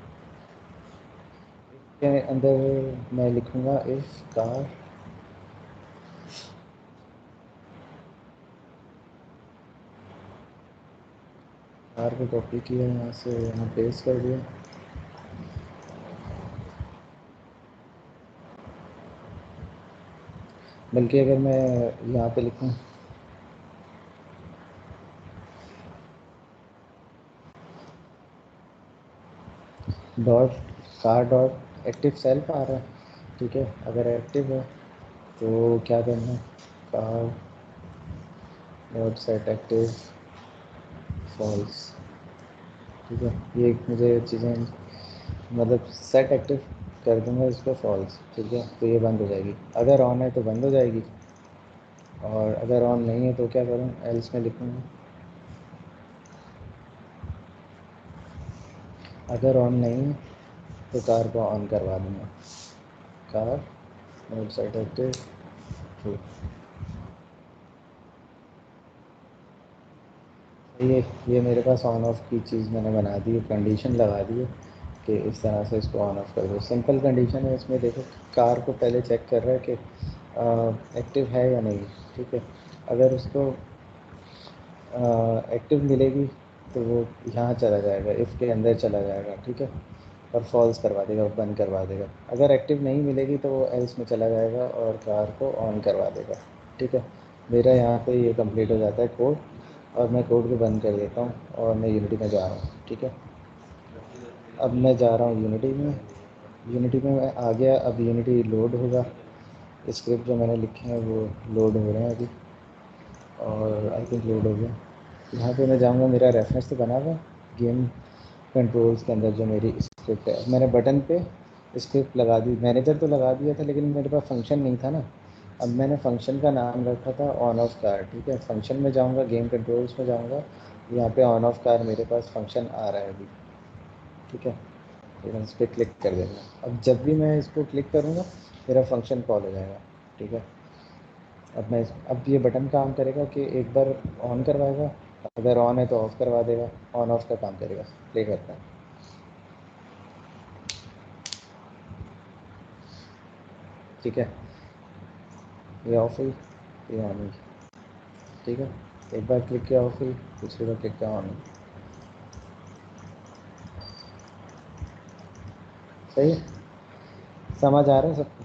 के अंदर मैं लिखूँगा इफ़ कार कार को कॉपी किया, यहाँ से यहाँ पेस्ट कर दिया। बल्कि अगर मैं यहाँ पे लिखूँ dot car dot active self आ रहा है, ठीक है। अगर एक्टिव है तो क्या करना है, car dot set active false, ठीक है। ये मुझे चीज़ें मतलब सेट एक्टिव कर दूँगा इसको फॉल्स, ठीक है। तो ये बंद हो जाएगी, अगर ऑन है तो बंद हो जाएगी। और अगर ऑन नहीं है तो क्या करूँ, एल्स में लिखूँगा। अगर ऑन नहीं है तो कार को ऑन करवा दूँगा। Car mode set active true. ये मेरे पास ऑन ऑफ की चीज़ मैंने बना दी है, कंडीशन लगा दी है कि इस तरह से इसको ऑन ऑफ कर दो। सिंपल कंडीशन है इसमें, देखो कार को पहले चेक कर रहा है कि एक्टिव है या नहीं। ठीक है, अगर उसको एक्टिव मिलेगी तो वो यहाँ चला जाएगा, इफ़ के अंदर चला जाएगा। ठीक है, और फॉल्स करवा देगा, बंद करवा देगा। अगर एक्टिव नहीं मिलेगी तो वो एल्स में चला जाएगा और कार को ऑन करवा देगा। ठीक है, मेरा यहाँ पे ये कंप्लीट हो जाता है कोड, और मैं कोड को बंद कर देता हूँ और मैं यूनिटी में जा रहा हूँ। ठीक है, अब मैं जा रहा हूँ यूनिटी में। यूनिटी में मैं आ गया, अब यूनिटी लोड होगा। स्क्रिप्ट जो मैंने लिखे हैं वो लोड हो रहे हैं अभी, और आई थिंक लोड हो गया। यहाँ पे मैं जाऊँगा, मेरा रेफरेंस तो बना हुआ गेम कंट्रोल्स के अंदर जो मेरी स्क्रिप्ट है। मैंने बटन पे स्क्रिप्ट लगा दी, मैनेजर तो लगा दिया था लेकिन मेरे पास फंक्शन नहीं था ना। अब मैंने फंक्शन का नाम रखा था ऑन ऑफ कार। ठीक है, फंक्शन में जाऊँगा, गेम कंट्रोल्स में जाऊँगा, यहाँ पे ऑन ऑफ कार मेरे पास फंक्शन आ रहा है अभी। ठीक है, फिर मैं इस पर क्लिक कर देंगे। अब जब भी मैं इसको क्लिक करूँगा मेरा फंक्शन कॉल हो जाएगा। ठीक है, अब ये बटन काम करेगा कि एक बार ऑन करवाएगा, अगर ऑन है तो ऑफ़ करवा देगा, ऑन ऑफ का काम करेगा। प्ले करता है। ठीक है, ये ऑफ हुई, ये ऑन हुई। ठीक है, एक बार क्लिक किया ऑफ हुई, दूसरी बार क्लिक किया ऑन हुई। सही है, समझ आ रहा है सबको?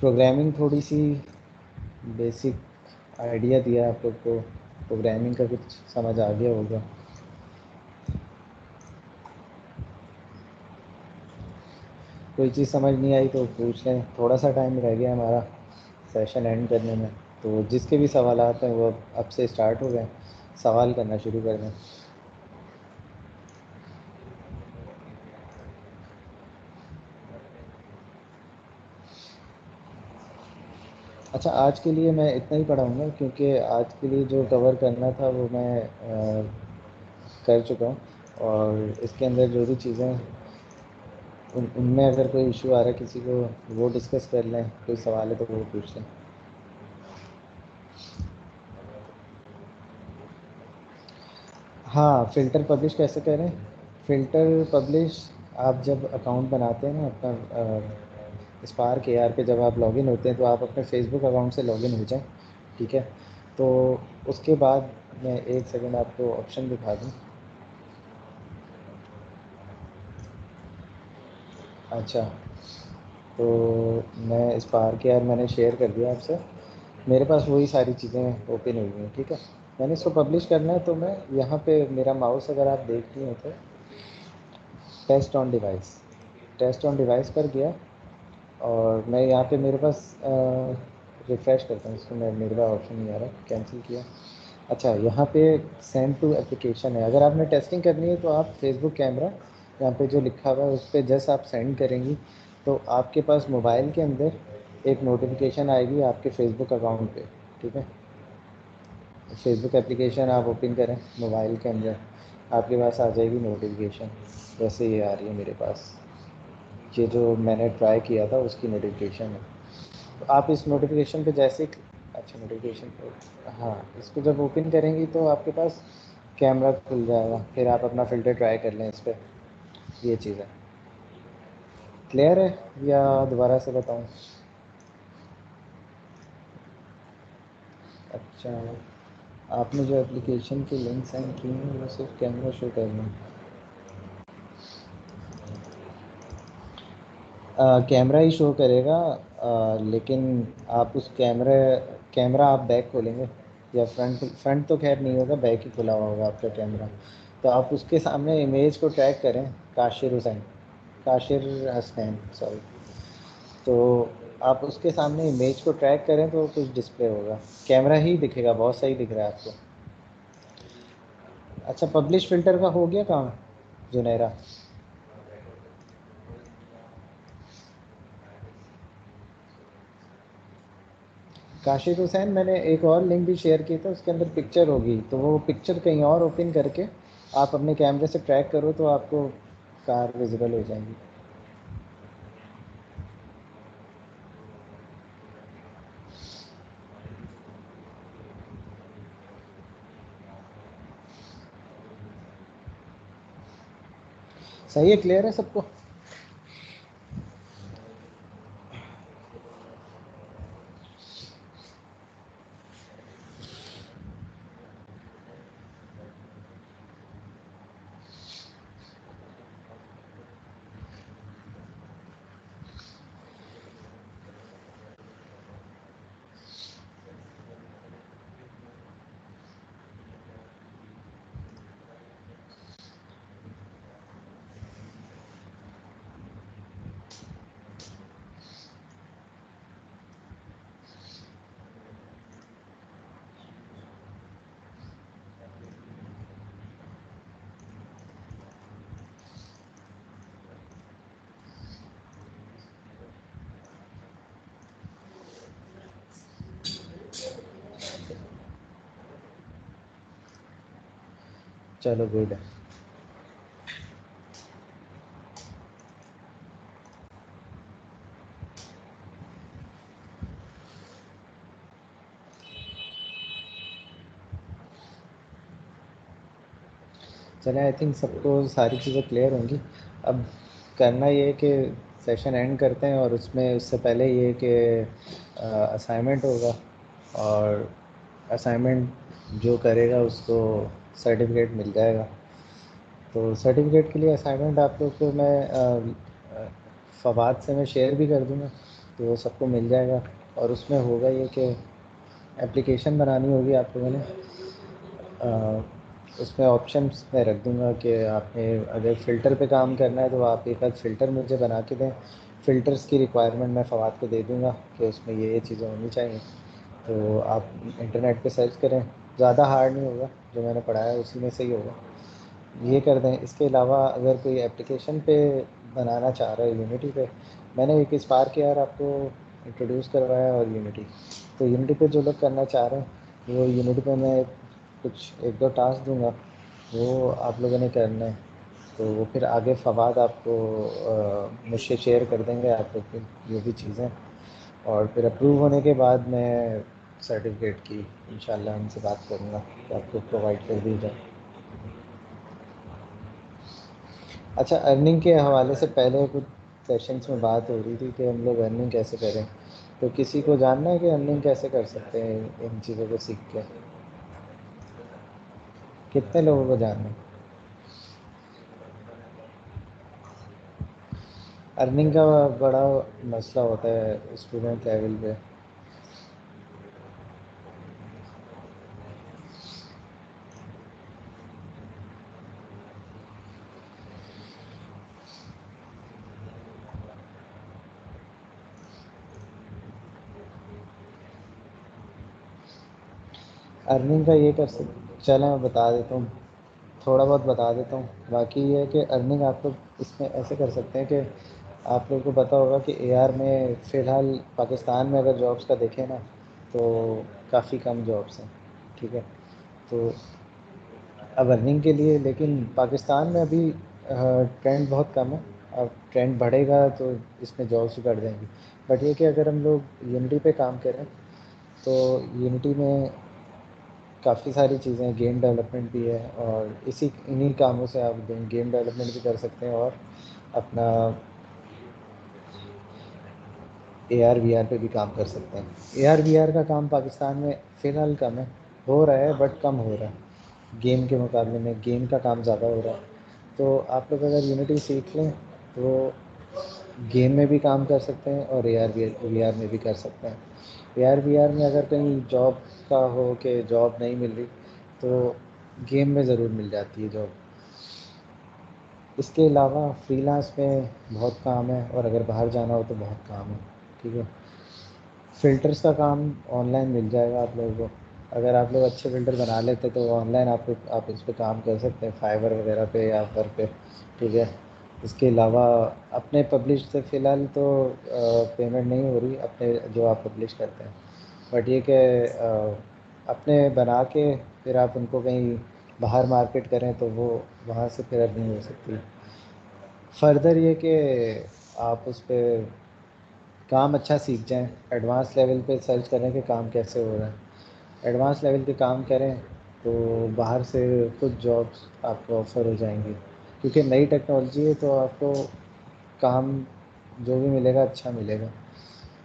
प्रोग्रामिंग थोड़ी सी बेसिक आइडिया दिया आप लोग को, प्रोग्रामिंग का कुछ समझ आ गया होगा। कोई चीज़ समझ नहीं आई तो पूछ लें, थोड़ा सा टाइम रह गया हमारा सेशन एंड करने में, तो जिसके भी सवाल आते हैं वो अब से स्टार्ट हो गए, सवाल करना शुरू कर दें। अच्छा, आज के लिए मैं इतना ही पढ़ाऊँगा क्योंकि आज के लिए जो कवर करना था वो मैं कर चुका हूँ, और इसके अंदर जो भी चीज़ें उनमें अगर कोई इशू आ रहा है किसी को, वो डिस्कस कर लें, कोई सवाल है तो वो पूछ लें। हाँ, फ़िल्टर पब्लिश कैसे करें? फ़िल्टर पब्लिश आप जब अकाउंट बनाते हैं ना अपना स्पार्क एआर पे, जब आप लॉगिन होते हैं तो आप अपने फेसबुक अकाउंट से लॉगिन हो जाएं। ठीक है, तो उसके बाद मैं एक सेकंड आपको ऑप्शन दिखा दूँ। अच्छा, तो मैं स्पार्क एआर मैंने शेयर कर दिया आपसे, मेरे पास वही सारी चीज़ें ओपन हुई हैं। ठीक है, मैंने इसको पब्लिश करना है तो मैं यहाँ पे मेरा माउस अगर आप देख लिए तो test on device, test on device पर गया, और मैं यहाँ पे मेरे पास रिफ़्रेश करता हूँ इसको, मैं मेरे पास ऑप्शन नहीं आ रहा, कैंसिल किया। अच्छा, यहाँ पे सेंड टू एप्लीकेशन है, अगर आपने टेस्टिंग करनी है तो आप फेसबुक कैमरा यहाँ पे जो लिखा हुआ है उस पर जस्ट आप सेंड करेंगी तो आपके पास मोबाइल के अंदर एक नोटिफिकेशन आएगी आपके फेसबुक अकाउंट पे। ठीक है, फेसबुक एप्लीकेशन आप ओपन करें मोबाइल के अंदर, आपके पास आ जाएगी नोटिफिकेशन, जैसे ये आ रही है मेरे पास, ये जो मैंने ट्राई किया था उसकी नोटिफिकेशन है। तो आप इस नोटिफिकेशन पे जैसे अच्छा नोटिफिकेशन पे, हाँ, इसको जब ओपन करेंगी तो आपके पास कैमरा खुल जाएगा, फिर आप अपना फ़िल्टर ट्राई कर लें इस पर। ये चीज़ है, क्लियर है या दोबारा से बताऊँ? अच्छा, आपने जो एप्लीकेशन की लिंक सेंड की है वो सिर्फ कैमरा शो कर रहे हैं। कैमरा ही शो करेगा, लेकिन आप उस कैमरा आप बैक खोलेंगे या फ्रंट, फ्रंट तो खैर नहीं होगा, बैक ही खुला हुआ होगा आपका कैमरा। तो आप उसके सामने इमेज को ट्रैक करें, काशिर हसनैन सॉरी, तो आप उसके सामने इमेज को ट्रैक करें तो कुछ डिस्प्ले होगा, कैमरा ही दिखेगा, बहुत सही दिख रहा है आपको। अच्छा, पब्लिश फ़िल्टर का हो गया काम जुनैरा? काशिफ हुसैन, मैंने एक और लिंक भी शेयर किया था, उसके अंदर पिक्चर होगी, तो वो पिक्चर कहीं और ओपन करके आप अपने कैमरे से ट्रैक करो तो आपको कार विजिबल हो जाएगी। सही है, क्लियर है सबको? चलो गुड है। चले, आई थिंक सबको सारी चीज़ें क्लियर होंगी। अब करना ये है कि सेशन एंड करते हैं, और उसमें उससे पहले ये कि असाइनमेंट होगा, और असाइनमेंट जो करेगा उसको सर्टिफिकेट मिल जाएगा। तो सर्टिफिकेट के लिए असाइनमेंट आप लोग को मैं फवाद से मैं शेयर भी कर दूँगा, तो वो सबको मिल जाएगा। और उसमें होगा ये कि एप्लीकेशन बनानी होगी आप लोगों ने। उसमें ऑप्शंस मैं रख दूँगा कि आपने अगर फ़िल्टर पे काम करना है तो आप एक आध फ़िल्टर मुझे बना के दें। फ़िल्टर्स की रिक्वायरमेंट मैं फवाद को दे दूँगा कि उसमें ये चीज़ें होनी चाहिए। तो आप इंटरनेट पे सर्च करें, ज़्यादा हार्ड नहीं होगा, जो मैंने पढ़ाया है उसी में से ही होगा, ये कर दें। इसके अलावा अगर कोई एप्लीकेशन पे बनाना चाह रहा है यूनिटी पे, मैंने एक स्पार्क यार आपको इंट्रोड्यूस करवाया, और यूनिटी, तो यूनिटी पे जो लोग करना चाह रहे हैं वो यूनिटी पे मैं कुछ एक दो टास्क दूंगा, वो आप लोगों ने करना है। तो वो फिर आगे फवाद आपको मुझसे शेयर कर देंगे आप लोग की जो भी चीज़ें, और फिर अप्रूव होने के बाद मैं सर्टिफिकेट की इंशाल्लाह उनसे बात करूँगा कि आपको प्रोवाइड कर दी जाए। अच्छा, अर्निंग के हवाले से पहले कुछ सेशंस में बात हो रही थी कि हम लोग अर्निंग कैसे करें, तो किसी को जानना है कि अर्निंग कैसे कर सकते हैं इन चीज़ों को सीख के? कितने लोगों को जानना है? अर्निंग का बड़ा मसला होता है स्टूडेंट लेवल पे। अर्निंग का ये कर सकते, चलें मैं बता देता हूँ, थोड़ा बहुत बता देता हूँ। बाकी ये है कि अर्निंग आप लोग इसमें ऐसे कर सकते हैं कि आप लोगों को पता होगा कि एआर में फ़िलहाल पाकिस्तान में अगर जॉब्स का देखें ना, तो काफ़ी कम जॉब्स हैं, ठीक है। तो अब अर्निंग के लिए, लेकिन पाकिस्तान में अभी ट्रेंड बहुत कम है। अब ट्रेंड बढ़ेगा तो इसमें जॉब्स भी बढ़ जाएंगी। बट ये कि अगर हम लोग यूनिटी पे काम करें तो यूनिटी में काफ़ी सारी चीज़ें, गेम डेवलपमेंट भी है, और इन्हीं कामों से आप गेम डेवलपमेंट भी कर सकते हैं, और अपना AR VR पे भी काम कर सकते हैं। AR VR का काम पाकिस्तान में फ़िलहाल कम है, हो रहा है बट कम हो रहा है। गेम के मुकाबले में गेम का काम ज़्यादा हो रहा है। तो आप लोग अगर यूनिटी सीख लें तो गेम में भी काम कर सकते हैं और AR VR में भी कर सकते हैं। AR VR में अगर कहीं जॉब का हो कि जॉब नहीं मिल रही, तो गेम में ज़रूर मिल जाती है जॉब। इसके अलावा फ्रीलांस में बहुत काम है, और अगर बाहर जाना हो तो बहुत काम है, ठीक है। फ़िल्टर्स का काम ऑनलाइन मिल जाएगा आप लोगों को। अगर आप लोग अच्छे फ़िल्टर बना लेते तो ऑनलाइन आप इस पे काम कर सकते हैं, फाइवर वगैरह पे या वर्क पे, ठीक है। इसके अलावा अपने पब्लिश से फ़िलहाल तो पेमेंट नहीं हो रही, अपने जो आप पब्लिश करते हैं। बट ये कि अपने बना के फिर आप उनको कहीं बाहर मार्केट करें तो वो वहाँ से फिर अर्निंग हो सकती है। फर्दर ये कि आप उस पर काम अच्छा सीख जाएं, एडवांस लेवल पे सर्च करें कि काम कैसे हो रहा है। एडवांस लेवल के काम करें तो बाहर से कुछ जॉब्स आपको ऑफ़र हो जाएंगी, क्योंकि नई टेक्नोलॉजी है तो आपको काम जो भी मिलेगा अच्छा मिलेगा।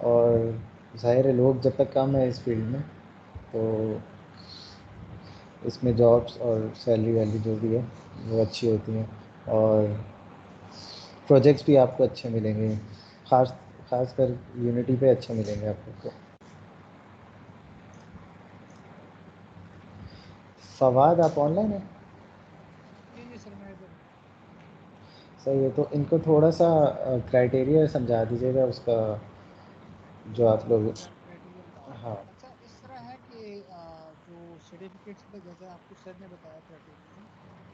और ज़ाहिर है लोग जब तक कम है इस फील्ड में तो इसमें जॉब्स और सैलरी वैल्यू जो भी है वो अच्छी होती हैं, और प्रोजेक्ट्स भी आपको अच्छे मिलेंगे, खासकर यूनिटी पे अच्छे मिलेंगे आप लोग को। फवाद आप ऑनलाइन हैं? जी सर मैं इधर हूँ। सही है, तो इनको थोड़ा सा क्राइटेरिया समझा दीजिएगा उसका जो आप अच्छा लोग। सर क्राइटेरिया बता रहा हाँ। हूँ। अच्छा इस तरह है कि जो सर्टिफिकेट्स में जैसे आपको सर ने बताया क्राइटेरिया,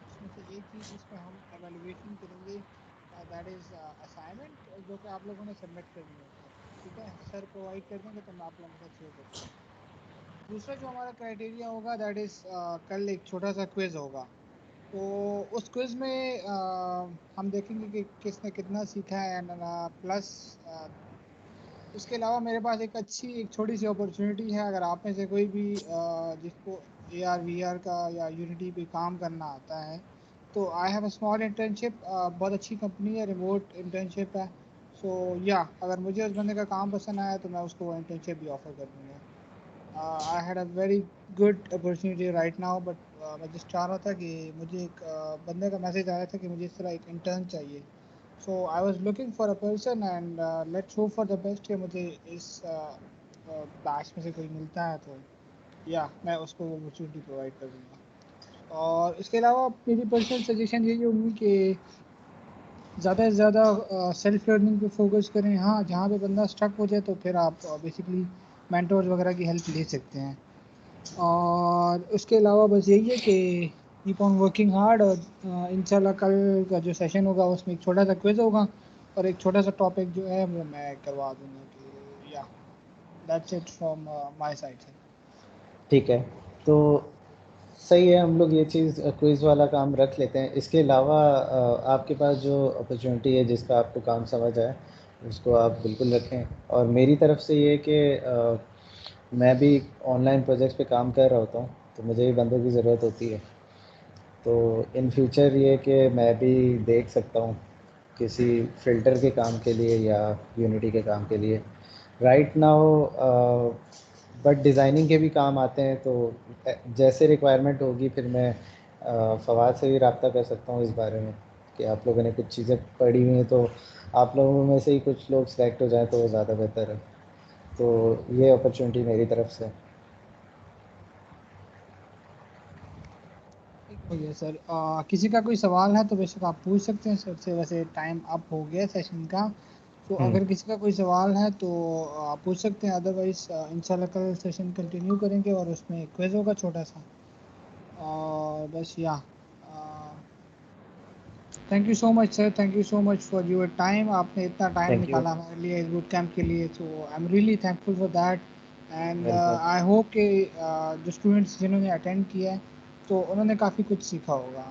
उसमें से एक चीज़ जिसमें हम एवेल्युएशन करेंगे दैट इज़ असाइनमेंट, जो कि आप लोगों ने सबमिट करनी होगी। ठीक है, सर प्रोवाइड कर देंगे तो मैं आप लोगों के साथ शेयर कर दूँगा। दूसरा जो हमारा क्राइटेरिया होगा दैट इज़ कल एक छोटा सा क्विज़ होगा। तो उस क्विज़ में हम देखेंगे कि किसने कितना सीखा है, एंड प्लस उसके अलावा मेरे पास एक छोटी सी अपॉर्चुनिटी है। अगर आप में से कोई भी जिसको AR VR का या यूनिटी पे काम करना आता है, तो I have a small internship, बहुत अच्छी कंपनी है, रिमोट इंटर्नशिप है। सो या अगर मुझे उस बंदे का काम पसंद आया तो मैं उसको इंटर्नशिप भी ऑफर कर दूँगा। I had a very good opportunity right now, but मैं जस्ट चाह रहा था कि मुझे एक बंदे का मैसेज आया था कि मुझे इस तरह एक इंटर्न चाहिए। So I was looking for a person and let's hope for the best कि मुझे इस बैच में से कोई मिलता है तो या मैं उसको वो अपॉर्चुनिटी प्रोवाइड कर दूँगा। और इसके अलावा मेरी पर्सनल सजेशन यही होगी कि ज़्यादा से ज़्यादा सेल्फ लर्निंग पे फोकस करें। हाँ, जहाँ पे बंदा स्टक हो जाए तो फिर आप बेसिकली मेंटोर्स वगैरह की हेल्प ले सकते हैं। और उसके अलावा बस यही है कि कीप ऑन वर्किंग हार्ड, और इंशाल्लाह कल का जो सेशन होगा उसमें एक छोटा सा क्विज होगा और एक छोटा सा टॉपिक जो है वो मैं करवा दूँगा। तो या that's it from my side से। ठीक है, तो सही है, हम लोग ये चीज़ क्विज़ वाला काम रख लेते हैं। इसके अलावा आपके पास जो अपॉर्चुनिटी है जिसका आपको काम समझ आए उसको आप बिल्कुल रखें। और मेरी तरफ से ये कि मैं भी ऑनलाइन प्रोजेक्ट्स पे काम कर रहा होता हूँ तो मुझे भी बंदों की ज़रूरत होती है। तो इन फ्यूचर ये कि मैं भी देख सकता हूँ किसी फ़िल्टर के काम के लिए या यूनिटी के काम के लिए। राइट नाउ बट डिज़ाइनिंग के भी काम आते हैं, तो जैसे रिक्वायरमेंट होगी फिर मैं फवाद से भी रब्ता कर सकता हूँ इस बारे में कि आप लोगों ने कुछ चीज़ें पढ़ी हुई हैं तो आप लोगों में से ही कुछ लोग सेलेक्ट हो जाएं तो वो ज़्यादा बेहतर है। तो ये अपॉर्चुनिटी मेरी तरफ से। ठीक हो गया सर। किसी का कोई सवाल है तो बेशक आप पूछ सकते हैं सर से। वैसे टाइम अप हो गया सेशन का, तो हम्म। अगर किसी का कोई सवाल है तो आप पूछ सकते हैं। अदरवाइज इंशाल्लाह कल सेशन कंटिन्यू करेंगे और उसमें क्विज होगा छोटा सा। और बस या thank you so much sir, thank you so much for your time. आपने इतना टाइम थैंक यू। निकाला हमारे लिए इस बूट कैंप के लिए, so I am really thankful for that. And welcome. I hope कि जो स्टूडेंट्स जिन्होंने अटेंड किया है तो उन्होंने काफ़ी कुछ सीखा होगा।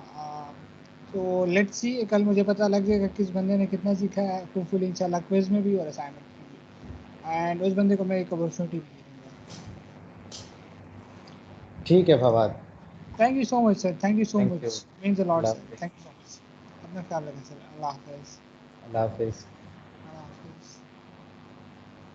तो लेट्स सी, कल मुझे पता लग जाएगा किस बंदे ने कितना सीखा है, होपफुली इंशाल्लाह क्विज में भी और असाइनमेंट में भी। एंड उस बंदे को मैं एक अपॉर्चुनिटी भी दे दूँगा। ठीक है Fawad. Thank you so much sir, thank you so thank you. Much, means a lot Allah sir, हाफिज़। Thank you so much. अपना ख्याल रखें सर। अल्लाह हाफिज़। अल्लाह हाफिज़। अल्लाह हाफिज़।